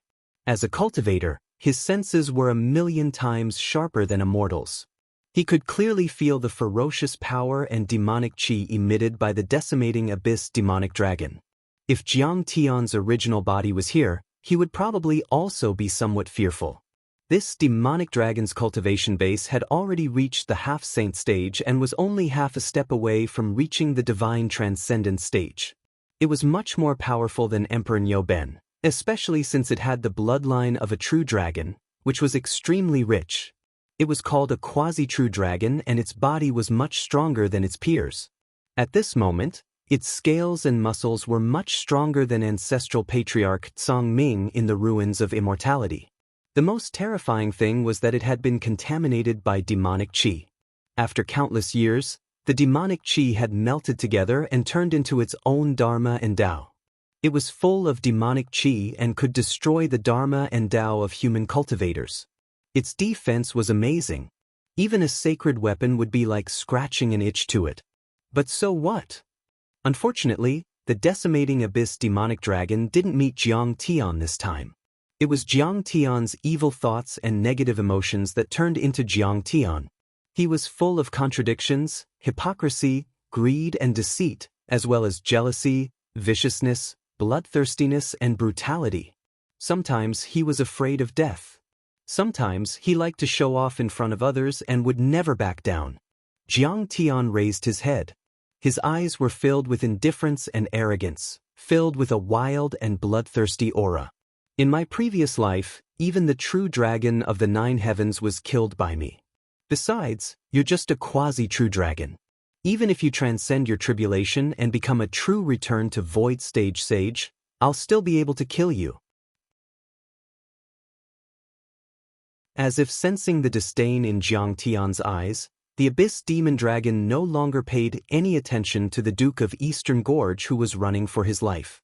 As a cultivator, his senses were 1,000,000 times sharper than a mortal's. He could clearly feel the ferocious power and demonic chi emitted by the decimating abyss demonic dragon. If Jiang Tian's original body was here, he would probably also be somewhat fearful. This demonic dragon's cultivation base had already reached the half-saint stage and was only half a step away from reaching the divine transcendent stage. It was much more powerful than Emperor Niu Ben, especially since it had the bloodline of a true dragon, which was extremely rich. It was called a quasi-true dragon and its body was much stronger than its peers. At this moment, its scales and muscles were much stronger than ancestral patriarch Tsang Ming in the ruins of immortality. The most terrifying thing was that it had been contaminated by demonic chi. After countless years, the demonic chi had melted together and turned into its own dharma and Tao. It was full of demonic chi and could destroy the dharma and Tao of human cultivators. Its defense was amazing. Even a sacred weapon would be like scratching an itch to it. But so what? Unfortunately, the decimating abyss demonic dragon didn't meet Jiang Tian this time. It was Jiang Tian's evil thoughts and negative emotions that turned into Jiang Tian. He was full of contradictions, hypocrisy, greed and deceit, as well as jealousy, viciousness, bloodthirstiness and brutality. Sometimes he was afraid of death. Sometimes he liked to show off in front of others and would never back down. Jiang Tian raised his head. His eyes were filled with indifference and arrogance, filled with a wild and bloodthirsty aura. In my previous life, even the true dragon of the 9 heavens was killed by me. Besides, you're just a quasi-true dragon. Even if you transcend your tribulation and become a true return to void stage sage, I'll still be able to kill you. As if sensing the disdain in Jiang Tian's eyes, the abyss demon dragon no longer paid any attention to the Duke of Eastern Gorge who was running for his life.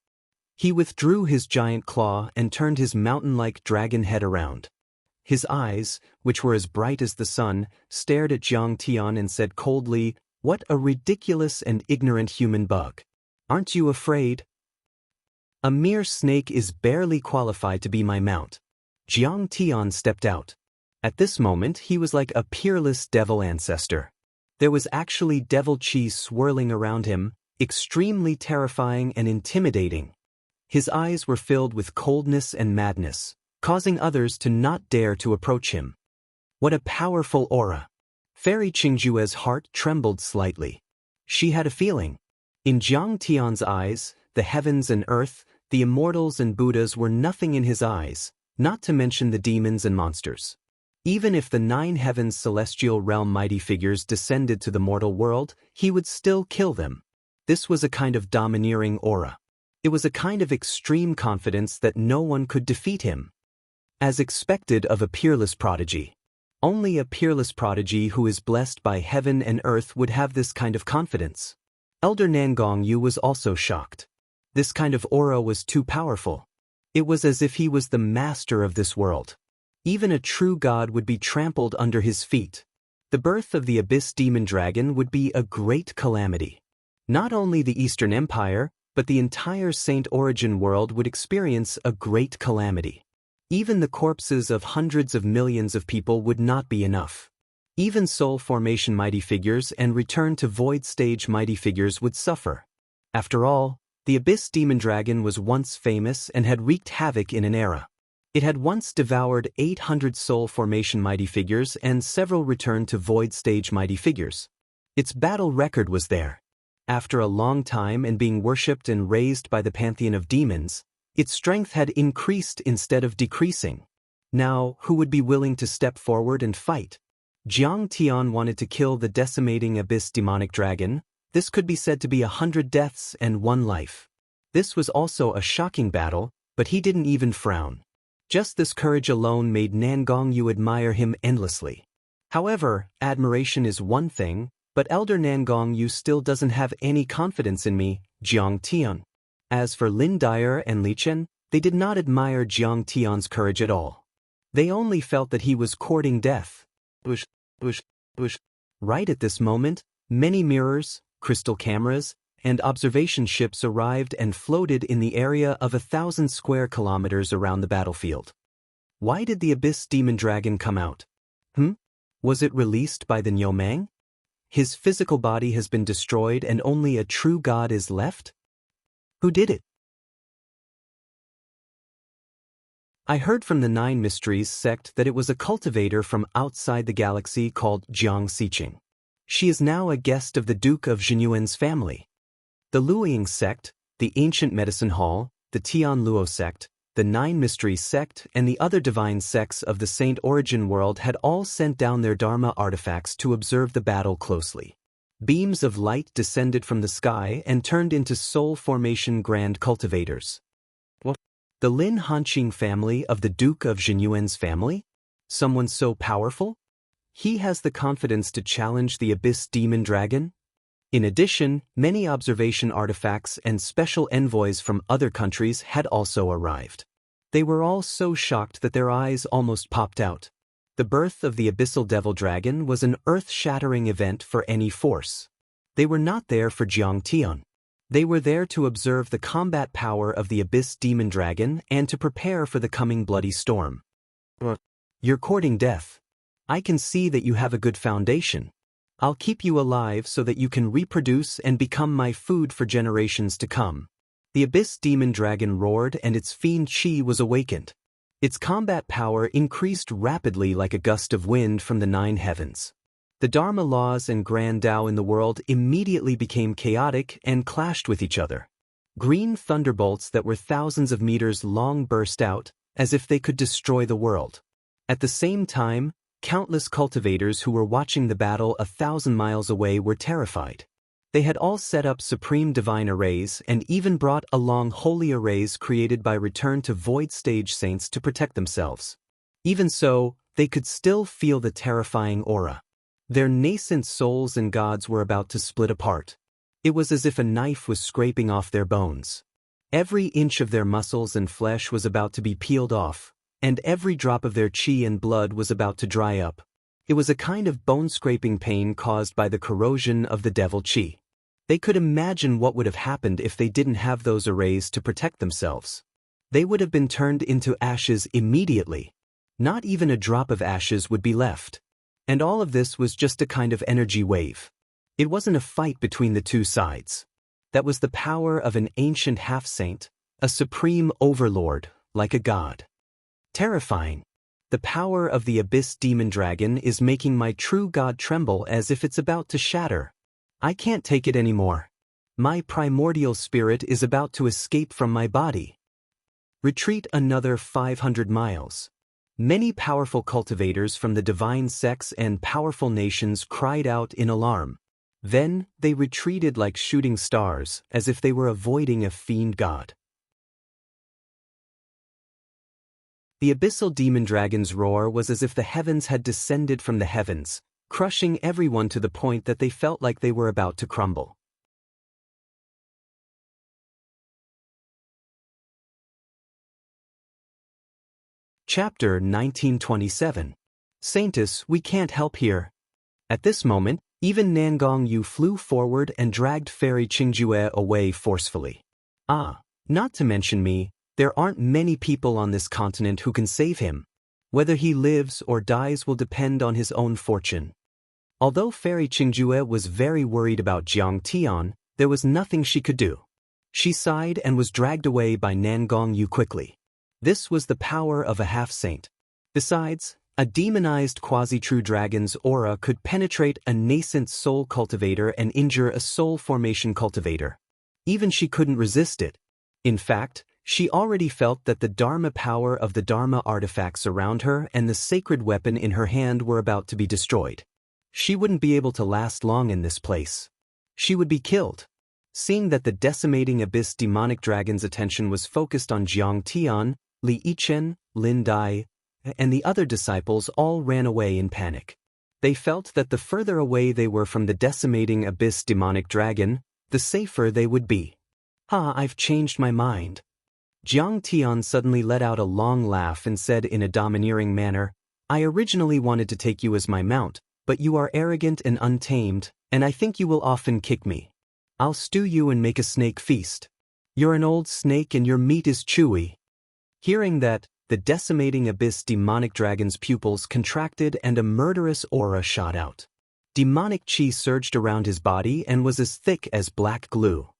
He withdrew his giant claw and turned his mountain-like dragon head around. His eyes, which were as bright as the sun, stared at Jiang Tian and said coldly, "What a ridiculous and ignorant human bug. Aren't you afraid? A mere snake is barely qualified to be my mount." Jiang Tian stepped out. At this moment he was like a peerless devil ancestor. There was actually devil chi swirling around him, extremely terrifying and intimidating. His eyes were filled with coldness and madness, causing others to not dare to approach him. What a powerful aura! Fairy Qingjue's heart trembled slightly. She had a feeling. In Jiang Tian's eyes, the heavens and earth, the immortals and Buddhas were nothing in his eyes, not to mention the demons and monsters. Even if the 9 heavens celestial realm mighty figures descended to the mortal world, he would still kill them. This was a kind of domineering aura. It was a kind of extreme confidence that no one could defeat him. As expected of a peerless prodigy. Only a peerless prodigy who is blessed by heaven and earth would have this kind of confidence. Elder Nangong Yu was also shocked. This kind of aura was too powerful. It was as if he was the master of this world. Even a true god would be trampled under his feet. The birth of the abyss demon dragon would be a great calamity. Not only the Eastern Empire, but the entire Saint Origin world would experience a great calamity. Even the corpses of hundreds of millions of people would not be enough. Even soul formation mighty figures and return to void stage mighty figures would suffer. After all, The Abyss Demon Dragon was once famous and had wreaked havoc in an era. It had once devoured 800 Soul Formation mighty figures and several returned to Void Stage mighty figures. Its battle record was there. After a long time and being worshipped and raised by the pantheon of demons, its strength had increased instead of decreasing. Now, who would be willing to step forward and fight? Jiang Tian wanted to kill the decimating Abyss Demonic Dragon. This could be said to be 100 deaths and 1 life. This was also a shocking battle, but he didn't even frown. Just this courage alone made Nangongyu admire him endlessly. However, admiration is one thing, but Elder Nangongyu still doesn't have any confidence in me, Jiang Tian. As for Lin Dyer and Li Chen, they did not admire Jiang Tian's courage at all. They only felt that he was courting death. Right at this moment, many mirrors, crystal cameras, and observation ships arrived and floated in the area of 1,000 square kilometers around the battlefield. Why did the Abyss Demon Dragon come out? Was it released by the Niumang? His physical body has been destroyed and only a true god is left? Who did it? I heard from the Nine Mysteries sect that it was a cultivator from outside the galaxy called Jiang Xiqing. She is now a guest of the Duke of Zhenyuan's family. The Luoying sect, the Ancient Medicine Hall, the Tian Luo sect, the Nine Mysteries sect, and the other divine sects of the Saint Origin world had all sent down their Dharma artifacts to observe the battle closely. Beams of light descended from the sky and turned into soul formation grand cultivators. What? The Lin Hanqing family of the Duke of Zhenyuan's family? Someone so powerful? He has the confidence to challenge the Abyss Demon Dragon? In addition, many observation artifacts and special envoys from other countries had also arrived. They were all so shocked that their eyes almost popped out. The birth of the Abyssal Devil Dragon was an earth-shattering event for any force. They were not there for Jiang Tian. They were there to observe the combat power of the Abyss Demon Dragon and to prepare for the coming bloody storm. You're courting death. I can see that you have a good foundation. I'll keep you alive so that you can reproduce and become my food for generations to come. The Abyss Demon Dragon roared and its fiend chi was awakened. Its combat power increased rapidly like a gust of wind from the 9 heavens. The Dharma laws and Grand Tao in the world immediately became chaotic and clashed with each other. Green thunderbolts that were thousands of meters long burst out, as if they could destroy the world. At the same time, countless cultivators who were watching the battle 1,000 miles away were terrified. They had all set up supreme divine arrays and even brought along holy arrays created by Return to Void Stage saints to protect themselves. Even so, they could still feel the terrifying aura. Their nascent souls and gods were about to split apart. It was as if a knife was scraping off their bones. Every inch of their muscles and flesh was about to be peeled off, and every drop of their chi and blood was about to dry up. It was a kind of bone-scraping pain caused by the corrosion of the devil chi. They could imagine what would have happened if they didn't have those arrays to protect themselves. They would have been turned into ashes immediately. Not even a drop of ashes would be left. And all of this was just a kind of energy wave. It wasn't a fight between the two sides. That was the power of an ancient half-saint, a supreme overlord, like a god. Terrifying. The power of the Abyss Demon Dragon is making my true god tremble as if it's about to shatter. I can't take it anymore. My primordial spirit is about to escape from my body. Retreat another 500 miles. Many powerful cultivators from the divine sects and powerful nations cried out in alarm. Then, they retreated like shooting stars, as if they were avoiding a fiend god. The Abyssal Demon Dragon's roar was as if the heavens had descended from the heavens, crushing everyone to the point that they felt like they were about to crumble. Chapter 1927. Saintus, we can't help here. At this moment, even Nangongyu flew forward and dragged Fairy Qingjue away forcefully. Not to mention me, there aren't many people on this continent who can save him. Whether he lives or dies will depend on his own fortune. Although Fairy Qingjue was very worried about Jiang Tian, there was nothing she could do. She sighed and was dragged away by Nangong Yu quickly. This was the power of a half-saint. Besides, a demonized quasi-true dragon's aura could penetrate a nascent soul cultivator and injure a soul formation cultivator. Even she couldn't resist it. In fact, she already felt that the Dharma power of the Dharma artifacts around her and the sacred weapon in her hand were about to be destroyed. She wouldn't be able to last long in this place. She would be killed. Seeing that the decimating abyss demonic dragon's attention was focused on Jiang Tian, Li Yichen, Lin Dai, and the other disciples all ran away in panic. They felt that the further away they were from the decimating abyss demonic dragon, the safer they would be. I've changed my mind. Jiang Tian suddenly let out a long laugh and said in a domineering manner, I originally wanted to take you as my mount, but you are arrogant and untamed, and I think you will often kick me. I'll stew you and make a snake feast. You're an old snake and your meat is chewy. Hearing that, the decimating abyss demonic dragon's pupils contracted and a murderous aura shot out. Demonic chi surged around his body and was as thick as black glue.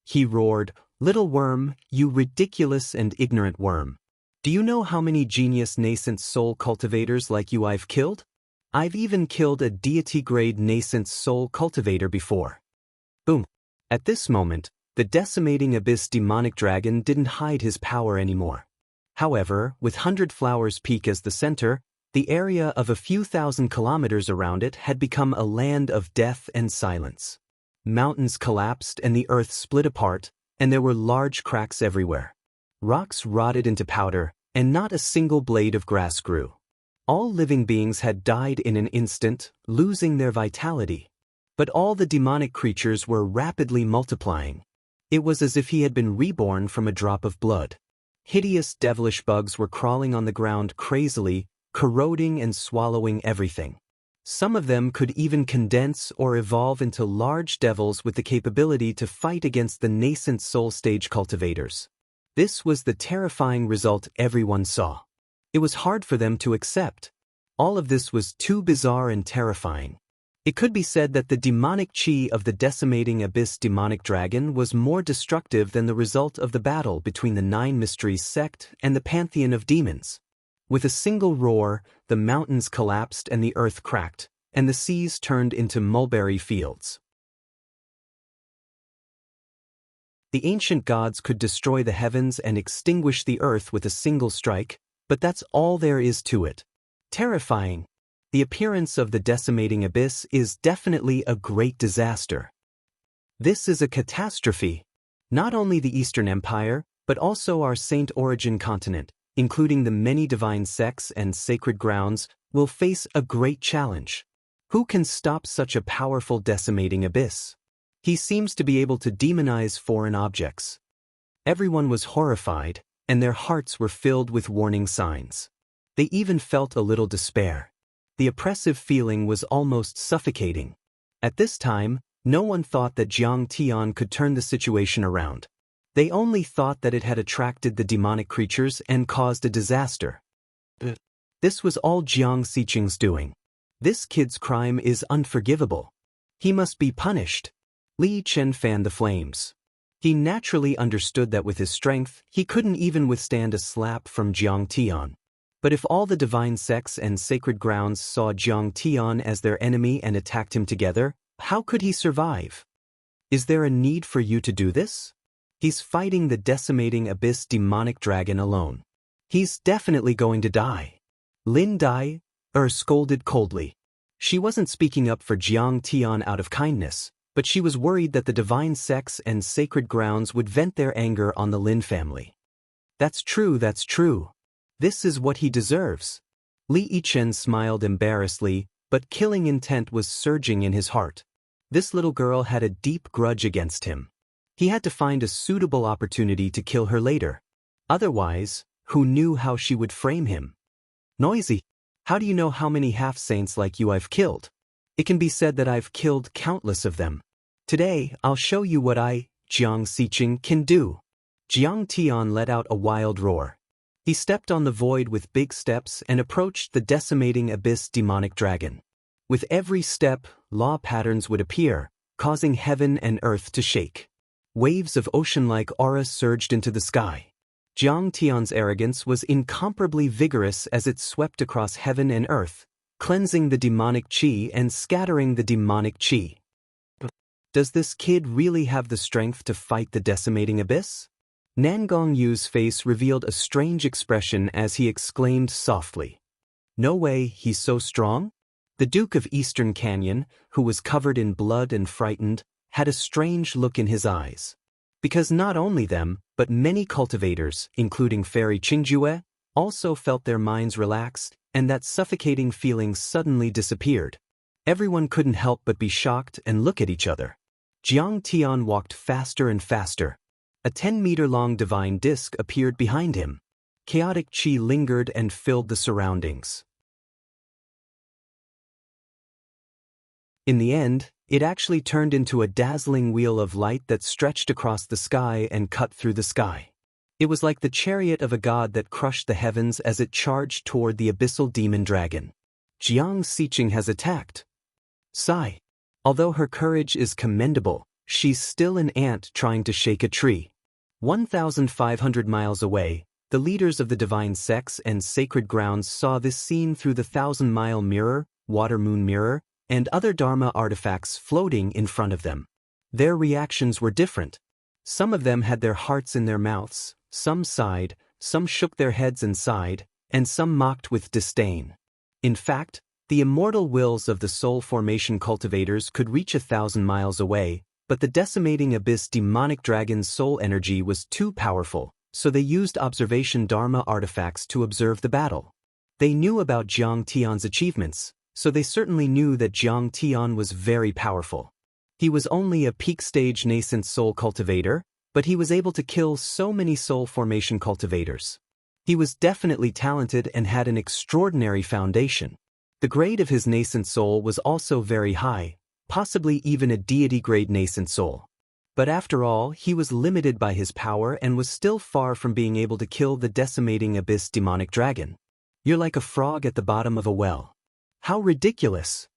He roared, Little worm, you ridiculous and ignorant worm. Do you know how many genius nascent soul cultivators like you I've killed? I've even killed a deity-grade nascent soul cultivator before. Boom. At this moment, the decimating abyss demonic dragon didn't hide his power anymore. However, with 100 Flowers Peak as the center, the area of a few thousand kilometers around it had become a land of death and silence. Mountains collapsed and the earth split apart, and there were large cracks everywhere. Rocks rotted into powder, and not a single blade of grass grew. All living beings had died in an instant, losing their vitality. But all the demonic creatures were rapidly multiplying. It was as if he had been reborn from a drop of blood. Hideous devilish bugs were crawling on the ground crazily, corroding and swallowing everything. Some of them could even condense or evolve into large devils with the capability to fight against the nascent soul stage cultivators. This was the terrifying result everyone saw. It was hard for them to accept. All of this was too bizarre and terrifying. It could be said that the demonic chi of the decimating abyss demonic dragon was more destructive than the result of the battle between the Nine Mysteries sect and the pantheon of demons. With a single roar, the mountains collapsed and the earth cracked, and the seas turned into mulberry fields. The ancient gods could destroy the heavens and extinguish the earth with a single strike, but that's all there is to it. Terrifying. The appearance of the decimating abyss is definitely a great disaster. This is a catastrophe. Not only the Eastern Empire, but also our Saint Origin continent, including the many divine sects and sacred grounds, will face a great challenge. Who can stop such a powerful decimating abyss? He seems to be able to demonize foreign objects. Everyone was horrified, and their hearts were filled with warning signs. They even felt a little despair. The oppressive feeling was almost suffocating. At this time, no one thought that Jiang Tian could turn the situation around. They only thought that it had attracted the demonic creatures and caused a disaster. This was all Jiang Xiqing's doing. This kid's crime is unforgivable. He must be punished. Li Chen fanned the flames. He naturally understood that with his strength, he couldn't even withstand a slap from Jiang Tian. But if all the divine sects and sacred grounds saw Jiang Tian as their enemy and attacked him together, how could he survive? Is there a need for you to do this? He's fighting the decimating abyss demonic dragon alone. He's definitely going to die. Lin Dai scolded coldly. She wasn't speaking up for Jiang Tian out of kindness, but she was worried that the divine sects and sacred grounds would vent their anger on the Lin family. That's true. This is what he deserves. Li Yichen smiled embarrassedly, but killing intent was surging in his heart. This little girl had a deep grudge against him. He had to find a suitable opportunity to kill her later. Otherwise, who knew how she would frame him? Noisy. How do you know how many half-saints like you I've killed? It can be said that I've killed countless of them. Today, I'll show you what I, Jiang Xiqing, can do. Jiang Tian let out a wild roar. He stepped on the void with big steps and approached the decimating abyss demonic dragon. With every step, law patterns would appear, causing heaven and earth to shake. Waves of ocean-like aura surged into the sky. Jiang Tian's arrogance was incomparably vigorous as it swept across heaven and earth, cleansing the demonic qi and scattering the demonic qi. Does this kid really have the strength to fight the decimating abyss? Nangong Yu's face revealed a strange expression as he exclaimed softly. No way, he's so strong? The Duke of Eastern Canyon, who was covered in blood and frightened, had a strange look in his eyes. Because not only them, but many cultivators, including Fairy Qingjue, also felt their minds relax, and that suffocating feeling suddenly disappeared. Everyone couldn't help but be shocked and look at each other. Jiang Tian walked faster and faster. A 10-meter-long divine disc appeared behind him. Chaotic qi lingered and filled the surroundings. In the end, it actually turned into a dazzling wheel of light that stretched across the sky and cut through the sky. It was like the chariot of a god that crushed the heavens as it charged toward the abyssal demon dragon. Jiang Xiqing has attacked. Sigh. Although her courage is commendable, she's still an ant trying to shake a tree. 1,500 miles away, the leaders of the divine sects and sacred grounds saw this scene through the 1,000-mile mirror, water-moon mirror, and other Dharma artifacts floating in front of them. Their reactions were different. Some of them had their hearts in their mouths, some sighed, some shook their heads and sighed, and some mocked with disdain. In fact, the immortal wills of the soul formation cultivators could reach 1,000 miles away, but the decimating abyss demonic dragon's soul energy was too powerful, so they used observation Dharma artifacts to observe the battle. They knew about Jiang Tian's achievements, so they certainly knew that Jiang Tian was very powerful. He was only a peak-stage nascent soul cultivator, but he was able to kill so many soul formation cultivators. He was definitely talented and had an extraordinary foundation. The grade of his nascent soul was also very high, possibly even a deity-grade nascent soul. But after all, he was limited by his power and was still far from being able to kill the decimating abyss demonic dragon. You're like a frog at the bottom of a well. How ridiculous!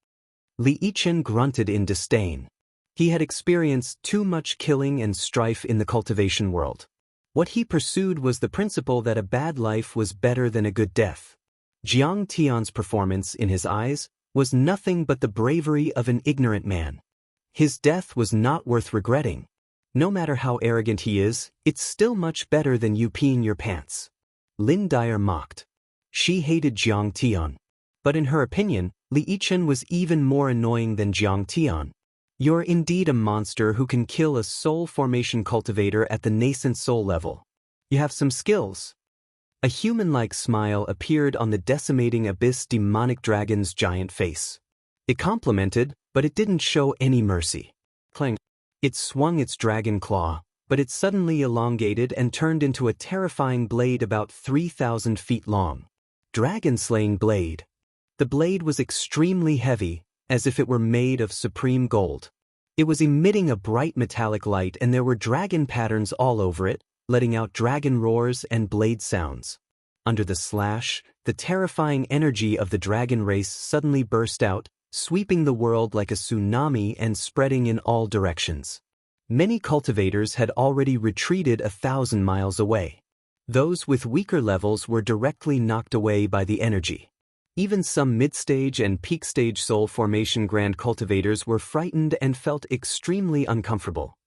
Li Yichen grunted in disdain. He had experienced too much killing and strife in the cultivation world. What he pursued was the principle that a bad life was better than a good death. Jiang Tian's performance, in his eyes, was nothing but the bravery of an ignorant man. His death was not worth regretting. No matter how arrogant he is, it's still much better than you peeing your pants. Lin Dyer mocked. She hated Jiang Tian. But in her opinion, Li Yichen was even more annoying than Jiang Tian. You're indeed a monster who can kill a soul formation cultivator at the nascent soul level. You have some skills. A human-like smile appeared on the decimating abyss demonic dragon's giant face. It complimented, but it didn't show any mercy. Clang. It swung its dragon claw, but it suddenly elongated and turned into a terrifying blade about 3,000 feet long. Dragon-slaying blade. The blade was extremely heavy, as if it were made of supreme gold. It was emitting a bright metallic light and there were dragon patterns all over it, letting out dragon roars and blade sounds. Under the slash, the terrifying energy of the dragon race suddenly burst out, sweeping the world like a tsunami and spreading in all directions. Many cultivators had already retreated 1,000 miles away. Those with weaker levels were directly knocked away by the energy. Even some mid-stage and peak-stage soul formation grand cultivators were frightened and felt extremely uncomfortable.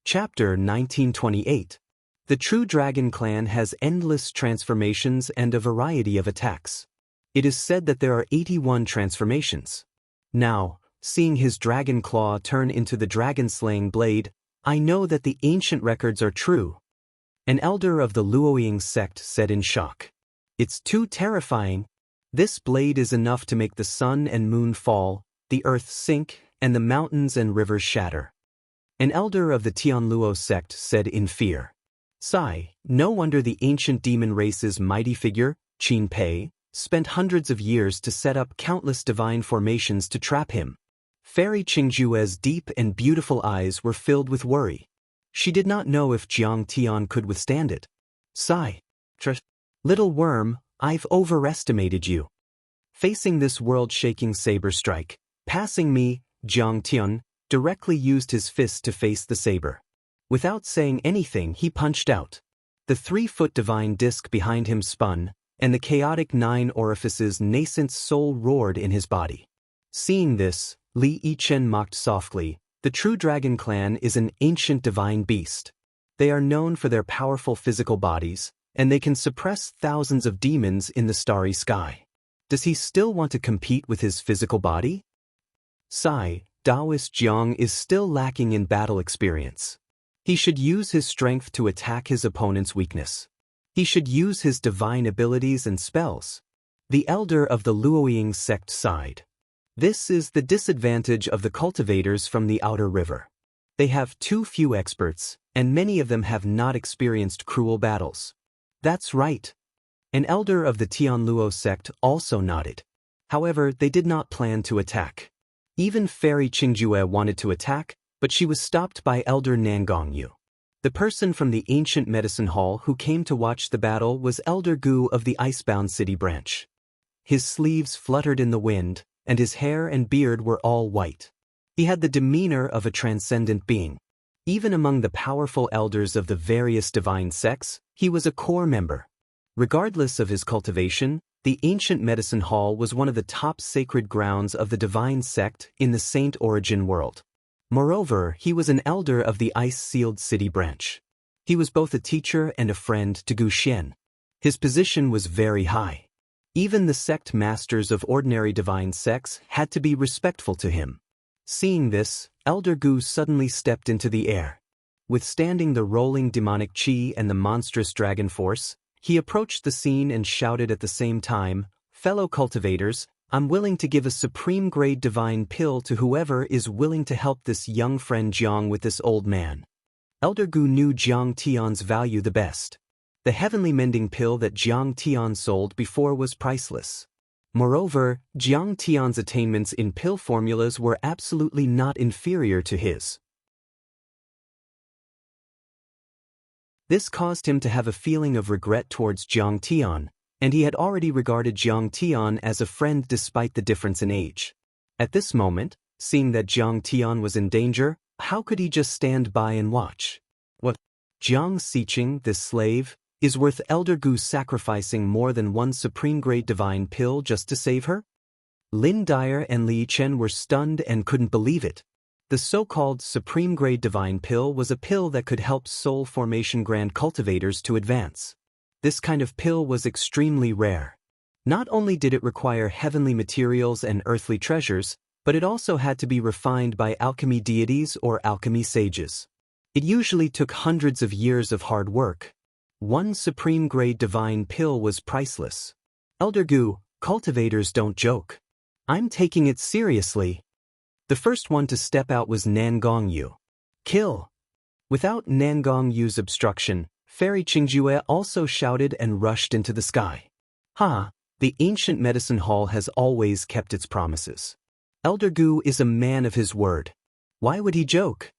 Chapter 1928. The True Dragon Clan has endless transformations and a variety of attacks. It is said that there are 81 transformations. Now, seeing his dragon claw turn into the dragon-slaying blade, I know that the ancient records are true. An elder of the Luoying sect said in shock. It's too terrifying. This blade is enough to make the sun and moon fall, the earth sink, and the mountains and rivers shatter. An elder of the Tianluo sect said in fear. Sigh, no wonder the ancient demon race's mighty figure, Qin Pei, spent hundreds of years to set up countless divine formations to trap him. Fairy Qingjue's deep and beautiful eyes were filled with worry. She did not know if Jiang Tian could withstand it. Sigh. Little worm, I've overestimated you. Facing this world-shaking saber strike, passing me, Jiang Tian directly used his fist to face the saber. Without saying anything, he punched out. The 3-foot divine disc behind him spun, and the chaotic 9 orifices nascent soul roared in his body. Seeing this, Li Yichen mocked softly, "The true dragon clan is an ancient divine beast. They are known for their powerful physical bodies, and they can suppress thousands of demons in the starry sky. Does he still want to compete with his physical body?" Sigh, Taoist Jiang is still lacking in battle experience. He should use his strength to attack his opponent's weakness. He should use his divine abilities and spells. The elder of the Luoying sect sighed. This is the disadvantage of the cultivators from the outer river. They have too few experts, and many of them have not experienced cruel battles. That's right. An elder of the Tianluo sect also nodded. However, they did not plan to attack. Even Fairy Qingjue wanted to attack, but she was stopped by Elder Nangongyu. The person from the ancient medicine hall who came to watch the battle was Elder Gu of the Icebound City branch. His sleeves fluttered in the wind, and his hair and beard were all white. He had the demeanor of a transcendent being. Even among the powerful elders of the various divine sects, he was a core member. Regardless of his cultivation, the ancient medicine hall was one of the top sacred grounds of the divine sect in the Saint Origin world. Moreover, he was an elder of the Ice-Sealed City branch. He was both a teacher and a friend to Gu Xian. His position was very high. Even the sect masters of ordinary divine sects had to be respectful to him. Seeing this, Elder Gu suddenly stepped into the air. Withstanding the rolling demonic chi and the monstrous dragon force, he approached the scene and shouted at the same time, "Fellow cultivators, I'm willing to give a supreme-grade divine pill to whoever is willing to help this young friend Jiang with this old man." Elder Gu knew Jiang Tian's value the best. The heavenly mending pill that Jiang Tian sold before was priceless. Moreover, Jiang Tian's attainments in pill formulas were absolutely not inferior to his. This caused him to have a feeling of regret towards Jiang Tian, and he had already regarded Jiang Tian as a friend despite the difference in age. At this moment, seeing that Jiang Tian was in danger, how could he just stand by and watch? What? Jiang Xiqing, this slave, is worth Elder Gu sacrificing more than one supreme-grade divine pill just to save her? Lin Dyer and Li Chen were stunned and couldn't believe it. The so-called supreme-grade divine pill was a pill that could help soul formation grand cultivators to advance. This kind of pill was extremely rare. Not only did it require heavenly materials and earthly treasures, but it also had to be refined by alchemy deities or alchemy sages. It usually took hundreds of years of hard work. One supreme-grade divine pill was priceless. Elder Gu, cultivators don't joke. I'm taking it seriously. The first one to step out was Nangongyu. Kill! Without Nangongyu's obstruction, Fairy Qingjue also shouted and rushed into the sky. The ancient medicine hall has always kept its promises. Elder Gu is a man of his word. Why would he joke?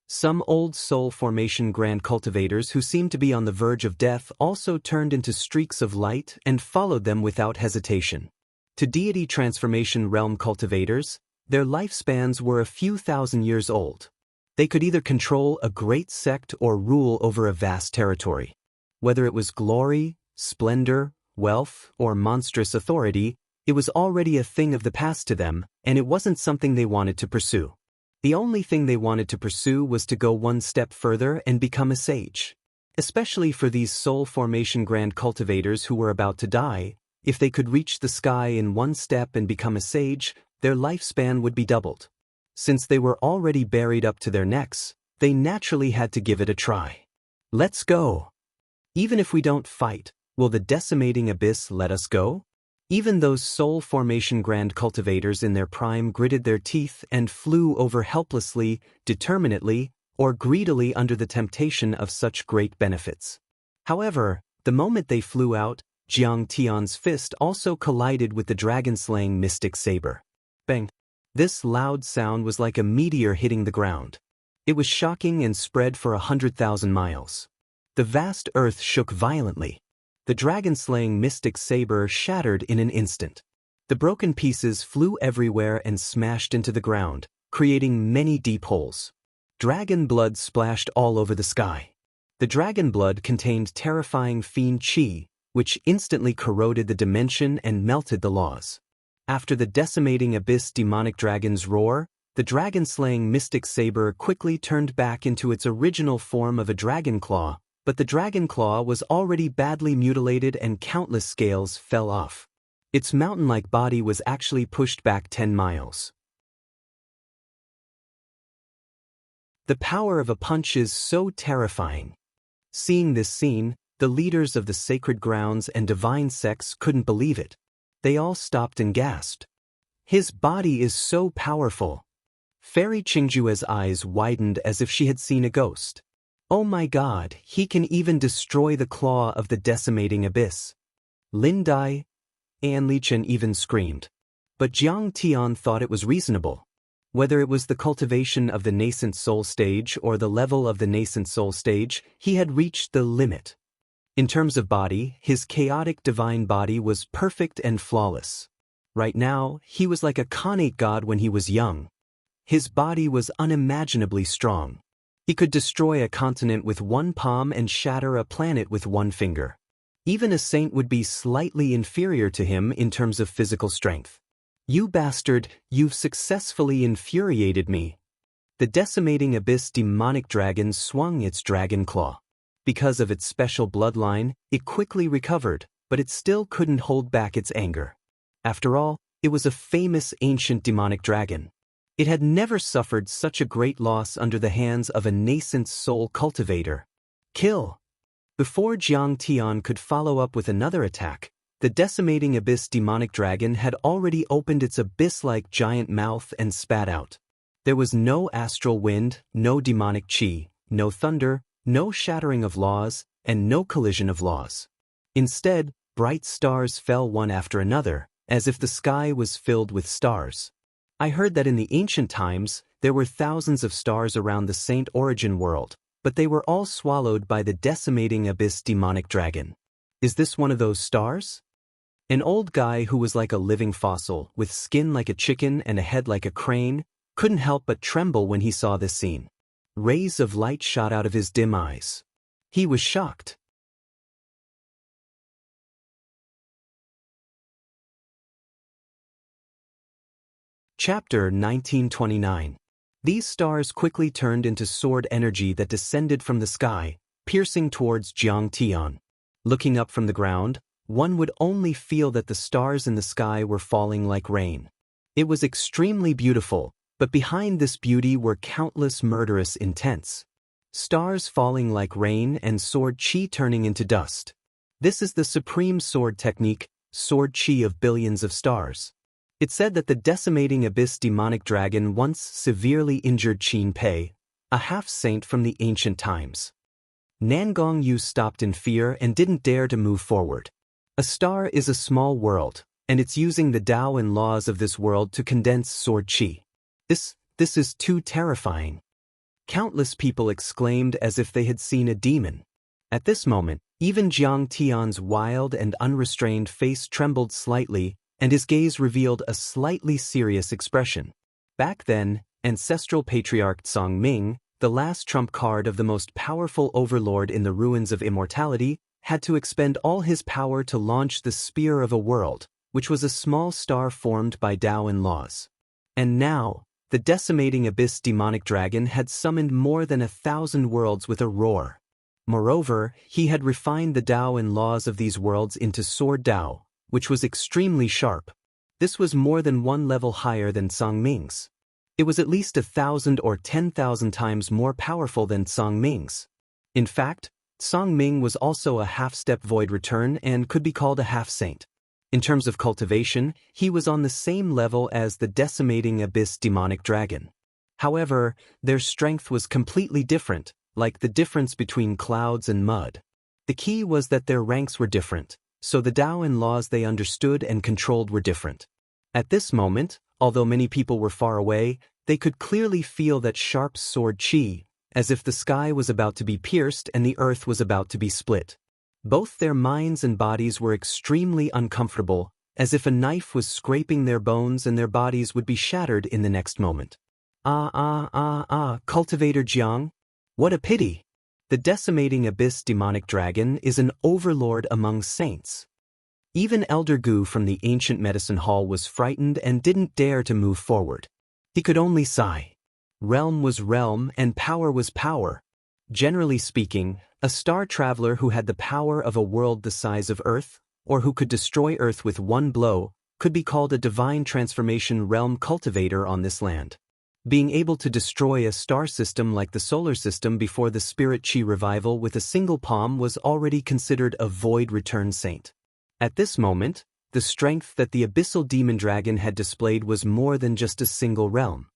Some old soul formation grand cultivators who seemed to be on the verge of death also turned into streaks of light and followed them without hesitation. To deity transformation realm cultivators, their lifespans were a few thousand years old. They could either control a great sect or rule over a vast territory. Whether it was glory, splendor, wealth, or monstrous authority, it was already a thing of the past to them, and it wasn't something they wanted to pursue. The only thing they wanted to pursue was to go one step further and become a sage. Especially for these soul formation grand cultivators who were about to die, if they could reach the sky in one step and become a sage, their lifespan would be doubled. Since they were already buried up to their necks, they naturally had to give it a try. Let's go. Even if we don't fight, will the decimating abyss let us go? Even those soul formation grand cultivators in their prime gritted their teeth and flew over helplessly, determinedly, or greedily under the temptation of such great benefits. However, the moment they flew out, Jiang Tian's fist also collided with the dragon-slaying mystic saber. Bang! This loud sound was like a meteor hitting the ground. It was shocking and spread for 100,000 miles. The vast earth shook violently. The dragon-slaying mystic saber shattered in an instant. The broken pieces flew everywhere and smashed into the ground, creating many deep holes. Dragon blood splashed all over the sky. The dragon blood contained terrifying fiend qi, which instantly corroded the dimension and melted the laws. After the decimating abyss demonic dragon's roar, the dragon-slaying mystic saber quickly turned back into its original form of a dragon claw, but the dragon claw was already badly mutilated and countless scales fell off. Its mountain-like body was actually pushed back 10 miles. The power of a punch is so terrifying. Seeing this scene, the leaders of the sacred grounds and divine sects couldn't believe it. They all stopped and gasped. His body is so powerful. Fairy Qingjue's eyes widened as if she had seen a ghost. Oh my god, he can even destroy the claw of the decimating abyss. Lin Dai, An Lichen even screamed. But Jiang Tian thought it was reasonable. Whether it was the cultivation of the nascent soul stage or the level of the nascent soul stage, he had reached the limit. In terms of body, his chaotic divine body was perfect and flawless. Right now, he was like a Khanate god when he was young. His body was unimaginably strong. He could destroy a continent with one palm and shatter a planet with one finger. Even a saint would be slightly inferior to him in terms of physical strength. You bastard, you've successfully infuriated me. The decimating abyss demonic dragon swung its dragon claw. Because of its special bloodline, it quickly recovered, but it still couldn't hold back its anger. After all, it was a famous ancient demonic dragon. It had never suffered such a great loss under the hands of a nascent soul cultivator. Kill! Before Jiang Tian could follow up with another attack, the decimating abyss demonic dragon had already opened its abyss-like giant mouth and spat out. There was no astral wind, no demonic qi, no thunder, no shattering of laws, and no collision of laws. Instead, bright stars fell one after another, as if the sky was filled with stars. I heard that in the ancient times, there were thousands of stars around the Saint Origin world, but they were all swallowed by the decimating abyss demonic dragon. Is this one of those stars? An old guy who was like a living fossil, with skin like a chicken and a head like a crane, couldn't help but tremble when he saw this scene. Rays of light shot out of his dim eyes. He was shocked. Chapter 1929. These stars quickly turned into sword energy that descended from the sky, piercing towards Jiang Tian. Looking up from the ground, one would only feel that the stars in the sky were falling like rain. It was extremely beautiful, but behind this beauty were countless murderous intents. Stars falling like rain and sword qi turning into dust. This is the supreme sword technique, sword qi of billions of stars. It said that the decimating abyss demonic dragon once severely injured Qin Pei, a half-saint from the ancient times. Nangong Yu stopped in fear and didn't dare to move forward. A star is a small world, and it's using the Tao and laws of this world to condense sword qi. This is too terrifying. Countless people exclaimed as if they had seen a demon. At this moment, even Jiang Tian's wild and unrestrained face trembled slightly, and his gaze revealed a slightly serious expression. Back then, ancestral patriarch Song Ming, the last trump card of the most powerful overlord in the ruins of immortality, had to expend all his power to launch the Spear of a World, which was a small star formed by Tao and laws. And now, the decimating abyss demonic dragon had summoned more than 1,000 worlds with a roar. Moreover, he had refined the Tao and laws of these worlds into Sword Tao, which was extremely sharp. This was more than one level higher than Song Ming's. It was at least 1,000 or 10,000 times more powerful than Song Ming's. In fact, Song Ming was also a half-step void return and could be called a half-saint. In terms of cultivation, he was on the same level as the decimating abyss demonic dragon. However, their strength was completely different, like the difference between clouds and mud. The key was that their ranks were different, so the Tao and laws they understood and controlled were different. At this moment, although many people were far away, they could clearly feel that sharp sword qi, as if the sky was about to be pierced and the earth was about to be split. Both their minds and bodies were extremely uncomfortable, as if a knife was scraping their bones and their bodies would be shattered in the next moment. Cultivator Jiang? What a pity! The decimating abyss demonic dragon is an overlord among saints. Even Elder Gu from the ancient medicine hall was frightened and didn't dare to move forward. He could only sigh. Realm was realm and power was power. Generally speaking, a star traveler who had the power of a world the size of Earth, or who could destroy Earth with one blow, could be called a divine transformation realm cultivator on this land. Being able to destroy a star system like the solar system before the spirit chi revival with a single palm was already considered a void return saint. At this moment, the strength that the abyssal demon dragon had displayed was more than just a single realm.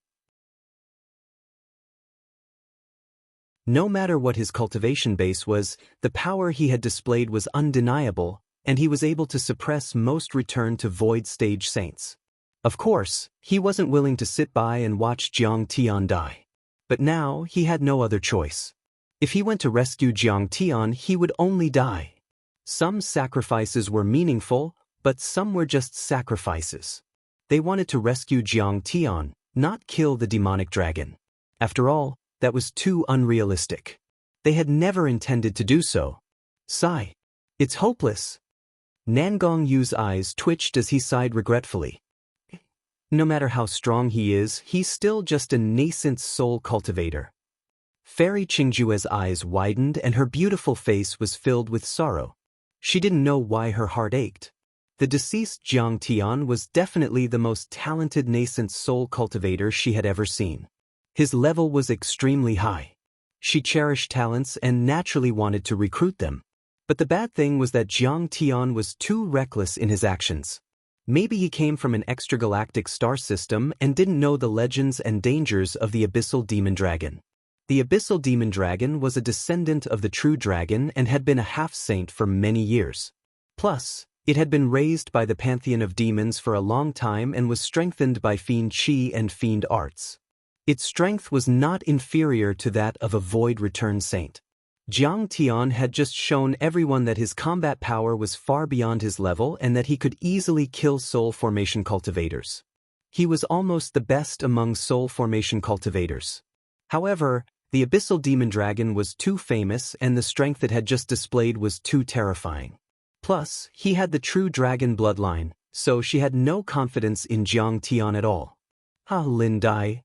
No matter what his cultivation base was, the power he had displayed was undeniable, and he was able to suppress most return to void stage saints. Of course, he wasn't willing to sit by and watch Jiang Tian die. But now, he had no other choice. If he went to rescue Jiang Tian, he would only die. Some sacrifices were meaningful, but some were just sacrifices. They wanted to rescue Jiang Tian, not kill the demonic dragon. After all, that was too unrealistic. They had never intended to do so. Sigh. It's hopeless. Nangong Yu's eyes twitched as he sighed regretfully. No matter how strong he is, he's still just a nascent soul cultivator. Fairy Qingjue's eyes widened and her beautiful face was filled with sorrow. She didn't know why her heart ached. The deceased Jiang Tian was definitely the most talented nascent soul cultivator she had ever seen. His level was extremely high. She cherished talents and naturally wanted to recruit them. But the bad thing was that Jiang Tian was too reckless in his actions. Maybe he came from an extragalactic star system and didn't know the legends and dangers of the abyssal demon dragon. The abyssal demon dragon was a descendant of the true dragon and had been a half-saint for many years. Plus, it had been raised by the pantheon of demons for a long time and was strengthened by fiend chi and fiend arts. Its strength was not inferior to that of a void return saint. Jiang Tian had just shown everyone that his combat power was far beyond his level and that he could easily kill soul formation cultivators. He was almost the best among soul formation cultivators. However, the abyssal demon dragon was too famous and the strength it had just displayed was too terrifying. Plus, he had the true dragon bloodline, so she had no confidence in Jiang Tian at all. Lin Dai,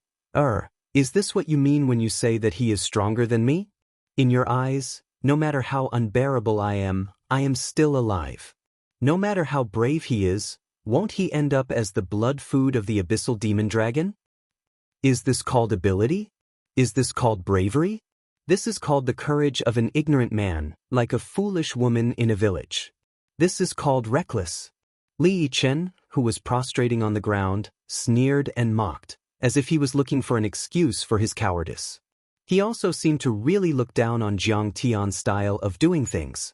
is this what you mean when you say that he is stronger than me? In your eyes, no matter how unbearable I am still alive. No matter how brave he is, won't he end up as the blood food of the abyssal demon dragon? Is this called ability? Is this called bravery? This is called the courage of an ignorant man, like a foolish woman in a village. This is called reckless. Li Yichen, who was prostrating on the ground, sneered and mocked, as if he was looking for an excuse for his cowardice. He also seemed to really look down on Jiang Tian's style of doing things.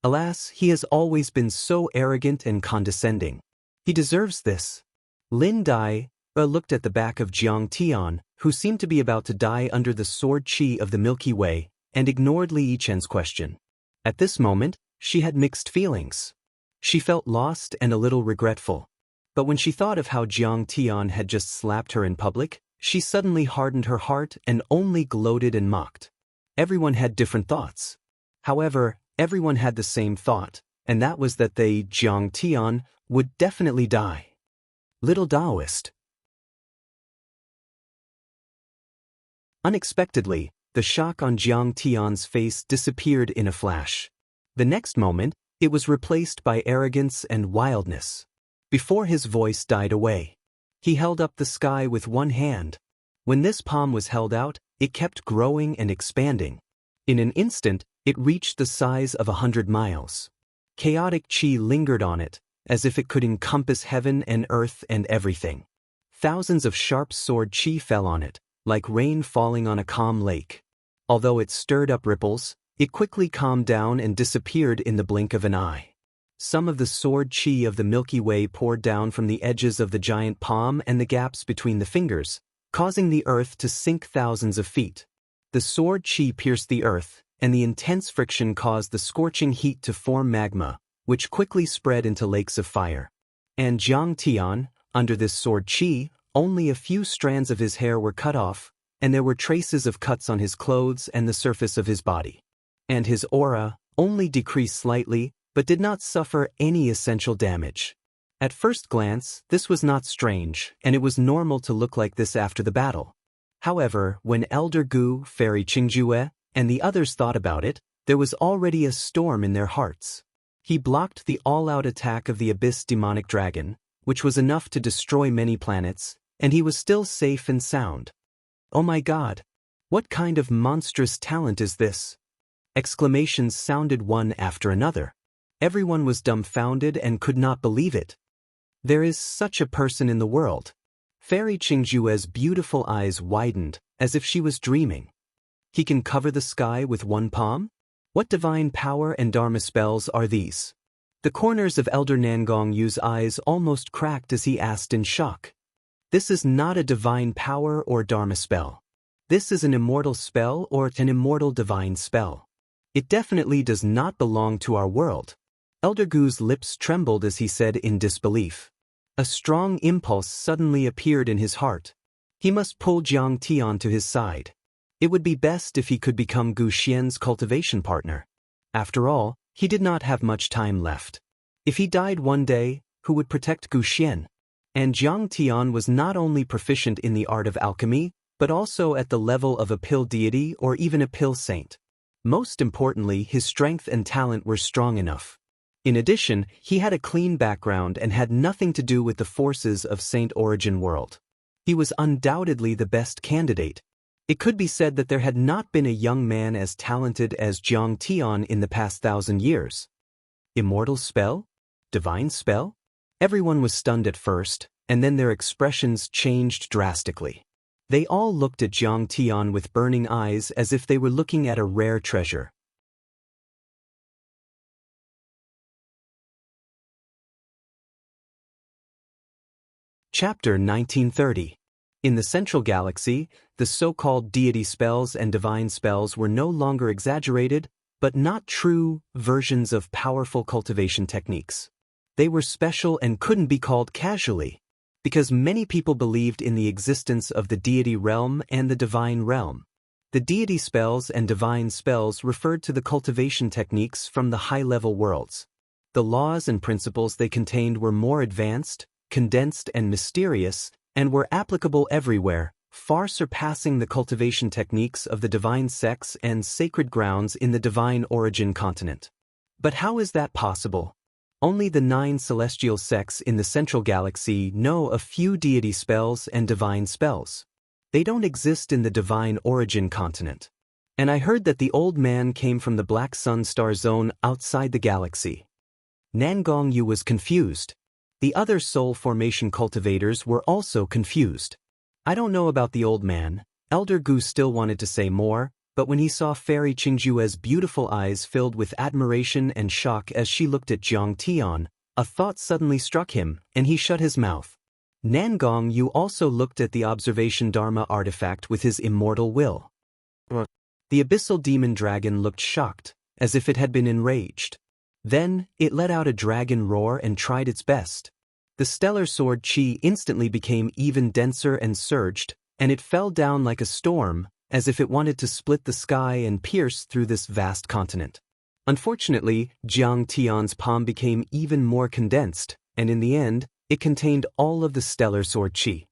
Alas, he has always been so arrogant and condescending. He deserves this. Lin Dai looked at the back of Jiang Tian, who seemed to be about to die under the sword chi of the Milky Way, and ignored Li Yichen's question. At this moment, she had mixed feelings. She felt lost and a little regretful. But when she thought of how Jiang Tian had just slapped her in public, she suddenly hardened her heart and only gloated and mocked. Everyone had different thoughts. However, everyone had the same thought, and that was that they, Jiang Tian, would definitely die. Little Taoist. Unexpectedly, the shock on Jiang Tian's face disappeared in a flash. The next moment, it was replaced by arrogance and wildness. Before his voice died away, he held up the sky with one hand. When this palm was held out, it kept growing and expanding. In an instant, it reached the size of 100 miles. Chaotic chi lingered on it, as if it could encompass heaven and earth and everything. Thousands of sharp sword chi fell on it, like rain falling on a calm lake. Although it stirred up ripples, it quickly calmed down and disappeared in the blink of an eye. Some of the sword chi of the Milky Way poured down from the edges of the giant palm and the gaps between the fingers, causing the earth to sink thousands of feet. The sword chi pierced the earth, and the intense friction caused the scorching heat to form magma, which quickly spread into lakes of fire. And Jiang Tian, under this sword qi, only a few strands of his hair were cut off, and there were traces of cuts on his clothes and the surface of his body. And his aura only decreased slightly, but did not suffer any essential damage. At first glance, this was not strange, and it was normal to look like this after the battle. However, when Elder Gu, Fairy Qingjue, and the others thought about it, there was already a storm in their hearts. He blocked the all-out attack of the Abyss demonic dragon, which was enough to destroy many planets, and he was still safe and sound. Oh my God! What kind of monstrous talent is this? Exclamations sounded one after another. Everyone was dumbfounded and could not believe it. There is such a person in the world. Fairy Qingjue's beautiful eyes widened, as if she was dreaming. He can cover the sky with one palm? What divine power and dharma spells are these? The corners of Elder Nangong Yu's eyes almost cracked as he asked in shock. This is not a divine power or dharma spell. This is an immortal spell or an immortal divine spell. It definitely does not belong to our world. Elder Gu's lips trembled as he said in disbelief. A strong impulse suddenly appeared in his heart. He must pull Jiang Tian to his side. It would be best if he could become Gu Xian's cultivation partner. After all, he did not have much time left. If he died one day, who would protect Gu Xian? And Jiang Tian was not only proficient in the art of alchemy, but also at the level of a pill deity or even a pill saint. Most importantly, his strength and talent were strong enough. In addition, he had a clean background and had nothing to do with the forces of Saint Origin World. He was undoubtedly the best candidate. It could be said that there had not been a young man as talented as Jiang Tian in the past 1,000 years. Immortal spell? Divine spell? Everyone was stunned at first, and then their expressions changed drastically. They all looked at Jiang Tian with burning eyes as if they were looking at a rare treasure. Chapter 1930. In the Central Galaxy, the so-called deity spells and divine spells were no longer exaggerated, but not true versions of powerful cultivation techniques. They were special and couldn't be called casually, because many people believed in the existence of the deity realm and the divine realm. The deity spells and divine spells referred to the cultivation techniques from the high-level worlds. The laws and principles they contained were more advanced, condensed and mysterious, and were applicable everywhere, far surpassing the cultivation techniques of the divine sects and sacred grounds in the divine origin continent. But how is that possible? Only the 9 celestial sects in the Central Galaxy know a few deity spells and divine spells. They don't exist in the divine origin continent. And I heard that the old man came from the Black Sun star zone outside the galaxy. Nangong Yu was confused. The other soul formation cultivators were also confused. I don't know about the old man. Elder Gu still wanted to say more, but when he saw Fairy Qingjue's beautiful eyes filled with admiration and shock as she looked at Jiang Tian, a thought suddenly struck him, and he shut his mouth. Nangong Yu also looked at the observation Dharma artifact with his immortal will. The abyssal demon dragon looked shocked, as if it had been enraged. Then, it let out a dragon roar and tried its best. The stellar sword qi instantly became even denser and surged, and it fell down like a storm, as if it wanted to split the sky and pierce through this vast continent. Unfortunately, Jiang Tian's palm became even more condensed, and in the end, it contained all of the stellar sword qi.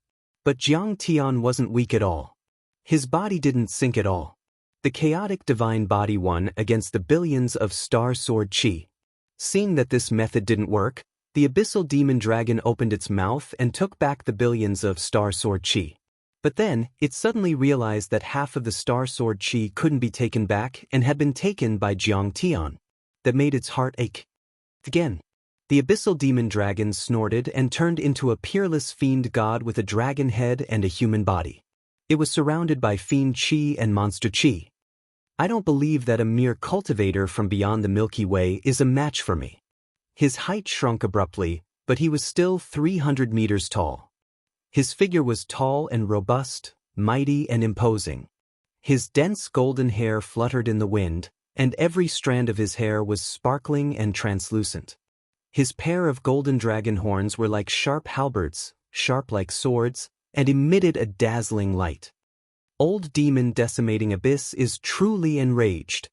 But Jiang Tian wasn't weak at all. His body didn't sink at all. The chaotic divine body won against the billions of star sword qi. Seeing that this method didn't work, the abyssal demon dragon opened its mouth and took back the billions of star sword qi. But then, it suddenly realized that half of the star sword qi couldn't be taken back and had been taken by Jiang Tian. That made its heart ache. Again, the abyssal demon dragon snorted and turned into a peerless fiend god with a dragon head and a human body. It was surrounded by fiend qi and monster qi. I don't believe that a mere cultivator from beyond the Milky Way is a match for me. His height shrunk abruptly, but he was still 300 meters tall. His figure was tall and robust, mighty and imposing. His dense golden hair fluttered in the wind, and every strand of his hair was sparkling and translucent. His pair of golden dragon horns were like sharp halberds, sharp like swords, and emitted a dazzling light. Old demon decimating abyss is truly enraged.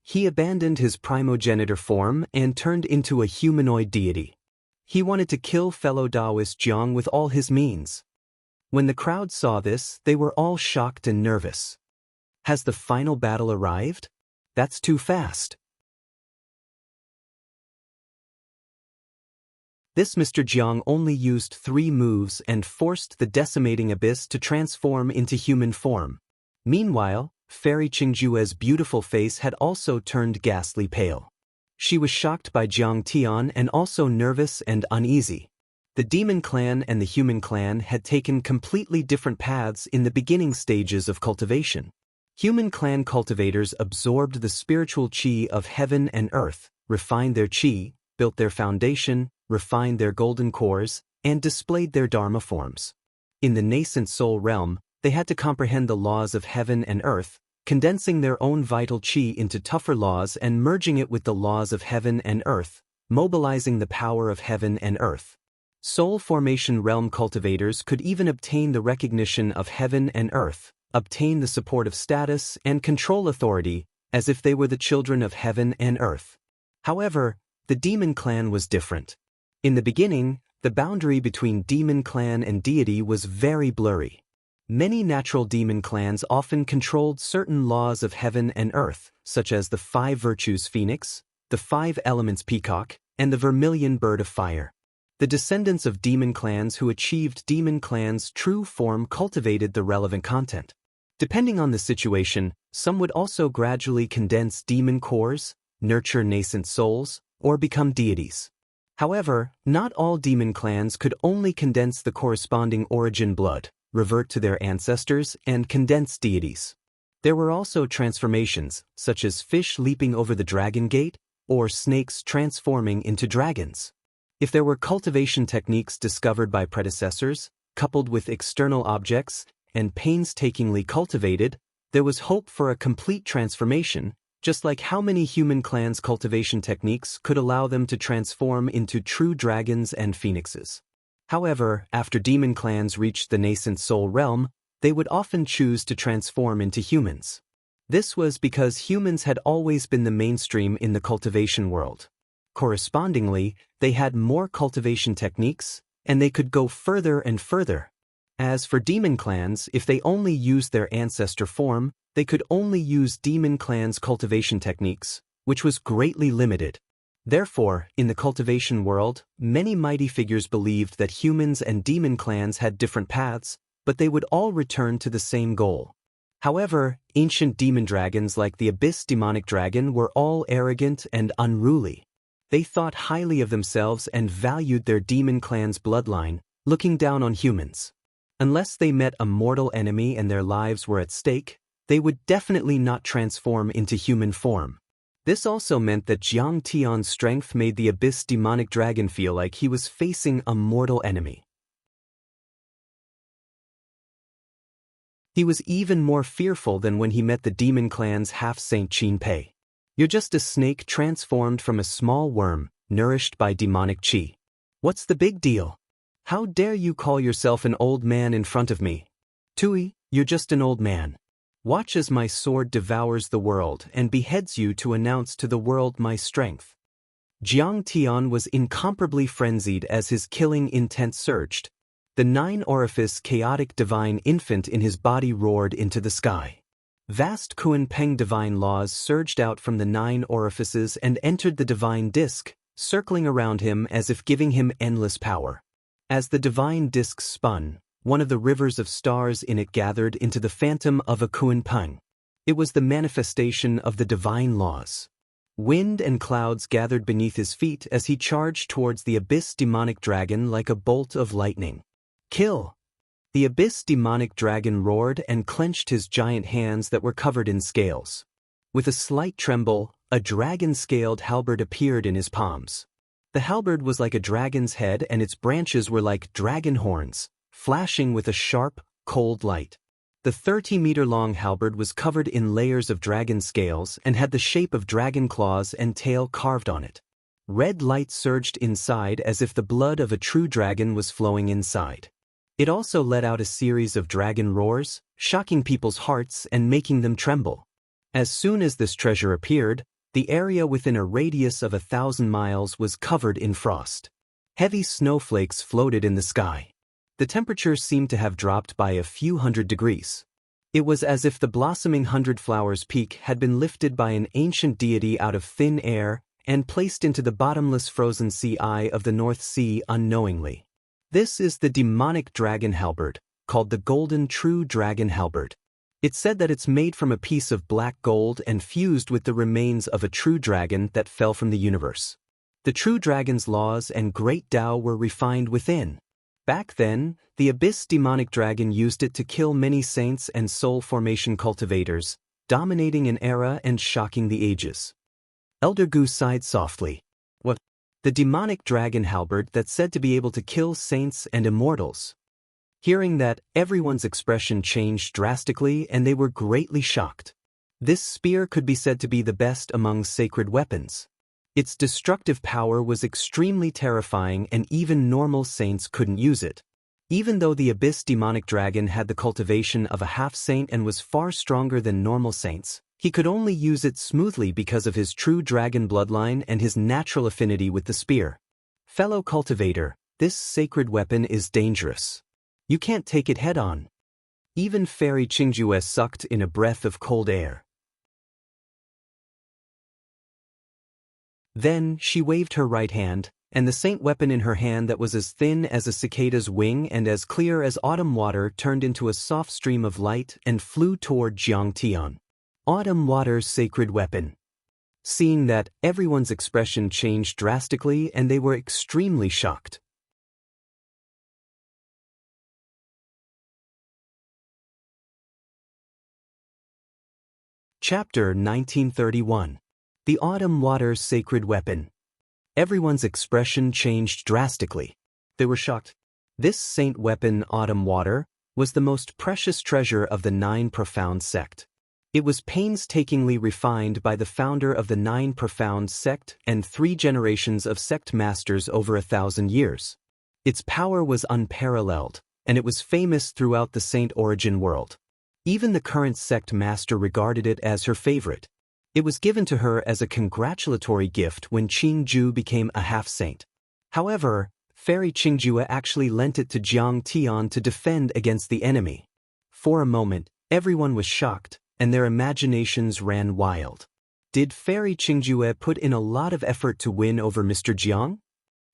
He abandoned his primogenitor form and turned into a humanoid deity. He wanted to kill fellow Taoist Jiang with all his means. When the crowd saw this, they were all shocked and nervous. Has the final battle arrived? That's too fast. This Mr. Jiang only used 3 moves and forced the decimating abyss to transform into human form. Meanwhile, Fairy Qingjue's beautiful face had also turned ghastly pale. She was shocked by Jiang Tian and also nervous and uneasy. The demon clan and the human clan had taken completely different paths in the beginning stages of cultivation. Human clan cultivators absorbed the spiritual qi of heaven and earth, refined their qi, built their foundation, refined their golden cores, and displayed their dharma forms. In the nascent soul realm, they had to comprehend the laws of heaven and earth, condensing their own vital qi into tougher laws and merging it with the laws of heaven and earth, mobilizing the power of heaven and earth. Soul formation realm cultivators could even obtain the recognition of heaven and earth, obtain the support of status and control authority, as if they were the children of heaven and earth. However, the demon clan was different. In the beginning, the boundary between demon clan and deity was very blurry. Many natural demon clans often controlled certain laws of heaven and earth, such as the 5 virtues phoenix, the 5 elements peacock, and the vermilion bird of fire. The descendants of demon clans who achieved demon clan's true form cultivated the relevant content. Depending on the situation, some would also gradually condense demon cores, nurture nascent souls, or become deities. However, not all demon clans could only condense the corresponding origin blood, revert to their ancestors, and condense deities. There were also transformations, such as fish leaping over the dragon gate, or snakes transforming into dragons. If there were cultivation techniques discovered by predecessors, coupled with external objects, and painstakingly cultivated, there was hope for a complete transformation, just like how many human clans' cultivation techniques could allow them to transform into true dragons and phoenixes. However, after demon clans reached the nascent soul realm, they would often choose to transform into humans. This was because humans had always been the mainstream in the cultivation world. Correspondingly, they had more cultivation techniques, and they could go further and further. As for demon clans, if they only used their ancestor form, they could only use demon clans' cultivation techniques, which was greatly limited. Therefore, in the cultivation world, many mighty figures believed that humans and demon clans had different paths, but they would all return to the same goal. However, ancient demon dragons like the Abyss demonic dragon were all arrogant and unruly. They thought highly of themselves and valued their demon clan's bloodline, looking down on humans. Unless they met a mortal enemy and their lives were at stake, they would definitely not transform into human form. This also meant that Jiang Tian's strength made the Abyss demonic dragon feel like he was facing a mortal enemy. He was even more fearful than when he met the demon clan's half-saint Qin Pei. You're just a snake transformed from a small worm, nourished by demonic qi. What's the big deal? How dare you call yourself an old man in front of me? Tui, you're just an old man. Watch as my sword devours the world and beheads you to announce to the world my strength. Jiang Tian was incomparably frenzied as his killing intent surged. The 9-orifice chaotic divine infant in his body roared into the sky. Vast Kunpeng divine laws surged out from the 9 orifices and entered the divine disk, circling around him as if giving him endless power. As the divine disk spun, one of the rivers of stars in it gathered into the phantom of a Kunpeng. It was the manifestation of the divine laws. Wind and clouds gathered beneath his feet as he charged towards the Abyss demonic dragon like a bolt of lightning. Kill! The Abyss demonic dragon roared and clenched his giant hands that were covered in scales. With a slight tremble, a dragon-scaled halberd appeared in his palms. The halberd was like a dragon's head and its branches were like dragon horns, flashing with a sharp, cold light. The 30-meter-long halberd was covered in layers of dragon scales and had the shape of dragon claws and tail carved on it. Red light surged inside as if the blood of a true dragon was flowing inside. It also let out a series of dragon roars, shocking people's hearts and making them tremble. As soon as this treasure appeared, the area within a radius of 1,000 miles was covered in frost. Heavy snowflakes floated in the sky. The temperature seemed to have dropped by a few hundred degrees. It was as if the blossoming hundred flowers peak had been lifted by an ancient deity out of thin air and placed into the bottomless frozen sea eye of the North Sea unknowingly. This is the demonic dragon halberd, called the Golden True Dragon Halberd. It's said that it's made from a piece of black gold and fused with the remains of a true dragon that fell from the universe. The true dragon's laws and great Tao were refined within. Back then, the abyss demonic dragon used it to kill many saints and soul formation cultivators, dominating an era and shocking the ages. Elder Gu sighed softly. What? The demonic dragon halberd that's said to be able to kill saints and immortals. Hearing that, everyone's expression changed drastically and they were greatly shocked. This spear could be said to be the best among sacred weapons. Its destructive power was extremely terrifying and even normal saints couldn't use it. Even though the abyss demonic dragon had the cultivation of a half-saint and was far stronger than normal saints, he could only use it smoothly because of his true dragon bloodline and his natural affinity with the spear. Fellow cultivator, this sacred weapon is dangerous. You can't take it head-on. Even Fairy Qingjue sucked in a breath of cold air. Then, she waved her right hand, and the saint weapon in her hand that was as thin as a cicada's wing and as clear as autumn water turned into a soft stream of light and flew toward Jiang Tian. Autumn water's sacred weapon. Seeing that, everyone's expression changed drastically and they were extremely shocked. Chapter 1931. The Autumn Water's Sacred Weapon. Everyone's expression changed drastically. They were shocked. This saint weapon, Autumn Water, was the most precious treasure of the Nine Profound sect. It was painstakingly refined by the founder of the Nine Profound sect and 3 generations of sect masters over 1,000 years. Its power was unparalleled, and it was famous throughout the saint origin world. Even the current sect master regarded it as her favorite. It was given to her as a congratulatory gift when Qingju became a half-saint. However, Fairy Qingjue actually lent it to Jiang Tian to defend against the enemy. For a moment, everyone was shocked, and their imaginations ran wild. Did Fairy Qingjue put in a lot of effort to win over Mr. Jiang?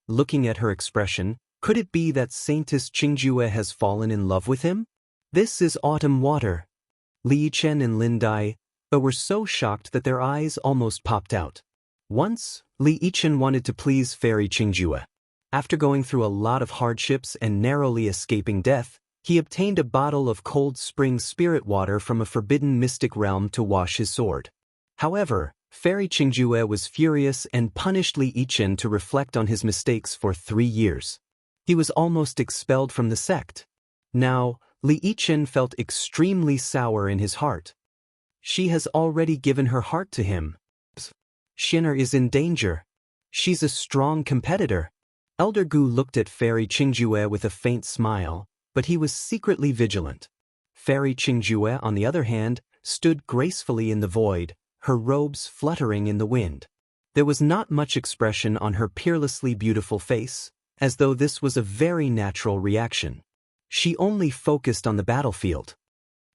Looking at her expression, could it be that Saintess Qingjue has fallen in love with him? This is Autumn Water. Li Chen and Lin Dai were so shocked that their eyes almost popped out. Once, Li Yichen wanted to please Fairy Qingjue. After going through a lot of hardships and narrowly escaping death, he obtained a bottle of cold spring spirit water from a forbidden mystic realm to wash his sword. However, Fairy Qingjue was furious and punished Li Yichen to reflect on his mistakes for 3 years. He was almost expelled from the sect. Now, Li Yichen felt extremely sour in his heart. She has already given her heart to him. Xin'er is in danger. She's a strong competitor. Elder Gu looked at Fairy Qingjue with a faint smile, but he was secretly vigilant. Fairy Qingjue, on the other hand, stood gracefully in the void, her robes fluttering in the wind. There was not much expression on her peerlessly beautiful face, as though this was a very natural reaction. She only focused on the battlefield.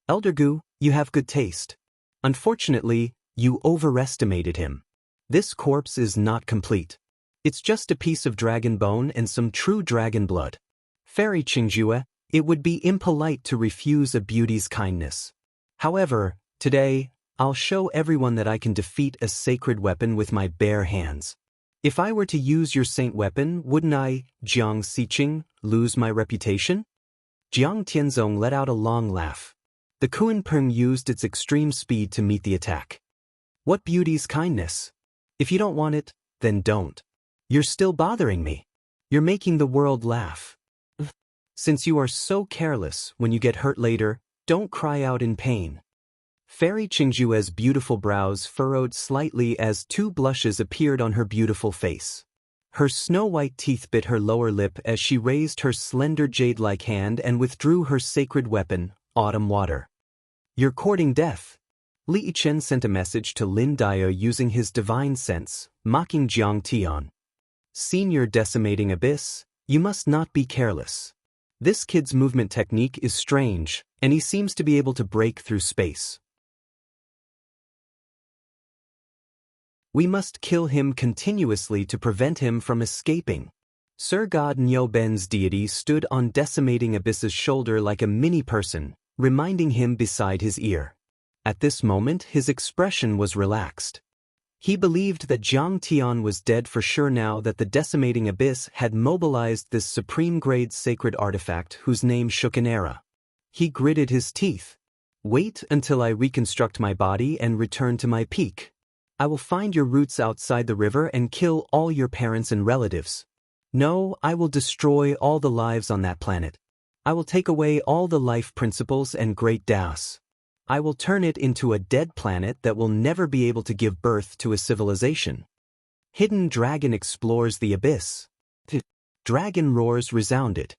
Elder Gu, you have good taste. Unfortunately, you overestimated him. This corpse is not complete. It's just a piece of dragon bone and some true dragon blood. Fairy Qingjue, it would be impolite to refuse a beauty's kindness. However, today, I'll show everyone that I can defeat a sacred weapon with my bare hands. If I were to use your saint weapon, wouldn't I, Jiang Xiqing, lose my reputation? Jiang Tianzong let out a long laugh. The Kuan-Peng used its extreme speed to meet the attack. What beauty's kindness? If you don't want it, then don't. You're still bothering me. You're making the world laugh. Since you are so careless, when you get hurt later, don't cry out in pain. Fairy Qingjue's beautiful brows furrowed slightly as 2 blushes appeared on her beautiful face. Her snow-white teeth bit her lower lip as she raised her slender jade-like hand and withdrew her sacred weapon, autumn water. "You're courting death." Li Chen sent a message to Lin Daya using his divine sense, mocking Jiang Tian. "Senior decimating abyss, you must not be careless. This kid's movement technique is strange, and he seems to be able to break through space. We must kill him continuously to prevent him from escaping." Sir God Nyoben's deity stood on decimating abyss's shoulder like a mini-person, reminding him beside his ear. At this moment his expression was relaxed. He believed that Jiang Tian was dead for sure now that the decimating abyss had mobilized this supreme-grade sacred artifact whose name shook an era. He gritted his teeth. "Wait until I reconstruct my body and return to my peak. I will find your roots outside the river and kill all your parents and relatives. No, I will destroy all the lives on that planet. I will take away all the life principles and great Taos. I will turn it into a dead planet that will never be able to give birth to a civilization." Hidden Dragon explores the abyss. The dragon roars resounded.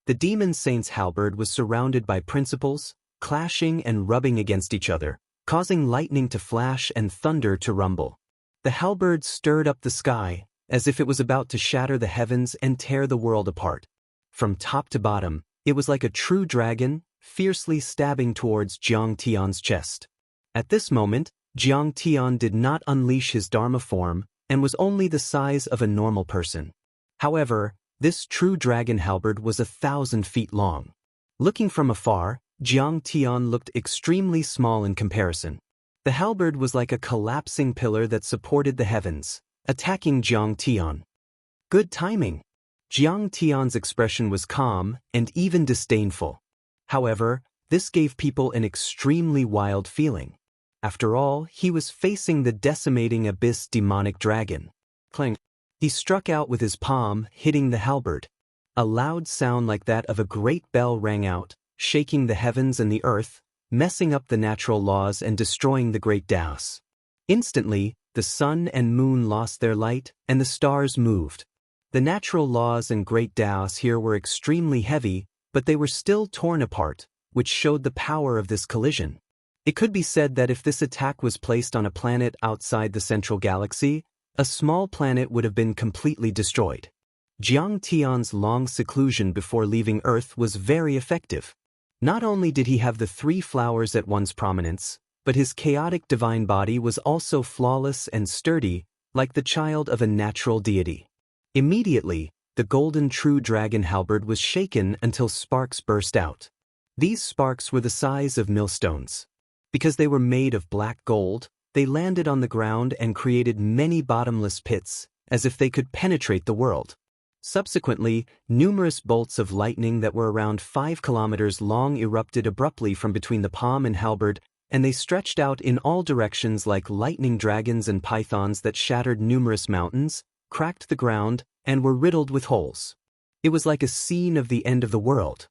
The demon saint's halberd was surrounded by principles, clashing and rubbing against each other, causing lightning to flash and thunder to rumble. The halberd stirred up the sky, as if it was about to shatter the heavens and tear the world apart. From top to bottom, it was like a true dragon, fiercely stabbing towards Jiang Tian's chest. At this moment, Jiang Tian did not unleash his Dharma form, and was only the size of a normal person. However, this true dragon halberd was 1,000 feet long. Looking from afar, Jiang Tian looked extremely small in comparison. The halberd was like a collapsing pillar that supported the heavens, attacking Jiang Tian. Good timing. Jiang Tian's expression was calm and even disdainful. However, this gave people an extremely wild feeling. After all, he was facing the decimating abyss demonic dragon. Clang. He struck out with his palm, hitting the halberd. A loud sound like that of a great bell rang out, shaking the heavens and the earth, messing up the natural laws and destroying the great Taos. Instantly, the sun and moon lost their light, and the stars moved. The natural laws and great Taos here were extremely heavy, but they were still torn apart, which showed the power of this collision. It could be said that if this attack was placed on a planet outside the central galaxy, a small planet would have been completely destroyed. Jiang Tian's long seclusion before leaving Earth was very effective. Not only did he have the 3 flowers at once prominence, but his chaotic divine body was also flawless and sturdy, like the child of a natural deity. Immediately, the golden true dragon halberd was shaken until sparks burst out. These sparks were the size of millstones. Because they were made of black gold, they landed on the ground and created many bottomless pits, as if they could penetrate the world. Subsequently, numerous bolts of lightning that were around 5 kilometers long erupted abruptly from between the palm and halberd, and they stretched out in all directions like lightning dragons and pythons that shattered numerous mountains, cracked the ground, and were riddled with holes. It was like a scene of the end of the world.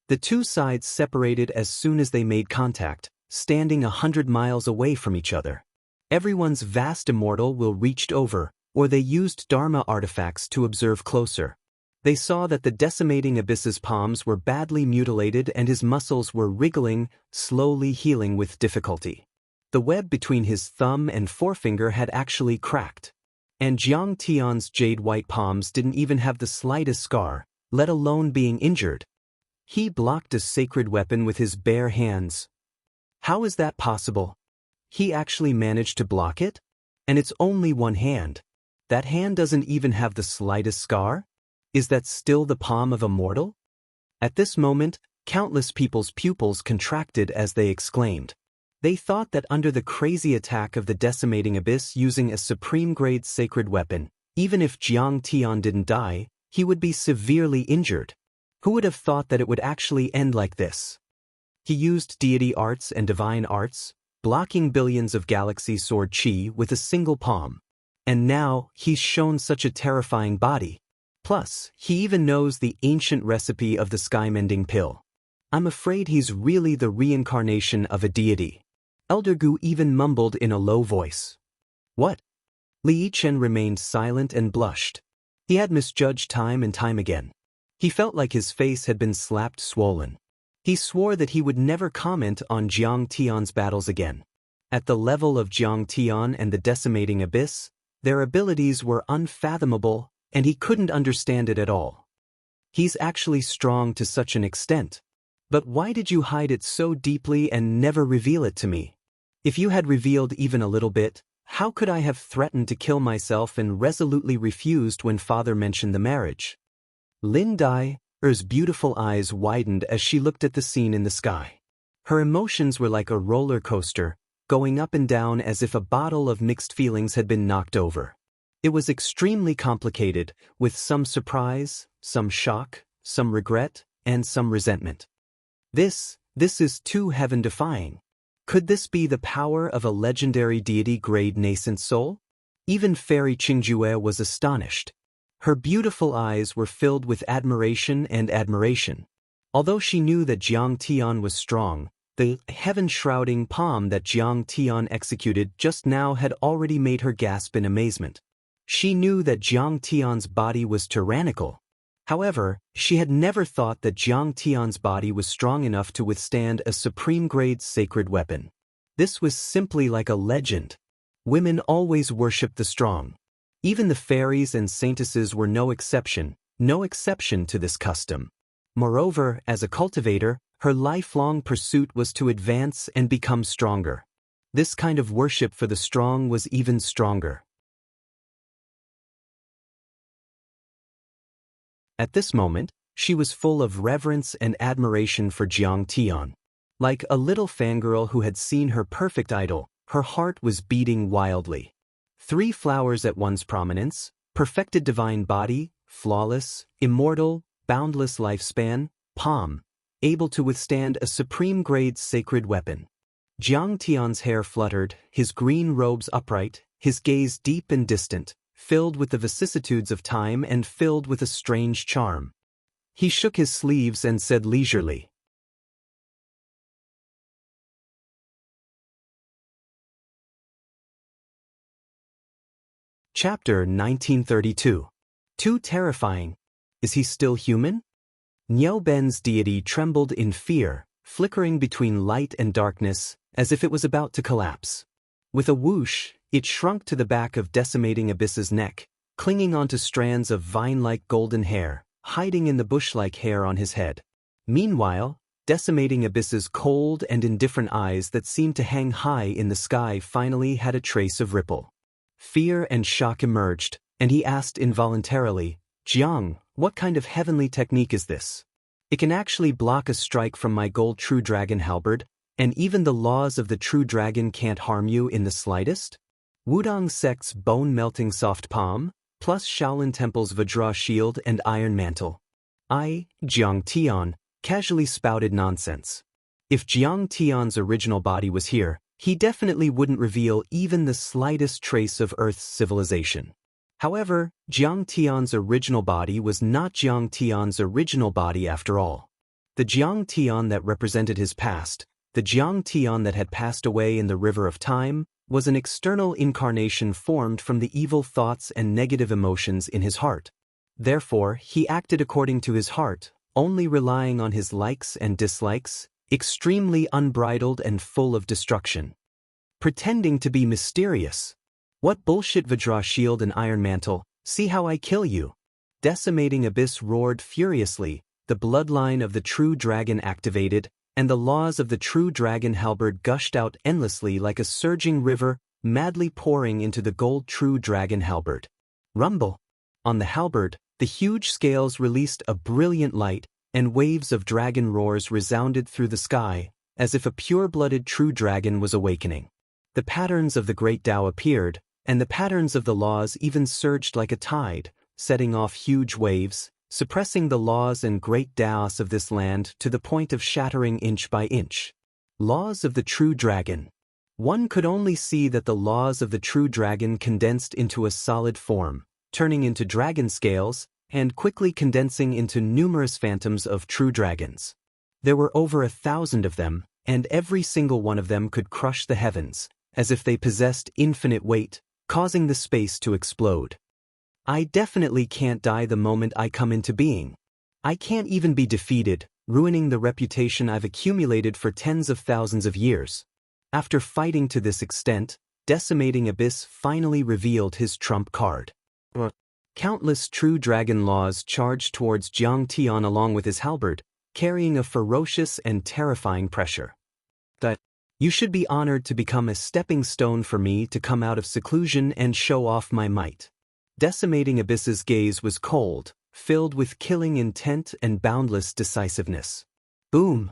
The two sides separated as soon as they made contact, standing 100 miles away from each other. Everyone's vast immortal will reached over, or they used Dharma artifacts to observe closer. They saw that the decimating abyss's palms were badly mutilated and his muscles were wriggling, slowly healing with difficulty. The web between his thumb and forefinger had actually cracked. And Jiang Tian's jade-white palms didn't even have the slightest scar, let alone being injured. He blocked a sacred weapon with his bare hands. How is that possible? He actually managed to block it? And it's only one hand. That hand doesn't even have the slightest scar? Is that still the palm of a mortal? At this moment, countless people's pupils contracted as they exclaimed. They thought that under the crazy attack of the decimating abyss using a supreme-grade sacred weapon, even if Jiang Tian didn't die, he would be severely injured. Who would have thought that it would actually end like this? He used deity arts and divine arts, blocking billions of galaxy sword chi with a single palm. And now, he's shown such a terrifying body. Plus, he even knows the ancient recipe of the sky-mending pill. I'm afraid he's really the reincarnation of a deity. Elder Gu even mumbled in a low voice. What? Li Chen remained silent and blushed. He had misjudged time and time again. He felt like his face had been slapped swollen. He swore that he would never comment on Jiang Tian's battles again. At the level of Jiang Tian and the decimating abyss, their abilities were unfathomable, and he couldn't understand it at all. He's actually strong to such an extent. But why did you hide it so deeply and never reveal it to me? If you had revealed even a little bit, how could I have threatened to kill myself and resolutely refused when father mentioned the marriage? Lin Dai's beautiful eyes widened as she looked at the scene in the sky. Her emotions were like a roller coaster, going up and down as if a bottle of mixed feelings had been knocked over. It was extremely complicated, with some surprise, some shock, some regret, and some resentment. This is too heaven-defying. Could this be the power of a legendary deity-grade nascent soul? Even Fairy Qingjue was astonished. Her beautiful eyes were filled with admiration and admiration. Although she knew that Jiang Tian was strong, the heaven-shrouding palm that Jiang Tian executed just now had already made her gasp in amazement. She knew that Jiang Tian's body was tyrannical. However, she had never thought that Jiang Tian's body was strong enough to withstand a supreme-grade sacred weapon. This was simply like a legend. Women always worshipped the strong. Even the fairies and saintesses were no exception to this custom. Moreover, as a cultivator, her lifelong pursuit was to advance and become stronger. This kind of worship for the strong was even stronger. At this moment, she was full of reverence and admiration for Jiang Tian. Like a little fangirl who had seen her perfect idol, her heart was beating wildly. 3 flowers at one's prominence, perfected divine body, flawless, immortal, boundless lifespan, palm, able to withstand a supreme-grade sacred weapon. Jiang Tian's hair fluttered, his green robes upright, his gaze deep and distant, filled with the vicissitudes of time and filled with a strange charm. He shook his sleeves and said leisurely, Chapter 1932. Too terrifying. Is he still human? Niao Ben's deity trembled in fear, flickering between light and darkness, as if it was about to collapse. With a whoosh, it shrunk to the back of Decimating Abyss's neck, clinging onto strands of vine-like golden hair, hiding in the bush-like hair on his head. Meanwhile, Decimating Abyss's cold and indifferent eyes that seemed to hang high in the sky finally had a trace of ripple. Fear and shock emerged, and he asked involuntarily, Jiang, what kind of heavenly technique is this? It can actually block a strike from my gold true dragon halberd, and even the laws of the true dragon can't harm you in the slightest? Wudong sect's bone-melting soft palm, plus Shaolin Temple's Vajra shield and iron mantle. Jiang Tian, casually spouted nonsense. If Jiang Tian's original body was here, he definitely wouldn't reveal even the slightest trace of Earth's civilization. However, Jiang Tian's original body was not Jiang Tian's original body after all. The Jiang Tian that represented his past, the Jiang Tian that had passed away in the river of time, was an external incarnation formed from the evil thoughts and negative emotions in his heart. Therefore, he acted according to his heart, only relying on his likes and dislikes, extremely unbridled and full of destruction. Pretending to be mysterious. What bullshit Vajra shield and iron mantle, see how I kill you. Decimating Abyss roared furiously, the bloodline of the true dragon activated, and the laws of the true dragon halberd gushed out endlessly like a surging river, madly pouring into the gold true dragon halberd. Rumble. On the halberd, the huge scales released a brilliant light, and waves of dragon roars resounded through the sky, as if a pure-blooded true dragon was awakening. The patterns of the great Tao appeared, and the patterns of the laws even surged like a tide, setting off huge waves, suppressing the laws and great Taos of this land to the point of shattering inch by inch. Laws of the true dragon. One could only see that the laws of the true dragon condensed into a solid form, turning into dragon scales, and quickly condensing into numerous phantoms of true dragons. There were over 1,000 of them, and every single one of them could crush the heavens, as if they possessed infinite weight, causing the space to explode. I definitely can't die the moment I come into being. I can't even be defeated, ruining the reputation I've accumulated for tens of thousands of years. After fighting to this extent, Decimating Abyss finally revealed his trump card. Countless true dragon laws charged towards Jiang Tian along with his halberd, carrying a ferocious and terrifying pressure. That you should be honored to become a stepping stone for me to come out of seclusion and show off my might. Decimating Abyss's gaze was cold, filled with killing intent and boundless decisiveness. Boom!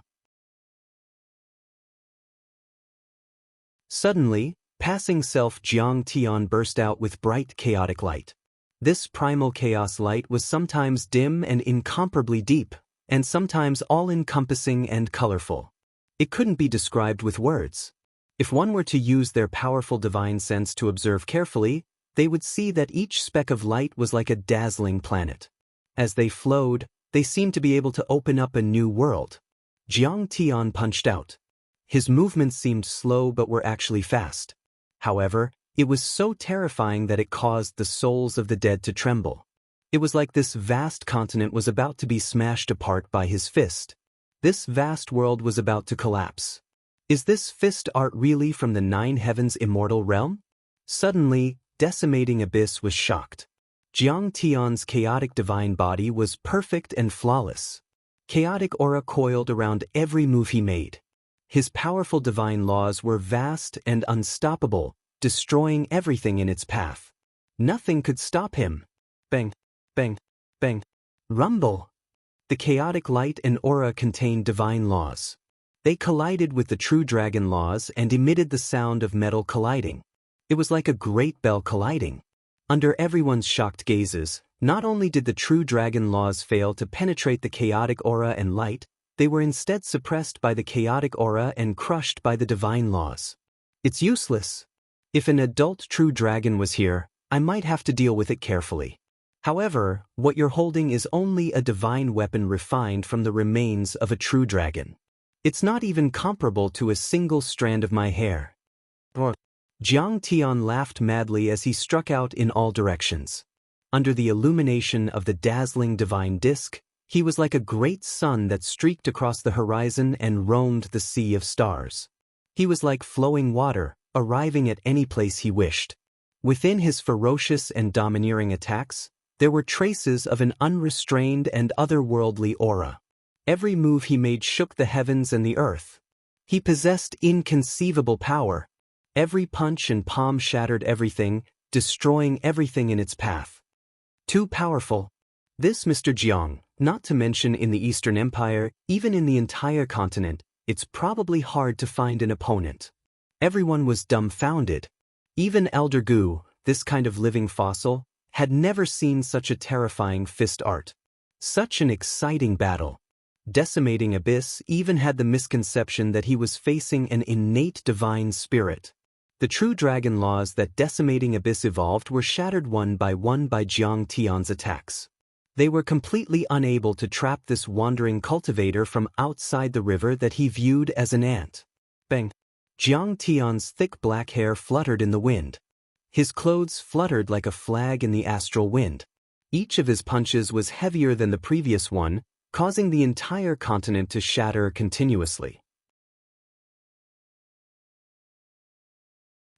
Suddenly, passing self Jiang Tian burst out with bright chaotic light. This primal chaos light was sometimes dim and incomparably deep, and sometimes all-encompassing and colorful. It couldn't be described with words. If one were to use their powerful divine sense to observe carefully, they would see that each speck of light was like a dazzling planet. As they flowed, they seemed to be able to open up a new world. Jiang Tian punched out. His movements seemed slow but were actually fast. However, it was so terrifying that it caused the souls of the dead to tremble. It was like this vast continent was about to be smashed apart by his fist. This vast world was about to collapse. Is this fist art really from the Nine Heavens immortal realm? Suddenly, Decimating Abyss was shocked. Jiang Tian's chaotic divine body was perfect and flawless. Chaotic aura coiled around every move he made. His powerful divine laws were vast and unstoppable, destroying everything in its path. Nothing could stop him. Bang, bang, bang. Rumble! The chaotic light and aura contained divine laws. They collided with the true dragon laws and emitted the sound of metal colliding. It was like a great bell colliding. Under everyone's shocked gazes, not only did the true dragon laws fail to penetrate the chaotic aura and light, they were instead suppressed by the chaotic aura and crushed by the divine laws. It's useless. If an adult true dragon was here, I might have to deal with it carefully. However, what you're holding is only a divine weapon refined from the remains of a true dragon. It's not even comparable to a single strand of my hair. Jiang Tian laughed madly as he struck out in all directions. Under the illumination of the dazzling divine disk, he was like a great sun that streaked across the horizon and roamed the sea of stars. He was like flowing water, arriving at any place he wished. Within his ferocious and domineering attacks, there were traces of an unrestrained and otherworldly aura. Every move he made shook the heavens and the earth. He possessed inconceivable power. Every punch and palm shattered everything, destroying everything in its path. Too powerful. This Mr. Jiang, not to mention in the Eastern Empire, even in the entire continent, it's probably hard to find an opponent. Everyone was dumbfounded. Even Elder Gu, this kind of living fossil, had never seen such a terrifying fist art. Such an exciting battle. Decimating Abyss even had the misconception that he was facing an innate divine spirit. The true dragon laws that Decimating Abyss evolved were shattered one by Jiang Tian's attacks. They were completely unable to trap this wandering cultivator from outside the river that he viewed as an ant. Bang! Jiang Tian's thick black hair fluttered in the wind. His clothes fluttered like a flag in the astral wind. Each of his punches was heavier than the previous one, causing the entire continent to shatter continuously.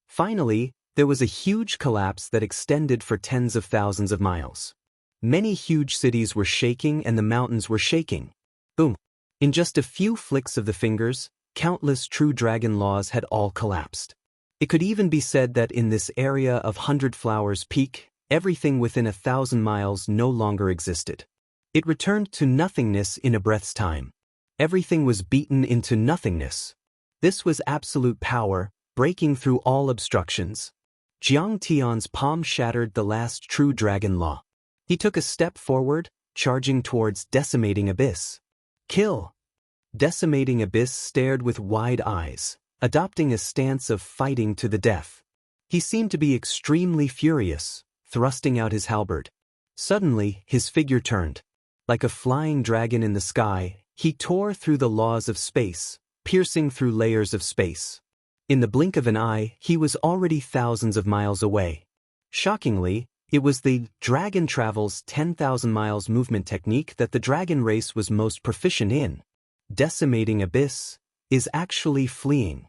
Finally, there was a huge collapse that extended for tens of thousands of miles. Many huge cities were shaking and the mountains were shaking. Boom! In just a few flicks of the fingers, countless true dragon laws had all collapsed. It could even be said that in this area of Hundred Flowers Peak, everything within 1,000 miles no longer existed. It returned to nothingness in a breath's time. Everything was beaten into nothingness. This was absolute power, breaking through all obstructions. Jiang Tian's palm shattered the last true dragon law. He took a step forward, charging towards Decimating Abyss. Kill! Decimating Abyss stared with wide eyes, adopting a stance of fighting to the death. He seemed to be extremely furious, thrusting out his halberd. Suddenly, his figure turned. Like a flying dragon in the sky, he tore through the laws of space, piercing through layers of space. In the blink of an eye, he was already thousands of miles away. Shockingly, it was the dragon travels 10,000 miles movement technique that the dragon race was most proficient in. Decimating abyss is actually fleeing.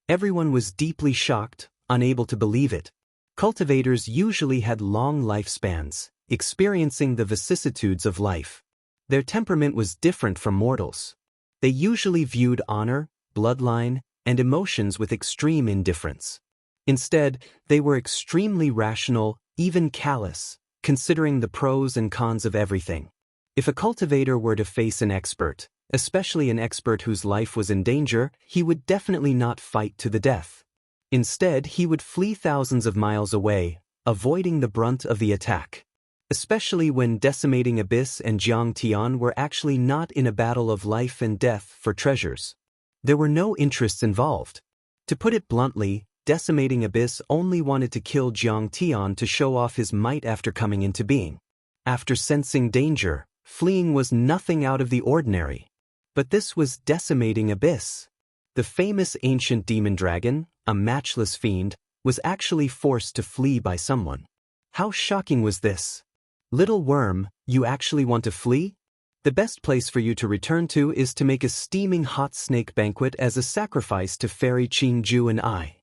Everyone was deeply shocked, unable to believe it. Cultivators usually had long lifespans, experiencing the vicissitudes of life. Their temperament was different from mortals. They usually viewed honor, bloodline, and emotions with extreme indifference. Instead, they were extremely rational, even callous, considering the pros and cons of everything. If a cultivator were to face an expert, especially an expert whose life was in danger, he would definitely not fight to the death. Instead, he would flee thousands of miles away, avoiding the brunt of the attack. Especially when decimating abyss and Jiang Tian were actually not in a battle of life and death for treasures. There were no interests involved. To put it bluntly, decimating abyss only wanted to kill Jiang Tian to show off his might after coming into being. After sensing danger, fleeing was nothing out of the ordinary. But this was decimating abyss. The famous ancient demon dragon, a matchless fiend, was actually forced to flee by someone. How shocking was this? Little worm, you actually want to flee? The best place for you to return to is to make a steaming hot snake banquet as a sacrifice to Fairy Qingju and I.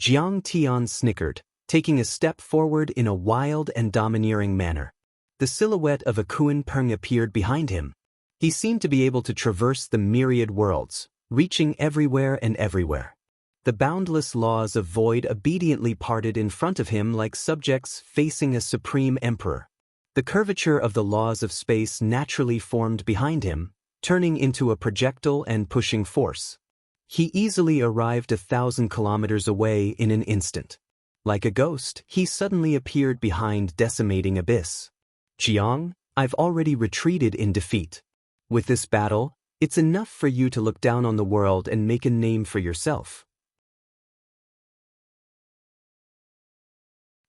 Jiang Tian snickered, taking a step forward in a wild and domineering manner. The silhouette of a Kuan Peng appeared behind him. He seemed to be able to traverse the myriad worlds, reaching everywhere and everywhere. The boundless laws of void obediently parted in front of him like subjects facing a supreme emperor. The curvature of the laws of space naturally formed behind him, turning into a projectile and pushing force. He easily arrived 1,000 kilometers away in an instant. Like a ghost, he suddenly appeared behind decimating abyss. Jiang, I've already retreated in defeat. With this battle, it's enough for you to look down on the world and make a name for yourself.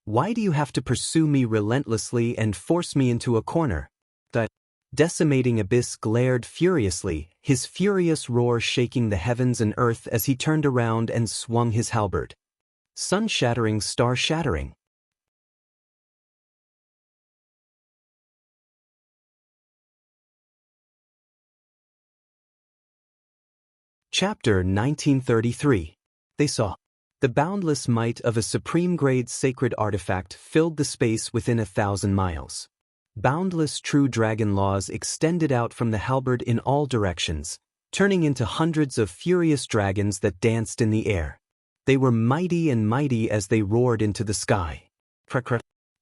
Why do you have to pursue me relentlessly and force me into a corner? The decimating abyss glared furiously, his furious roar shaking the heavens and earth as he turned around and swung his halberd. Sun-shattering, star-shattering. Chapter 1933. They saw. The boundless might of a supreme-grade sacred artifact filled the space within 1,000 miles. Boundless true dragon laws extended out from the halberd in all directions, turning into hundreds of furious dragons that danced in the air. They were mighty and mighty as they roared into the sky.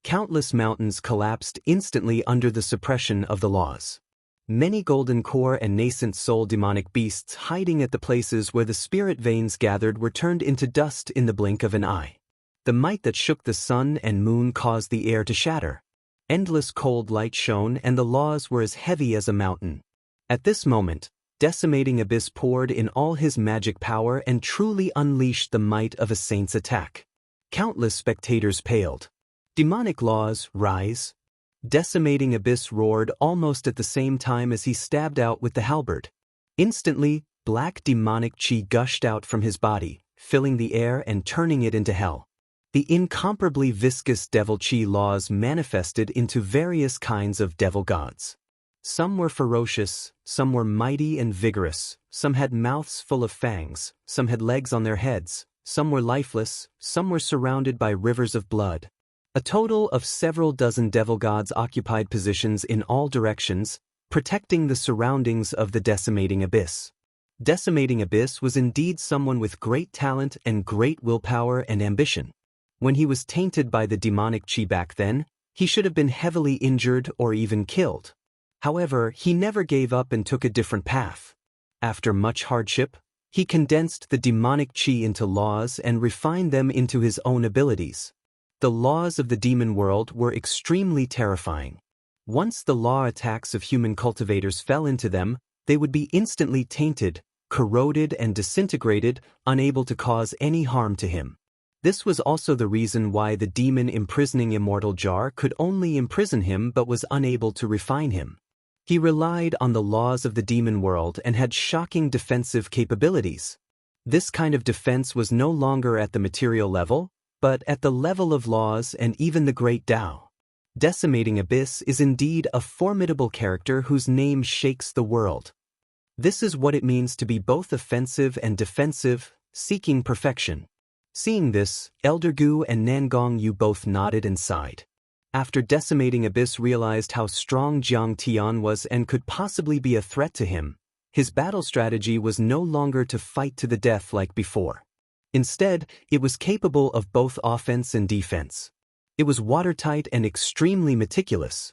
Countless mountains collapsed instantly under the suppression of the laws. Many golden core and nascent soul demonic beasts hiding at the places where the spirit veins gathered were turned into dust in the blink of an eye. The might that shook the sun and moon caused the air to shatter. Endless cold light shone and the laws were as heavy as a mountain. At this moment, decimating abyss poured in all his magic power and truly unleashed the might of a saint's attack. Countless spectators paled. Demonic laws, rise. Decimating abyss roared almost at the same time as he stabbed out with the halberd. Instantly, black demonic chi gushed out from his body, filling the air and turning it into hell. The incomparably viscous devil chi laws manifested into various kinds of devil gods. Some were ferocious, some were mighty and vigorous, some had mouths full of fangs, some had legs on their heads, some were lifeless, some were surrounded by rivers of blood. A total of several dozen devil gods occupied positions in all directions, protecting the surroundings of the decimating abyss. Decimating abyss was indeed someone with great talent and great willpower and ambition. When he was tainted by the demonic chi back then, he should have been heavily injured or even killed. However, he never gave up and took a different path. After much hardship, he condensed the demonic chi into laws and refined them into his own abilities. The laws of the demon world were extremely terrifying. Once the law attacks of human cultivators fell into them, they would be instantly tainted, corroded and disintegrated, unable to cause any harm to him. This was also the reason why the demon imprisoning immortal jar could only imprison him but was unable to refine him. He relied on the laws of the demon world and had shocking defensive capabilities. This kind of defense was no longer at the material level, but at the level of laws and even the great Tao. Decimating Abyss is indeed a formidable character whose name shakes the world. This is what it means to be both offensive and defensive, seeking perfection. Seeing this, Elder Gu and Nangong Yu both nodded and sighed. After Decimating Abyss realized how strong Jiang Tian was and could possibly be a threat to him, his battle strategy was no longer to fight to the death like before. Instead, it was capable of both offense and defense. It was watertight and extremely meticulous.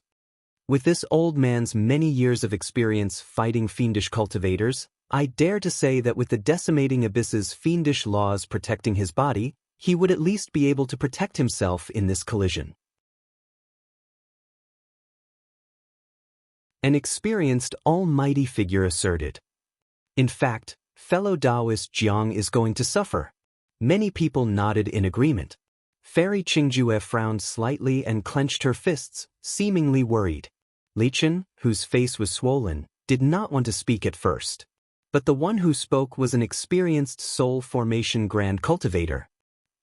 With this old man's many years of experience fighting fiendish cultivators, I dare to say that with the Decimating Abyss's fiendish laws protecting his body, he would at least be able to protect himself in this collision. An experienced almighty figure asserted. In fact, fellow Taoist Jiang is going to suffer. Many people nodded in agreement. Fairy Qingjue frowned slightly and clenched her fists, seemingly worried. Li Chen, whose face was swollen, did not want to speak at first. But the one who spoke was an experienced soul formation grand cultivator.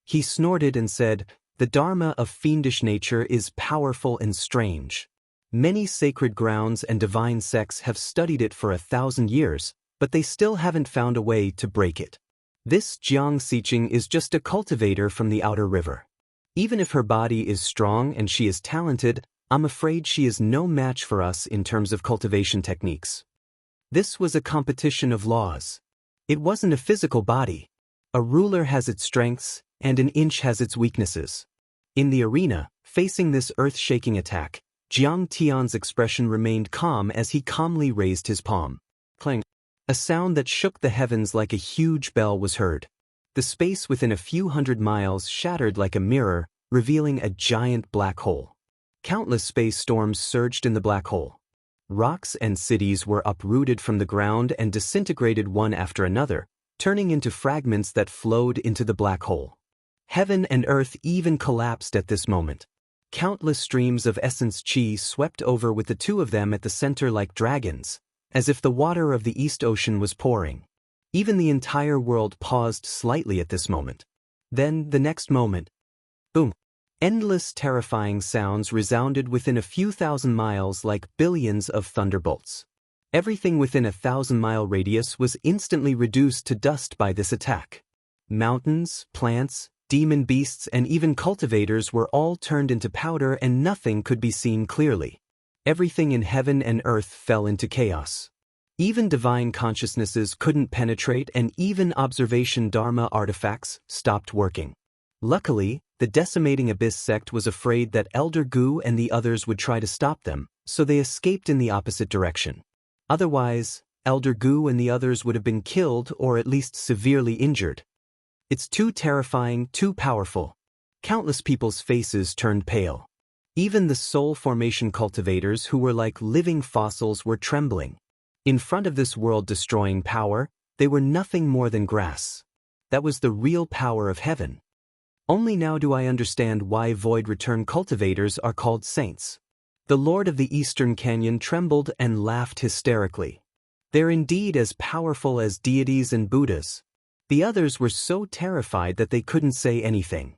He snorted and said, "The Dharma of fiendish nature is powerful and strange. Many sacred grounds and divine sects have studied it for 1,000 years, but they still haven't found a way to break it. This Jiang Xiqing is just a cultivator from the outer river. Even if her body is strong and she is talented, I'm afraid she is no match for us in terms of cultivation techniques." This was a competition of laws. It wasn't a physical body. A ruler has its strengths, and an inch has its weaknesses. In the arena, facing this earth-shaking attack, Jiang Tian's expression remained calm as he calmly raised his palm. Clang. A sound that shook the heavens like a huge bell was heard. The space within a few hundred miles shattered like a mirror, revealing a giant black hole. Countless space storms surged in the black hole. Rocks and cities were uprooted from the ground and disintegrated one after another, turning into fragments that flowed into the black hole. Heaven and earth even collapsed at this moment. Countless streams of essence qi swept over with the two of them at the center like dragons, as if the water of the East Ocean was pouring. Even the entire world paused slightly at this moment. Then, the next moment, boom! Endless terrifying sounds resounded within a few thousand miles like billions of thunderbolts. Everything within a 1,000-mile radius was instantly reduced to dust by this attack. Mountains, plants, demon beasts and even cultivators were all turned into powder and nothing could be seen clearly. Everything in heaven and earth fell into chaos. Even divine consciousnesses couldn't penetrate and even observation dharma artifacts stopped working. Luckily, the Decimating Abyss sect was afraid that Elder Gu and the others would try to stop them, so they escaped in the opposite direction. Otherwise, Elder Gu and the others would have been killed or at least severely injured. It's too terrifying, too powerful. Countless people's faces turned pale. Even the soul formation cultivators who were like living fossils were trembling. In front of this world-destroying power, they were nothing more than grass. That was the real power of heaven. Only now do I understand why Void Return cultivators are called saints. The Lord of the Eastern Canyon trembled and laughed hysterically. They're indeed as powerful as deities and Buddhas. The others were so terrified that they couldn't say anything.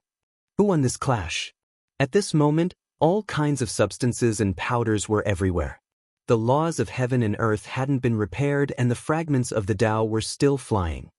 Who won this clash? At this moment, all kinds of substances and powders were everywhere. The laws of heaven and earth hadn't been repaired and the fragments of the Tao were still flying.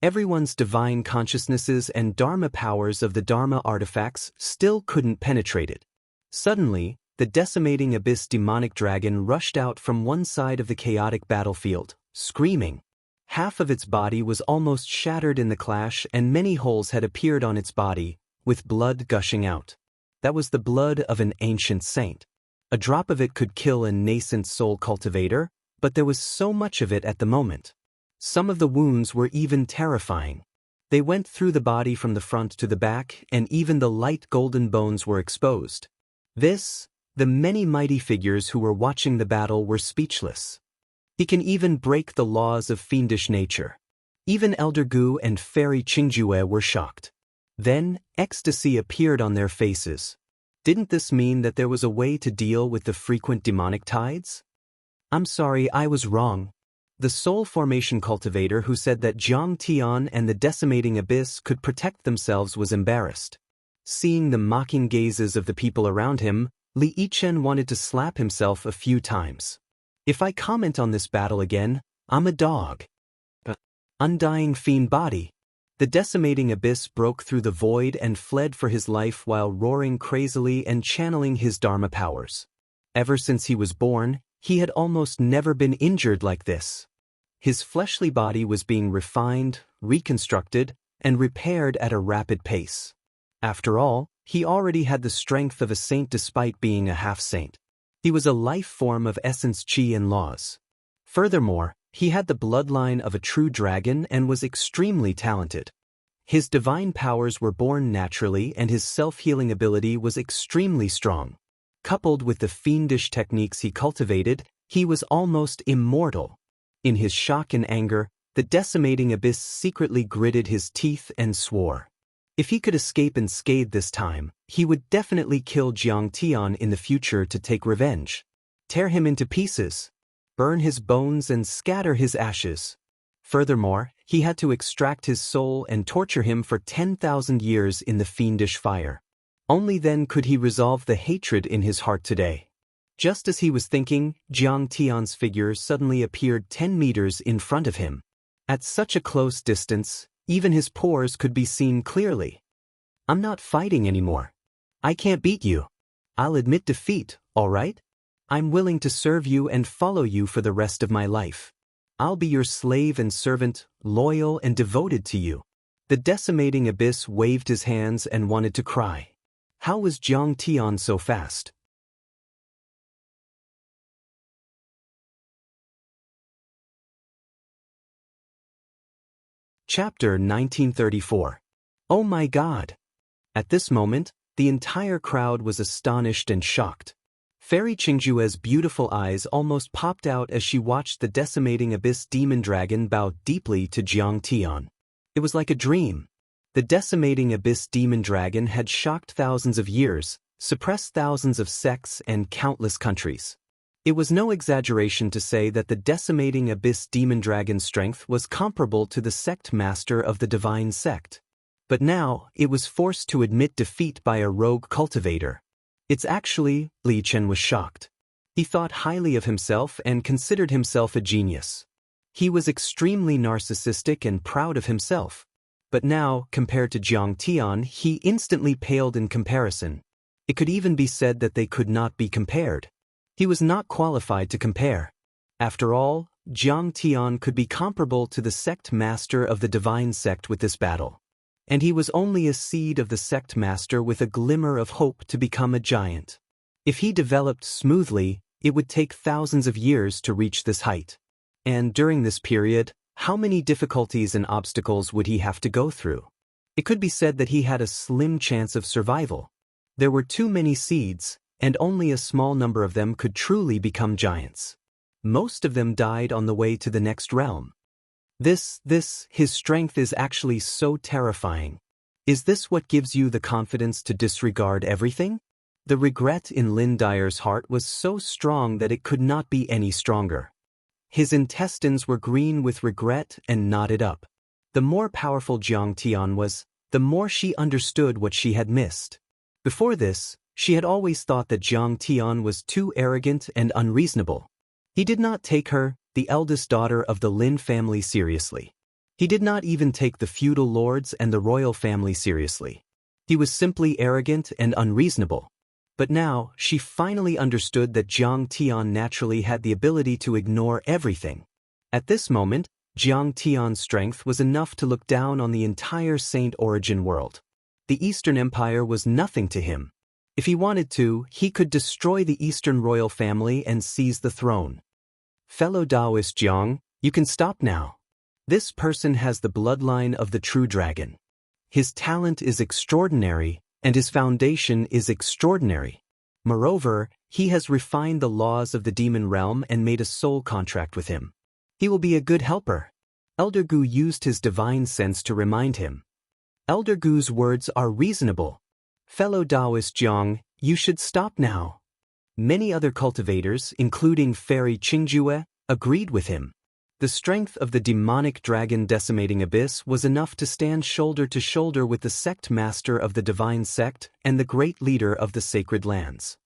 Everyone's divine consciousnesses and Dharma powers of the Dharma artifacts still couldn't penetrate it. Suddenly, the Decimating Abyss demonic dragon rushed out from one side of the chaotic battlefield, screaming. Half of its body was almost shattered in the clash and many holes had appeared on its body, with blood gushing out. That was the blood of an ancient saint. A drop of it could kill a nascent soul cultivator, but there was so much of it at the moment. Some of the wounds were even terrifying. They went through the body from the front to the back, and even the light golden bones were exposed. The many mighty figures who were watching the battle were speechless. He can even break the laws of fiendish nature. Even Elder Gu and Fairy Qingjue were shocked. Then, ecstasy appeared on their faces. Didn't this mean that there was a way to deal with the frequent demonic tides? I'm sorry, I was wrong. The soul formation cultivator who said that Jiang Tian and the decimating abyss could protect themselves was embarrassed. Seeing the mocking gazes of the people around him, Li Yichen wanted to slap himself a few times. If I comment on this battle again, I'm a dog. Undying fiend body. The decimating abyss broke through the void and fled for his life while roaring crazily and channeling his Dharma powers. Ever since he was born, he had almost never been injured like this. His fleshly body was being refined, reconstructed, and repaired at a rapid pace. After all, he already had the strength of a saint despite being a half-saint. He was a life form of essence chi and laws. Furthermore, he had the bloodline of a true dragon and was extremely talented. His divine powers were born naturally and his self-healing ability was extremely strong. Coupled with the fiendish techniques he cultivated, he was almost immortal. In his shock and anger, the decimating abyss secretly gritted his teeth and swore. If he could escape unscathed this time, he would definitely kill Jiang Tian in the future to take revenge. Tear him into pieces. Burn his bones and scatter his ashes. Furthermore, he had to extract his soul and torture him for 10,000 years in the fiendish fire. Only then could he resolve the hatred in his heart today. Just as he was thinking, Jiang Tian's figure suddenly appeared 10 meters in front of him. At such a close distance, even his pores could be seen clearly. I'm not fighting anymore. I can't beat you. I'll admit defeat, all right? I'm willing to serve you and follow you for the rest of my life. I'll be your slave and servant, loyal and devoted to you. The decimating abyss waved his hands and wanted to cry. How was Jiang Tian so fast? Chapter 1934. Oh my God! At this moment, the entire crowd was astonished and shocked. Fairy Qingjue's beautiful eyes almost popped out as she watched the decimating abyss demon dragon bow deeply to Jiang Tian. It was like a dream. The decimating abyss demon dragon had shocked thousands of years, suppressed thousands of sects and countless countries. It was no exaggeration to say that the decimating abyss demon dragon's strength was comparable to the sect master of the divine sect. But now, it was forced to admit defeat by a rogue cultivator. It's actually, Li Chen was shocked. He thought highly of himself and considered himself a genius. He was extremely narcissistic and proud of himself. But now, compared to Jiang Tian, he instantly paled in comparison. It could even be said that they could not be compared. He was not qualified to compare. After all, Jiang Tian could be comparable to the sect master of the divine sect with this battle. And he was only a seed of the sect master with a glimmer of hope to become a giant. If he developed smoothly, it would take thousands of years to reach this height. And during this period, how many difficulties and obstacles would he have to go through? It could be said that he had a slim chance of survival. There were too many seeds, and only a small number of them could truly become giants. Most of them died on the way to the next realm. His strength is actually so terrifying. Is this what gives you the confidence to disregard everything? The regret in Lin Dyer's heart was so strong that it could not be any stronger. His intestines were green with regret and knotted up. The more powerful Jiang Tian was, the more she understood what she had missed. Before this, she had always thought that Jiang Tian was too arrogant and unreasonable. He did not take her, the eldest daughter of the Lin family, seriously. He did not even take the feudal lords and the royal family seriously. He was simply arrogant and unreasonable. But now, she finally understood that Jiang Tian naturally had the ability to ignore everything. At this moment, Jiang Tian's strength was enough to look down on the entire Saint Origin world. The Eastern Empire was nothing to him. If he wanted to, he could destroy the Eastern royal family and seize the throne. Fellow Taoist Jiang, you can stop now. This person has the bloodline of the true dragon. His talent is extraordinary, and his foundation is extraordinary. Moreover, he has refined the laws of the demon realm and made a soul contract with him. He will be a good helper. Elder Gu used his divine sense to remind him. Elder Gu's words are reasonable. Fellow Taoist Jiang, you should stop now. Many other cultivators, including Fairy Qingjue, agreed with him. The strength of the demonic dragon decimating abyss was enough to stand shoulder to shoulder with the sect master of the divine sect and the great leader of the sacred lands.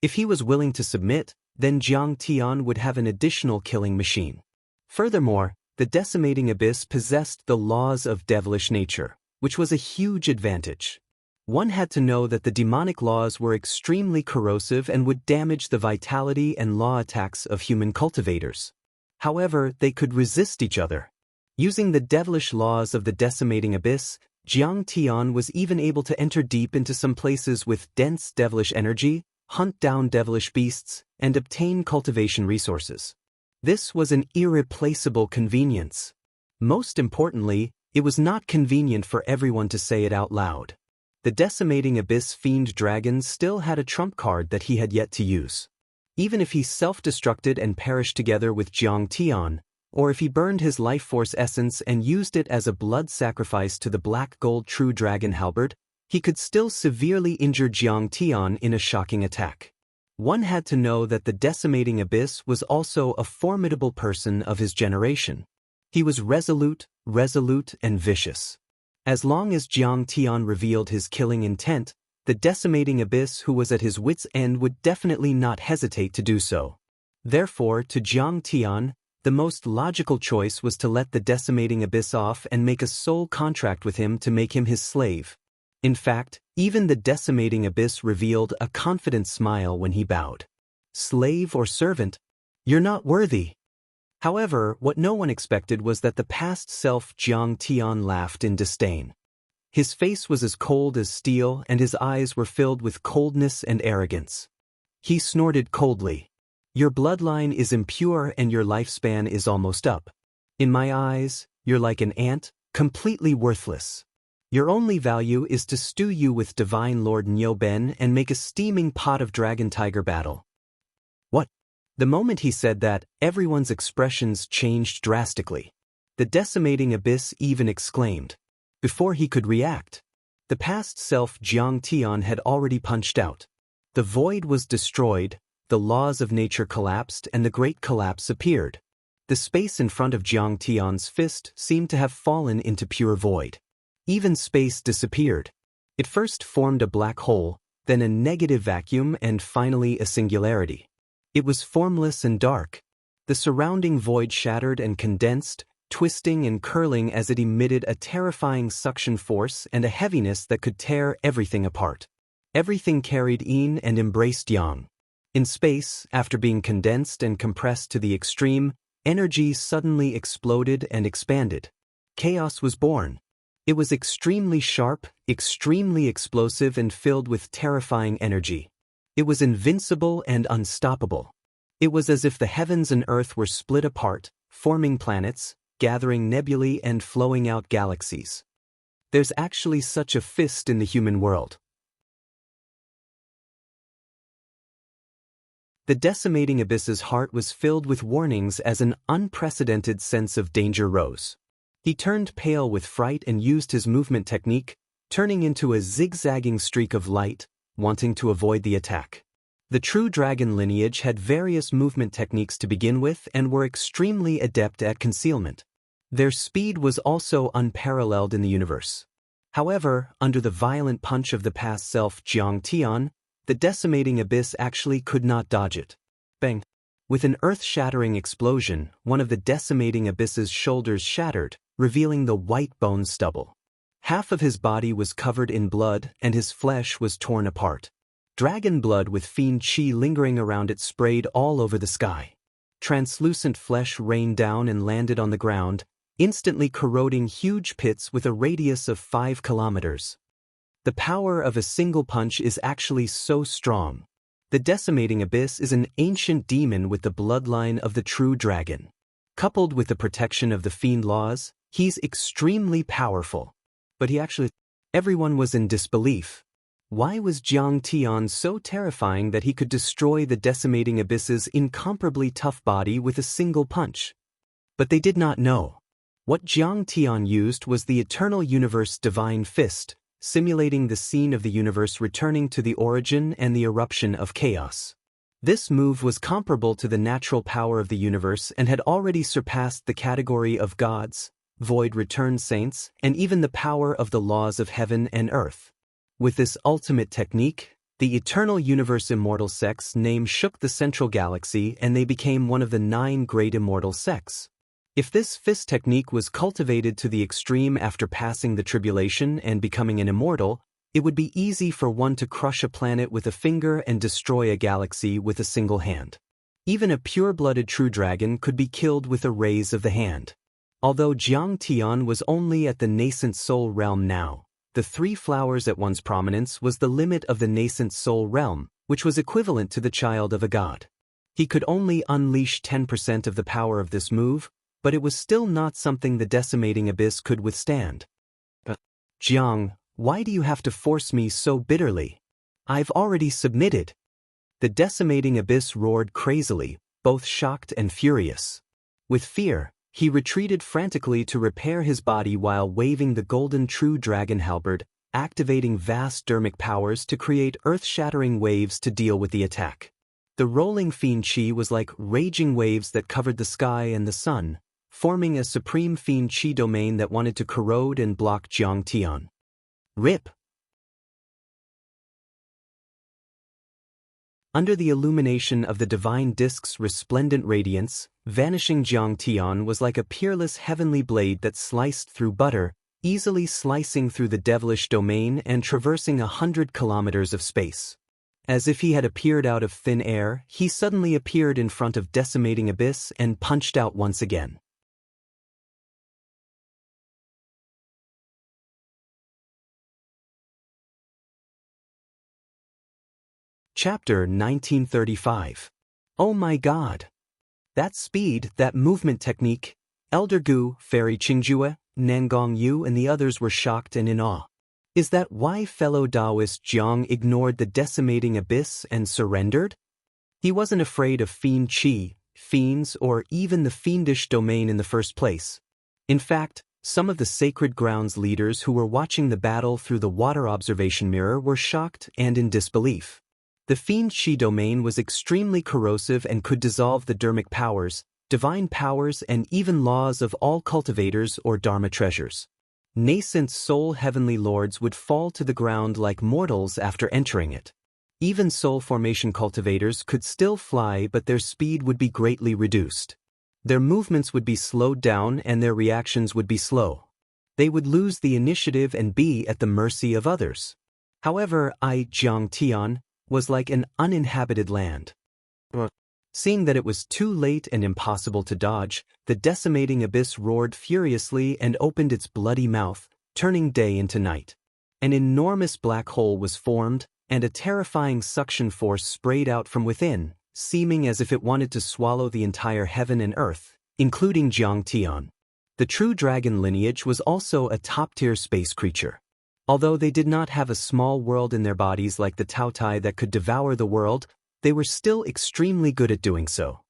If he was willing to submit, then Jiang Tian would have an additional killing machine. Furthermore, the decimating abyss possessed the laws of devilish nature, which was a huge advantage. One had to know that the demonic laws were extremely corrosive and would damage the vitality and law attacks of human cultivators. However, they could resist each other. Using the devilish laws of the decimating abyss, Jiang Tian was even able to enter deep into some places with dense devilish energy, hunt down devilish beasts, and obtain cultivation resources. This was an irreplaceable convenience. Most importantly, it was not convenient for everyone to say it out loud. The decimating abyss fiend dragon still had a trump card that he had yet to use. Even if he self-destructed and perished together with Jiang Tian, or if he burned his life force essence and used it as a blood sacrifice to the black gold true dragon halberd, he could still severely injure Jiang Tian in a shocking attack. One had to know that the decimating abyss was also a formidable person of his generation. He was resolute, and vicious. As long as Jiang Tian revealed his killing intent, the decimating abyss who was at his wit's end would definitely not hesitate to do so. Therefore, to Jiang Tian, the most logical choice was to let the decimating abyss off and make a soul contract with him to make him his slave. In fact, even the decimating abyss revealed a confident smile when he bowed. Slave or servant? You're not worthy. However, what no one expected was that the past self Jiang Tian laughed in disdain. His face was as cold as steel and his eyes were filled with coldness and arrogance. He snorted coldly. Your bloodline is impure and your lifespan is almost up. In my eyes, you're like an ant, completely worthless. Your only value is to stew you with Divine Lord Niuben and make a steaming pot of dragon-tiger battle. What? The moment he said that, everyone's expressions changed drastically. The decimating abyss even exclaimed. Before he could react, the past self Jiang Tian had already punched out. The void was destroyed, the laws of nature collapsed and the great collapse appeared. The space in front of Jiang Tian's fist seemed to have fallen into pure void. Even space disappeared. It first formed a black hole, then a negative vacuum and finally a singularity. It was formless and dark. The surrounding void shattered and condensed, twisting and curling as it emitted a terrifying suction force and a heaviness that could tear everything apart. Everything carried yin and embraced yang. In space, after being condensed and compressed to the extreme, energy suddenly exploded and expanded. Chaos was born. It was extremely sharp, extremely explosive and filled with terrifying energy. It was invincible and unstoppable. It was as if the heavens and earth were split apart, forming planets, gathering nebulae and flowing out galaxies. There's actually such a fist in the human world. The decimating abyss's heart was filled with warnings as an unprecedented sense of danger rose. He turned pale with fright and used his movement technique, turning into a zigzagging streak of light, wanting to avoid the attack. The true dragon lineage had various movement techniques to begin with and were extremely adept at concealment. Their speed was also unparalleled in the universe. However, under the violent punch of the past self Jiang Tian, the decimating abyss actually could not dodge it. Bang! With an earth-shattering explosion, one of the decimating abyss's shoulders shattered, revealing the white bone stubble. Half of his body was covered in blood and his flesh was torn apart. Dragon blood with fiend chi lingering around it sprayed all over the sky. Translucent flesh rained down and landed on the ground, instantly corroding huge pits with a radius of 5 kilometers. The power of a single punch is actually so strong. The decimating abyss is an ancient demon with the bloodline of the true dragon. Coupled with the protection of the fiend laws, he's extremely powerful. But everyone was in disbelief. Why was Jiang Tian so terrifying that he could destroy the decimating abyss's incomparably tough body with a single punch? But they did not know. What Jiang Tian used was the eternal universe divine fist, simulating the scene of the universe returning to the origin and the eruption of chaos. This move was comparable to the natural power of the universe and had already surpassed the category of gods, void return saints, and even the power of the laws of heaven and earth. With this ultimate technique, the eternal universe immortal sects name shook the central galaxy and they became one of the 9 great immortal sects. If this fist technique was cultivated to the extreme after passing the tribulation and becoming an immortal, it would be easy for one to crush a planet with a finger and destroy a galaxy with a single hand. Even a pure-blooded true dragon could be killed with a raise of the hand. Although Jiang Tian was only at the nascent soul realm now, the 3 flowers at one's prominence was the limit of the nascent soul realm, which was equivalent to the child of a god. He could only unleash 10% of the power of this move, but it was still not something the decimating abyss could withstand. Jiang, why do you have to force me so bitterly? I've already submitted. The decimating abyss roared crazily, both shocked and furious. With fear, he retreated frantically to repair his body while waving the golden true dragon halberd, activating vast dermic powers to create earth-shattering waves to deal with the attack. The rolling fiend chi was like raging waves that covered the sky and the sun, forming a supreme fiend chi domain that wanted to corrode and block Jiang Tian. Rip! Under the illumination of the divine disk's resplendent radiance, vanishing Jiang Tian was like a peerless heavenly blade that sliced through butter, easily slicing through the devilish domain and traversing 100 kilometers of space. As if he had appeared out of thin air, he suddenly appeared in front of decimating abyss and punched out once again. Chapter 1935. Oh my God! That speed, that movement technique! Elder Gu, Fairy Qingjue, Nangong Yu and the others were shocked and in awe. Is that why fellow Taoist Jiang ignored the decimating abyss and surrendered? He wasn't afraid of fiend chi, fiends, or even the fiendish domain in the first place. In fact, some of the sacred grounds leaders who were watching the battle through the water observation mirror were shocked and in disbelief. The fiend chi domain was extremely corrosive and could dissolve the dermic powers, divine powers and even laws of all cultivators or dharma treasures. Nascent soul heavenly lords would fall to the ground like mortals after entering it. Even soul formation cultivators could still fly, but their speed would be greatly reduced. Their movements would be slowed down and their reactions would be slow. They would lose the initiative and be at the mercy of others. However, Jiang Tian, was like an uninhabited land. Seeing that it was too late and impossible to dodge, the decimating abyss roared furiously and opened its bloody mouth, turning day into night. An enormous black hole was formed, and a terrifying suction force sprayed out from within, seeming as if it wanted to swallow the entire heaven and earth, including Jiang Tian. The true dragon lineage was also a top-tier space creature. Although they did not have a small world in their bodies like the Taotai that could devour the world, they were still extremely good at doing so.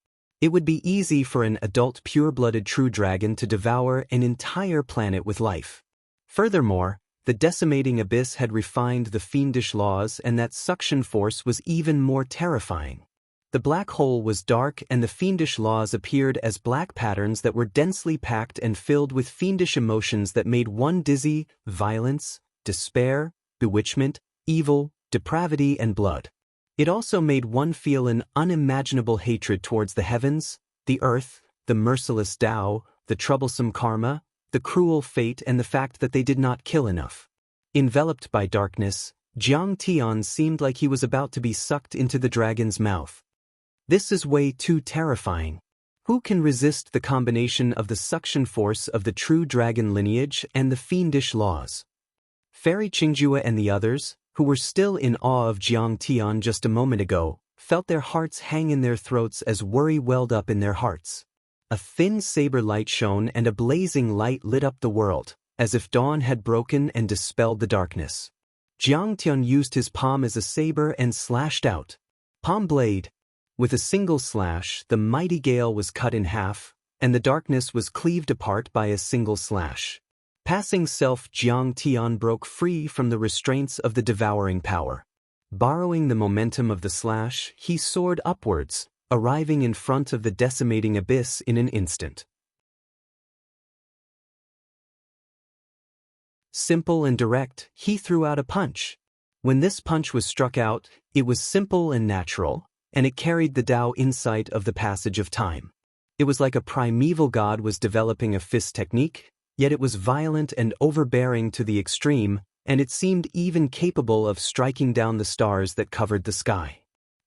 It would be easy for an adult pure-blooded true dragon to devour an entire planet with life. Furthermore, the decimating abyss had refined the fiendish laws and that suction force was even more terrifying. The black hole was dark and the fiendish laws appeared as black patterns that were densely packed and filled with fiendish emotions that made one dizzy: violence, despair, bewitchment, evil, depravity, and blood. It also made one feel an unimaginable hatred towards the heavens, the earth, the merciless Tao, the troublesome karma, the cruel fate, and the fact that they did not kill enough. Enveloped by darkness, Jiang Tian seemed like he was about to be sucked into the dragon's mouth. This is way too terrifying. Who can resist the combination of the suction force of the true dragon lineage and the fiendish laws? Fairy Qingjue and the others, who were still in awe of Jiang Tian just a moment ago, felt their hearts hang in their throats as worry welled up in their hearts. A thin saber light shone and a blazing light lit up the world, as if dawn had broken and dispelled the darkness. Jiang Tian used his palm as a saber and slashed out. Palm blade. With a single slash, the mighty gale was cut in half, and the darkness was cleaved apart by a single slash. Passing self Jiang Tian broke free from the restraints of the devouring power. Borrowing the momentum of the slash, he soared upwards, arriving in front of the decimating abyss in an instant. Simple and direct, he threw out a punch. When this punch was struck out, it was simple and natural, and it carried the Tao insight of the passage of time. It was like a primeval god was developing a fist technique, yet it was violent and overbearing to the extreme, and it seemed even capable of striking down the stars that covered the sky.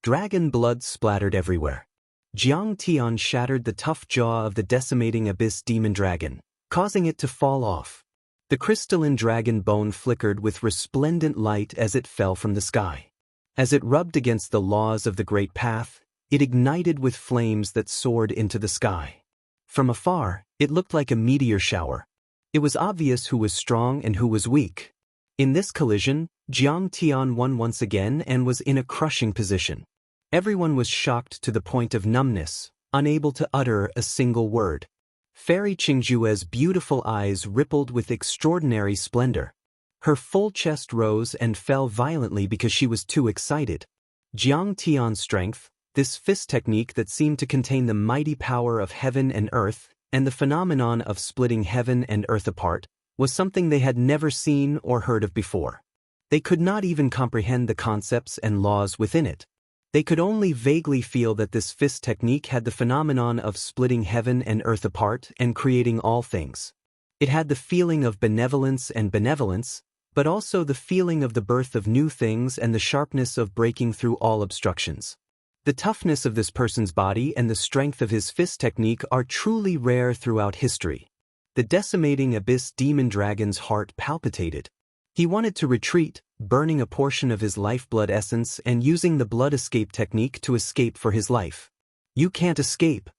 Dragon blood splattered everywhere. Jiang Tian shattered the tough jaw of the decimating abyss demon dragon, causing it to fall off. The crystalline dragon bone flickered with resplendent light as it fell from the sky. As it rubbed against the laws of the Great Path, it ignited with flames that soared into the sky. From afar, it looked like a meteor shower. It was obvious who was strong and who was weak. In this collision, Jiang Tian won once again and was in a crushing position. Everyone was shocked to the point of numbness, unable to utter a single word. Fairy Qingjue's beautiful eyes rippled with extraordinary splendor. Her full chest rose and fell violently because she was too excited. Jiang Tian's strength, this fist technique that seemed to contain the mighty power of heaven and earth, and the phenomenon of splitting heaven and earth apart, was something they had never seen or heard of before. They could not even comprehend the concepts and laws within it. They could only vaguely feel that this fist technique had the phenomenon of splitting heaven and earth apart and creating all things. It had the feeling of benevolence, but also the feeling of the birth of new things and the sharpness of breaking through all obstructions. The toughness of this person's body and the strength of his fist technique are truly rare throughout history. The decimating abyss demon dragon's heart palpitated. He wanted to retreat, burning a portion of his lifeblood essence and using the blood escape technique to escape for his life. You can't escape.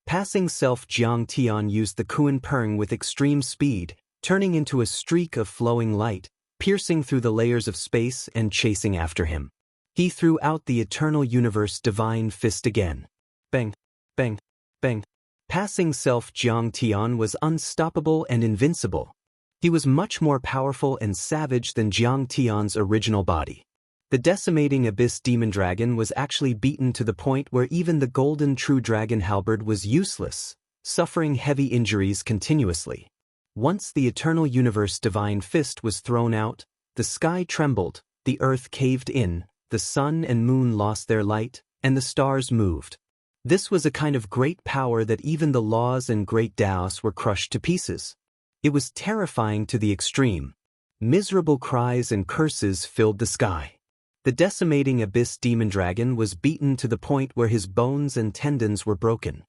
Passing self Jiang Tian used the Kuan Peng with extreme speed, turning into a streak of flowing light, piercing through the layers of space and chasing after him. He threw out the eternal universe divine fist again. Bang, bang, bang. Passing self Jiang Tian was unstoppable and invincible. He was much more powerful and savage than Jiang Tian's original body. The decimating abyss demon dragon was actually beaten to the point where even the golden true dragon halberd was useless, suffering heavy injuries continuously. Once the eternal universe divine fist was thrown out, the sky trembled, the earth caved in, the sun and moon lost their light, and the stars moved. This was a kind of great power that even the laws and great Taoists were crushed to pieces. It was terrifying to the extreme. Miserable cries and curses filled the sky. The decimating abyss demon dragon was beaten to the point where his bones and tendons were broken.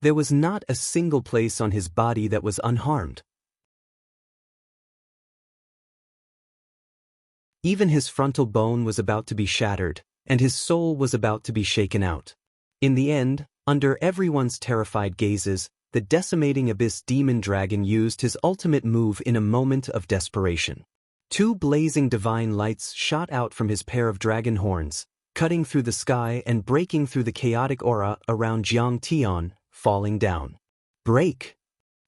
There was not a single place on his body that was unharmed. Even his frontal bone was about to be shattered, and his soul was about to be shaken out. In the end, under everyone's terrified gazes, the decimating abyss demon dragon used his ultimate move in a moment of desperation. Two blazing divine lights shot out from his pair of dragon horns, cutting through the sky and breaking through the chaotic aura around Jiang Tian, falling down. Break!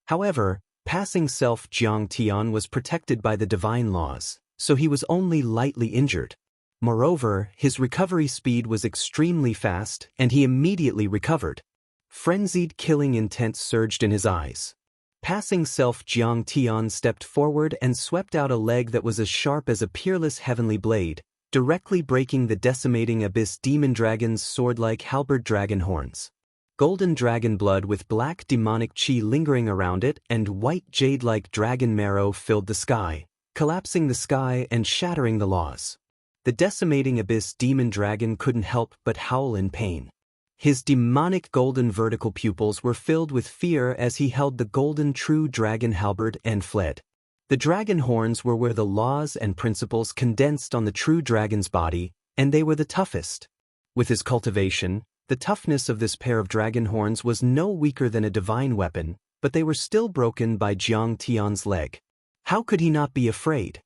However, passing self Jiang Tian was protected by the divine laws, so he was only lightly injured. Moreover, his recovery speed was extremely fast, and he immediately recovered. Frenzied killing intent surged in his eyes. Passing self Jiang Tian stepped forward and swept out a leg that was as sharp as a peerless heavenly blade, directly breaking the decimating abyss demon dragon's sword-like halberd dragon horns. Golden dragon blood with black demonic chi lingering around it and white jade-like dragon marrow filled the sky, collapsing the sky and shattering the laws. The decimating abyss demon dragon couldn't help but howl in pain. His demonic golden vertical pupils were filled with fear as he held the golden true dragon halberd and fled. The dragon horns were where the laws and principles condensed on the true dragon's body, and they were the toughest. With his cultivation, the toughness of this pair of dragon horns was no weaker than a divine weapon, but they were still broken by Jiang Tian's leg. How could he not be afraid?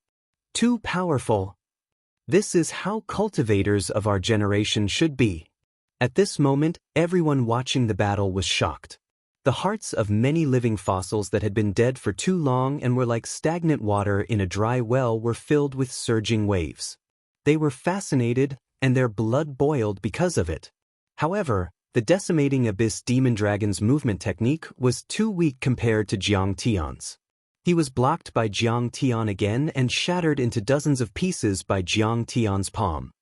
Too powerful. This is how cultivators of our generation should be. At this moment, everyone watching the battle was shocked. The hearts of many living fossils that had been dead for too long and were like stagnant water in a dry well were filled with surging waves. They were fascinated, and their blood boiled because of it. However, the decimating abyss demon dragon's movement technique was too weak compared to Jiang Tian's. He was blocked by Jiang Tian again and shattered into dozens of pieces by Jiang Tian's palm.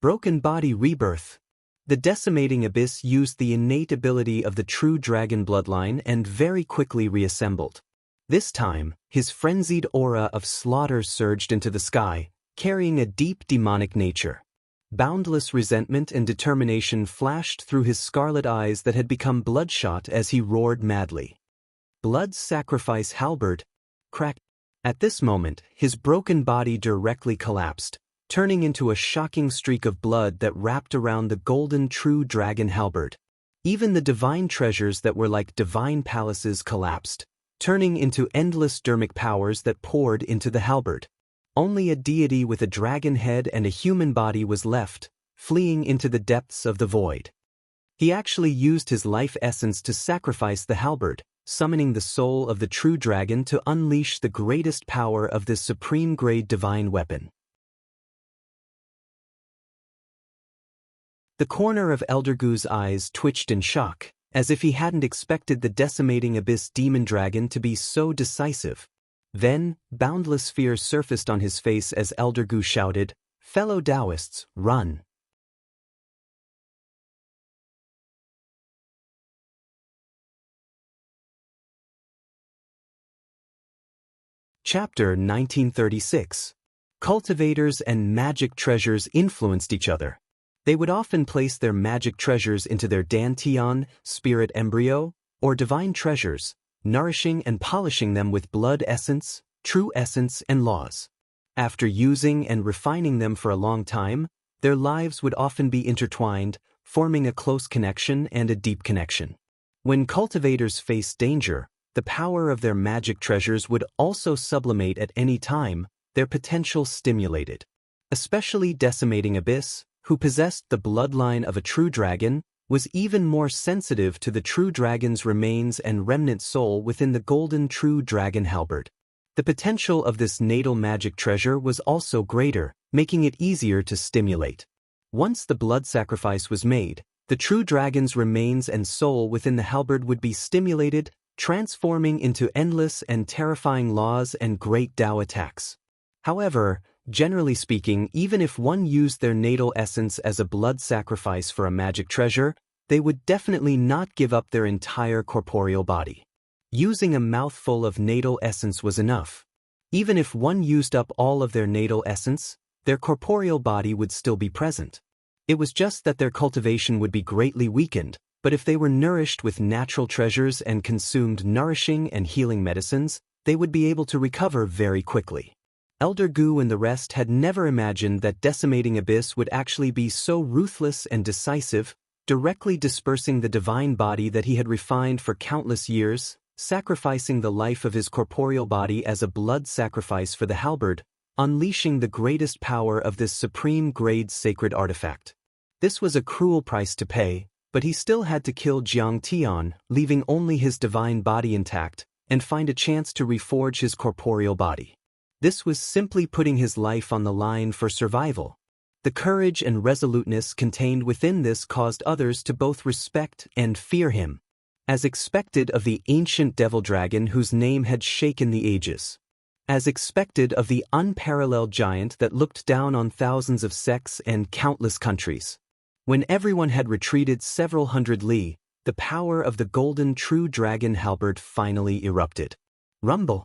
Broken body rebirth. The decimating abyss used the innate ability of the true dragon bloodline and very quickly reassembled. This time, his frenzied aura of slaughter surged into the sky, carrying a deep demonic nature. Boundless resentment and determination flashed through his scarlet eyes that had become bloodshot as he roared madly. Blood sacrifice halberd. Crack. At this moment, his broken body directly collapsed, turning into a shocking streak of blood that wrapped around the golden true dragon halberd. Even the divine treasures that were like divine palaces collapsed, turning into endless dermic powers that poured into the halberd. Only a deity with a dragon head and a human body was left, fleeing into the depths of the void. He actually used his life essence to sacrifice the halberd, summoning the soul of the true dragon to unleash the greatest power of this supreme-grade divine weapon. The corner of Elder Gu's eyes twitched in shock, as if he hadn't expected the decimating abyss demon dragon to be so decisive. Then, boundless fear surfaced on his face as Elder Gu shouted, "Fellow Taoists, run!" Chapter 1936. Cultivators and magic treasures influenced each other. They would often place their magic treasures into their dantian, spirit embryo, or divine treasures, nourishing and polishing them with blood essence, true essence, and laws. After using and refining them for a long time, their lives would often be intertwined, forming a close connection and a deep connection. When cultivators faced danger, the power of their magic treasures would also sublimate at any time, their potential stimulated. Especially Decimating Abyss, who possessed the bloodline of a true dragon, was even more sensitive to the true dragon's remains and remnant soul within the golden true dragon halberd. The potential of this natal magic treasure was also greater, making it easier to stimulate. Once the blood sacrifice was made, the true dragon's remains and soul within the halberd would be stimulated, transforming into endless and terrifying laws and great Tao attacks. However, generally speaking, even if one used their natal essence as a blood sacrifice for a magic treasure, they would definitely not give up their entire corporeal body. Using a mouthful of natal essence was enough. Even if one used up all of their natal essence, their corporeal body would still be present. It was just that their cultivation would be greatly weakened, but if they were nourished with natural treasures and consumed nourishing and healing medicines, they would be able to recover very quickly. Elder Gu and the rest had never imagined that Decimating Abyss would actually be so ruthless and decisive, directly dispersing the divine body that he had refined for countless years, sacrificing the life of his corporeal body as a blood sacrifice for the halberd, unleashing the greatest power of this supreme-grade sacred artifact. This was a cruel price to pay, but he still had to kill Jiang Tian, leaving only his divine body intact, and find a chance to reforge his corporeal body. This was simply putting his life on the line for survival. The courage and resoluteness contained within this caused others to both respect and fear him, as expected of the ancient devil dragon whose name had shaken the ages. As expected of the unparalleled giant that looked down on thousands of sects and countless countries. When everyone had retreated several hundred li, the power of the golden true dragon halberd finally erupted. Rumble!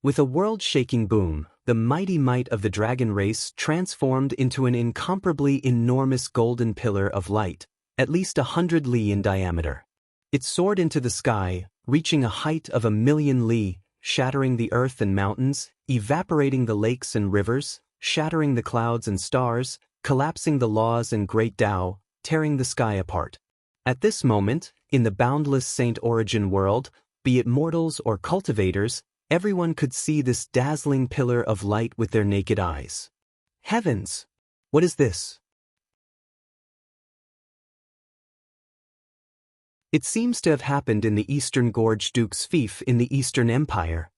With a world-shaking boom, the mighty might of the dragon race transformed into an incomparably enormous golden pillar of light, at least 100 li in diameter. It soared into the sky, reaching a height of 1,000,000 li, shattering the earth and mountains, evaporating the lakes and rivers, shattering the clouds and stars, collapsing the laws and great Tao, tearing the sky apart. At this moment, in the boundless Saint Origin world, be it mortals or cultivators, everyone could see this dazzling pillar of light with their naked eyes. Heavens! What is this? It seems to have happened in the Eastern Gorge Duke's fief in the Eastern Empire.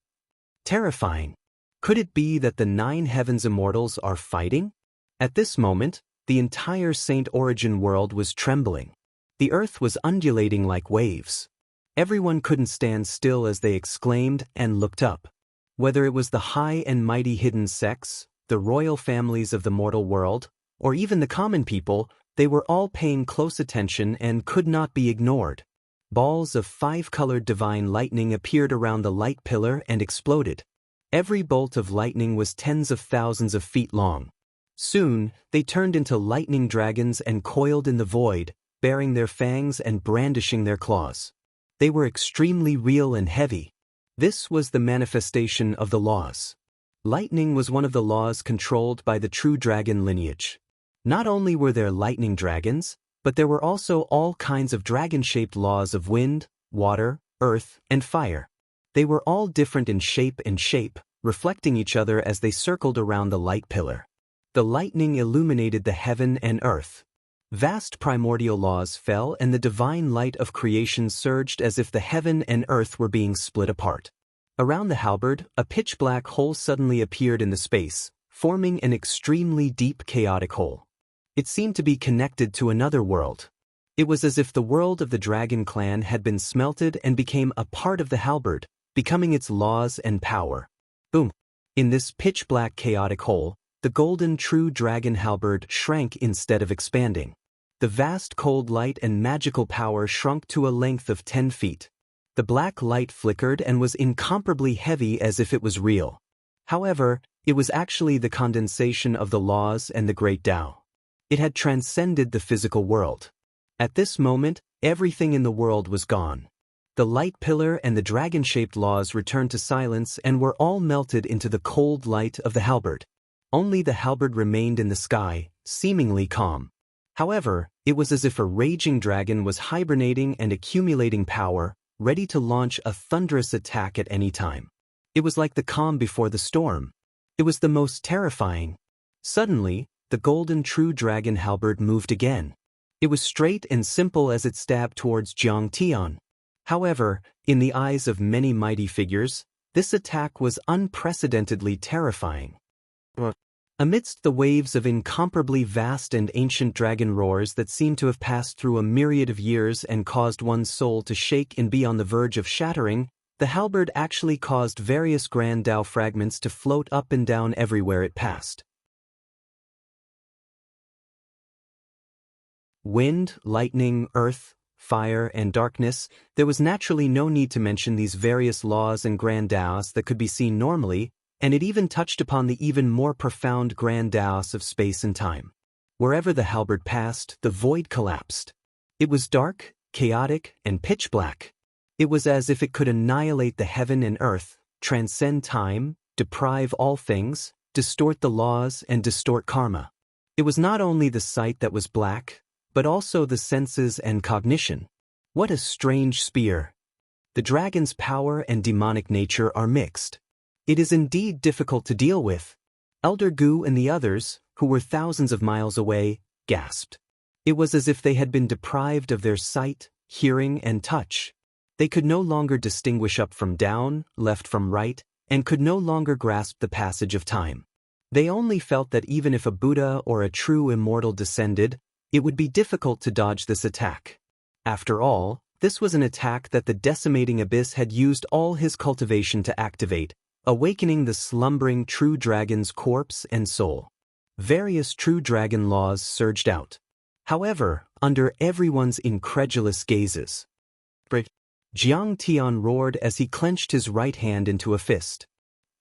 Terrifying. Could it be that the 9 heavens immortals are fighting? At this moment, the entire Saint Origin world was trembling. The earth was undulating like waves. Everyone couldn't stand still as they exclaimed and looked up. Whether it was the high and mighty hidden sects, the royal families of the mortal world, or even the common people, they were all paying close attention and could not be ignored. Balls of 5-colored divine lightning appeared around the light pillar and exploded. Every bolt of lightning was tens of thousands of feet long. Soon, they turned into lightning dragons and coiled in the void, baring their fangs and brandishing their claws. They were extremely real and heavy. This was the manifestation of the laws. Lightning was one of the laws controlled by the true dragon lineage. Not only were there lightning dragons, but there were also all kinds of dragon-shaped laws of wind, water, earth, and fire. They were all different in shape and shape, reflecting each other as they circled around the light pillar. The lightning illuminated the heaven and earth. Vast primordial laws fell and the divine light of creation surged as if the heaven and earth were being split apart. Around the halberd, a pitch-black hole suddenly appeared in the space, forming an extremely deep chaotic hole. It seemed to be connected to another world. It was as if the world of the dragon clan had been smelted and became a part of the halberd, becoming its laws and power. Boom! In this pitch-black chaotic hole, the golden true dragon halberd shrank instead of expanding. The vast cold light and magical power shrunk to a length of 10 feet. The black light flickered and was incomparably heavy as if it was real. However, it was actually the condensation of the laws and the great Tao. It had transcended the physical world. At this moment, everything in the world was gone. The light pillar and the dragon-shaped laws returned to silence and were all melted into the cold light of the halberd. Only the halberd remained in the sky, seemingly calm. However, it was as if a raging dragon was hibernating and accumulating power, ready to launch a thunderous attack at any time. It was like the calm before the storm. It was the most terrifying. Suddenly, the golden true dragon halberd moved again. It was straight and simple as it stabbed towards Jiang Tian. However, in the eyes of many mighty figures, this attack was unprecedentedly terrifying. Amidst the waves of incomparably vast and ancient dragon roars that seemed to have passed through a myriad of years and caused one's soul to shake and be on the verge of shattering, the halberd actually caused various grand Tao fragments to float up and down everywhere it passed. Wind, lightning, earth, fire, and darkness, there was naturally no need to mention these various laws and grand Taos that could be seen normally, and it even touched upon the even more profound grand Taos of space and time. Wherever the halberd passed, the void collapsed. It was dark, chaotic, and pitch black. It was as if it could annihilate the heaven and earth, transcend time, deprive all things, distort the laws, and distort karma. It was not only the sight that was black, but also the senses and cognition. What a strange spear! The dragon's power and demonic nature are mixed. It is indeed difficult to deal with. Elder Gu and the others, who were thousands of miles away, gasped. It was as if they had been deprived of their sight, hearing, and touch. They could no longer distinguish up from down, left from right, and could no longer grasp the passage of time. They only felt that even if a Buddha or a true immortal descended, it would be difficult to dodge this attack. After all, this was an attack that the decimating abyss had used all his cultivation to activate, awakening the slumbering true dragon's corpse and soul. Various true dragon laws surged out. However, under everyone's incredulous gazes, Jiang Tian roared as he clenched his right hand into a fist.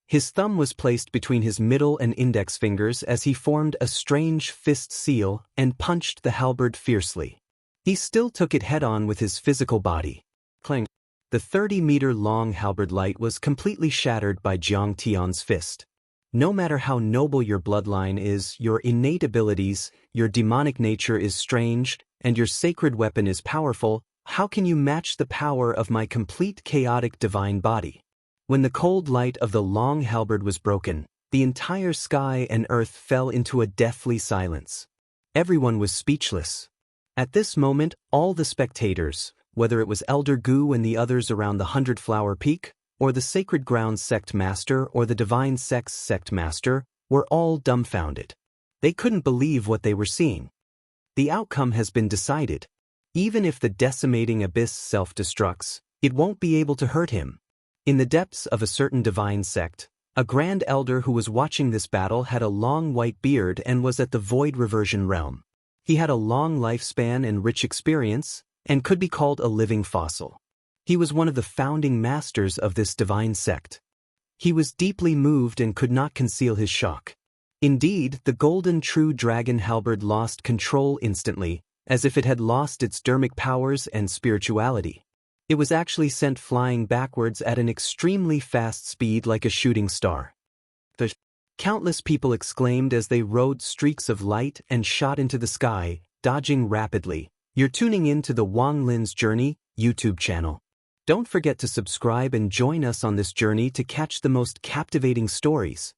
His thumb was placed between his middle and index fingers as he formed a strange fist seal and punched the halberd fiercely. He still took it head-on with his physical body. Clang! The 30-meter-long halberd light was completely shattered by Jiang Tian's fist. No matter how noble your bloodline is, your innate abilities, your demonic nature is strange, and your sacred weapon is powerful, how can you match the power of my complete chaotic divine body? When the cold light of the long halberd was broken, the entire sky and earth fell into a deathly silence. Everyone was speechless. At this moment, all the spectators, whether it was Elder Gu and the others around the 100-Flower Peak, or the Sacred Grounds Sect Master or the Divine Sex Sect Master, were all dumbfounded. They couldn't believe what they were seeing. The outcome has been decided. Even if the decimating abyss self-destructs, it won't be able to hurt him. In the depths of a certain divine sect, a grand elder who was watching this battle had a long white beard and was at the void reversion realm. He had a long lifespan and rich experience, and could be called a living fossil. He was one of the founding masters of this divine sect. He was deeply moved and could not conceal his shock. Indeed, the golden true dragon halberd lost control instantly, as if it had lost its dermic powers and spirituality. It was actually sent flying backwards at an extremely fast speed like a shooting star. The countless people exclaimed as they rode streaks of light and shot into the sky, dodging rapidly. You're tuning in to the Wang Lin's Journey YouTube channel. Don't forget to subscribe and join us on this journey to catch the most captivating stories.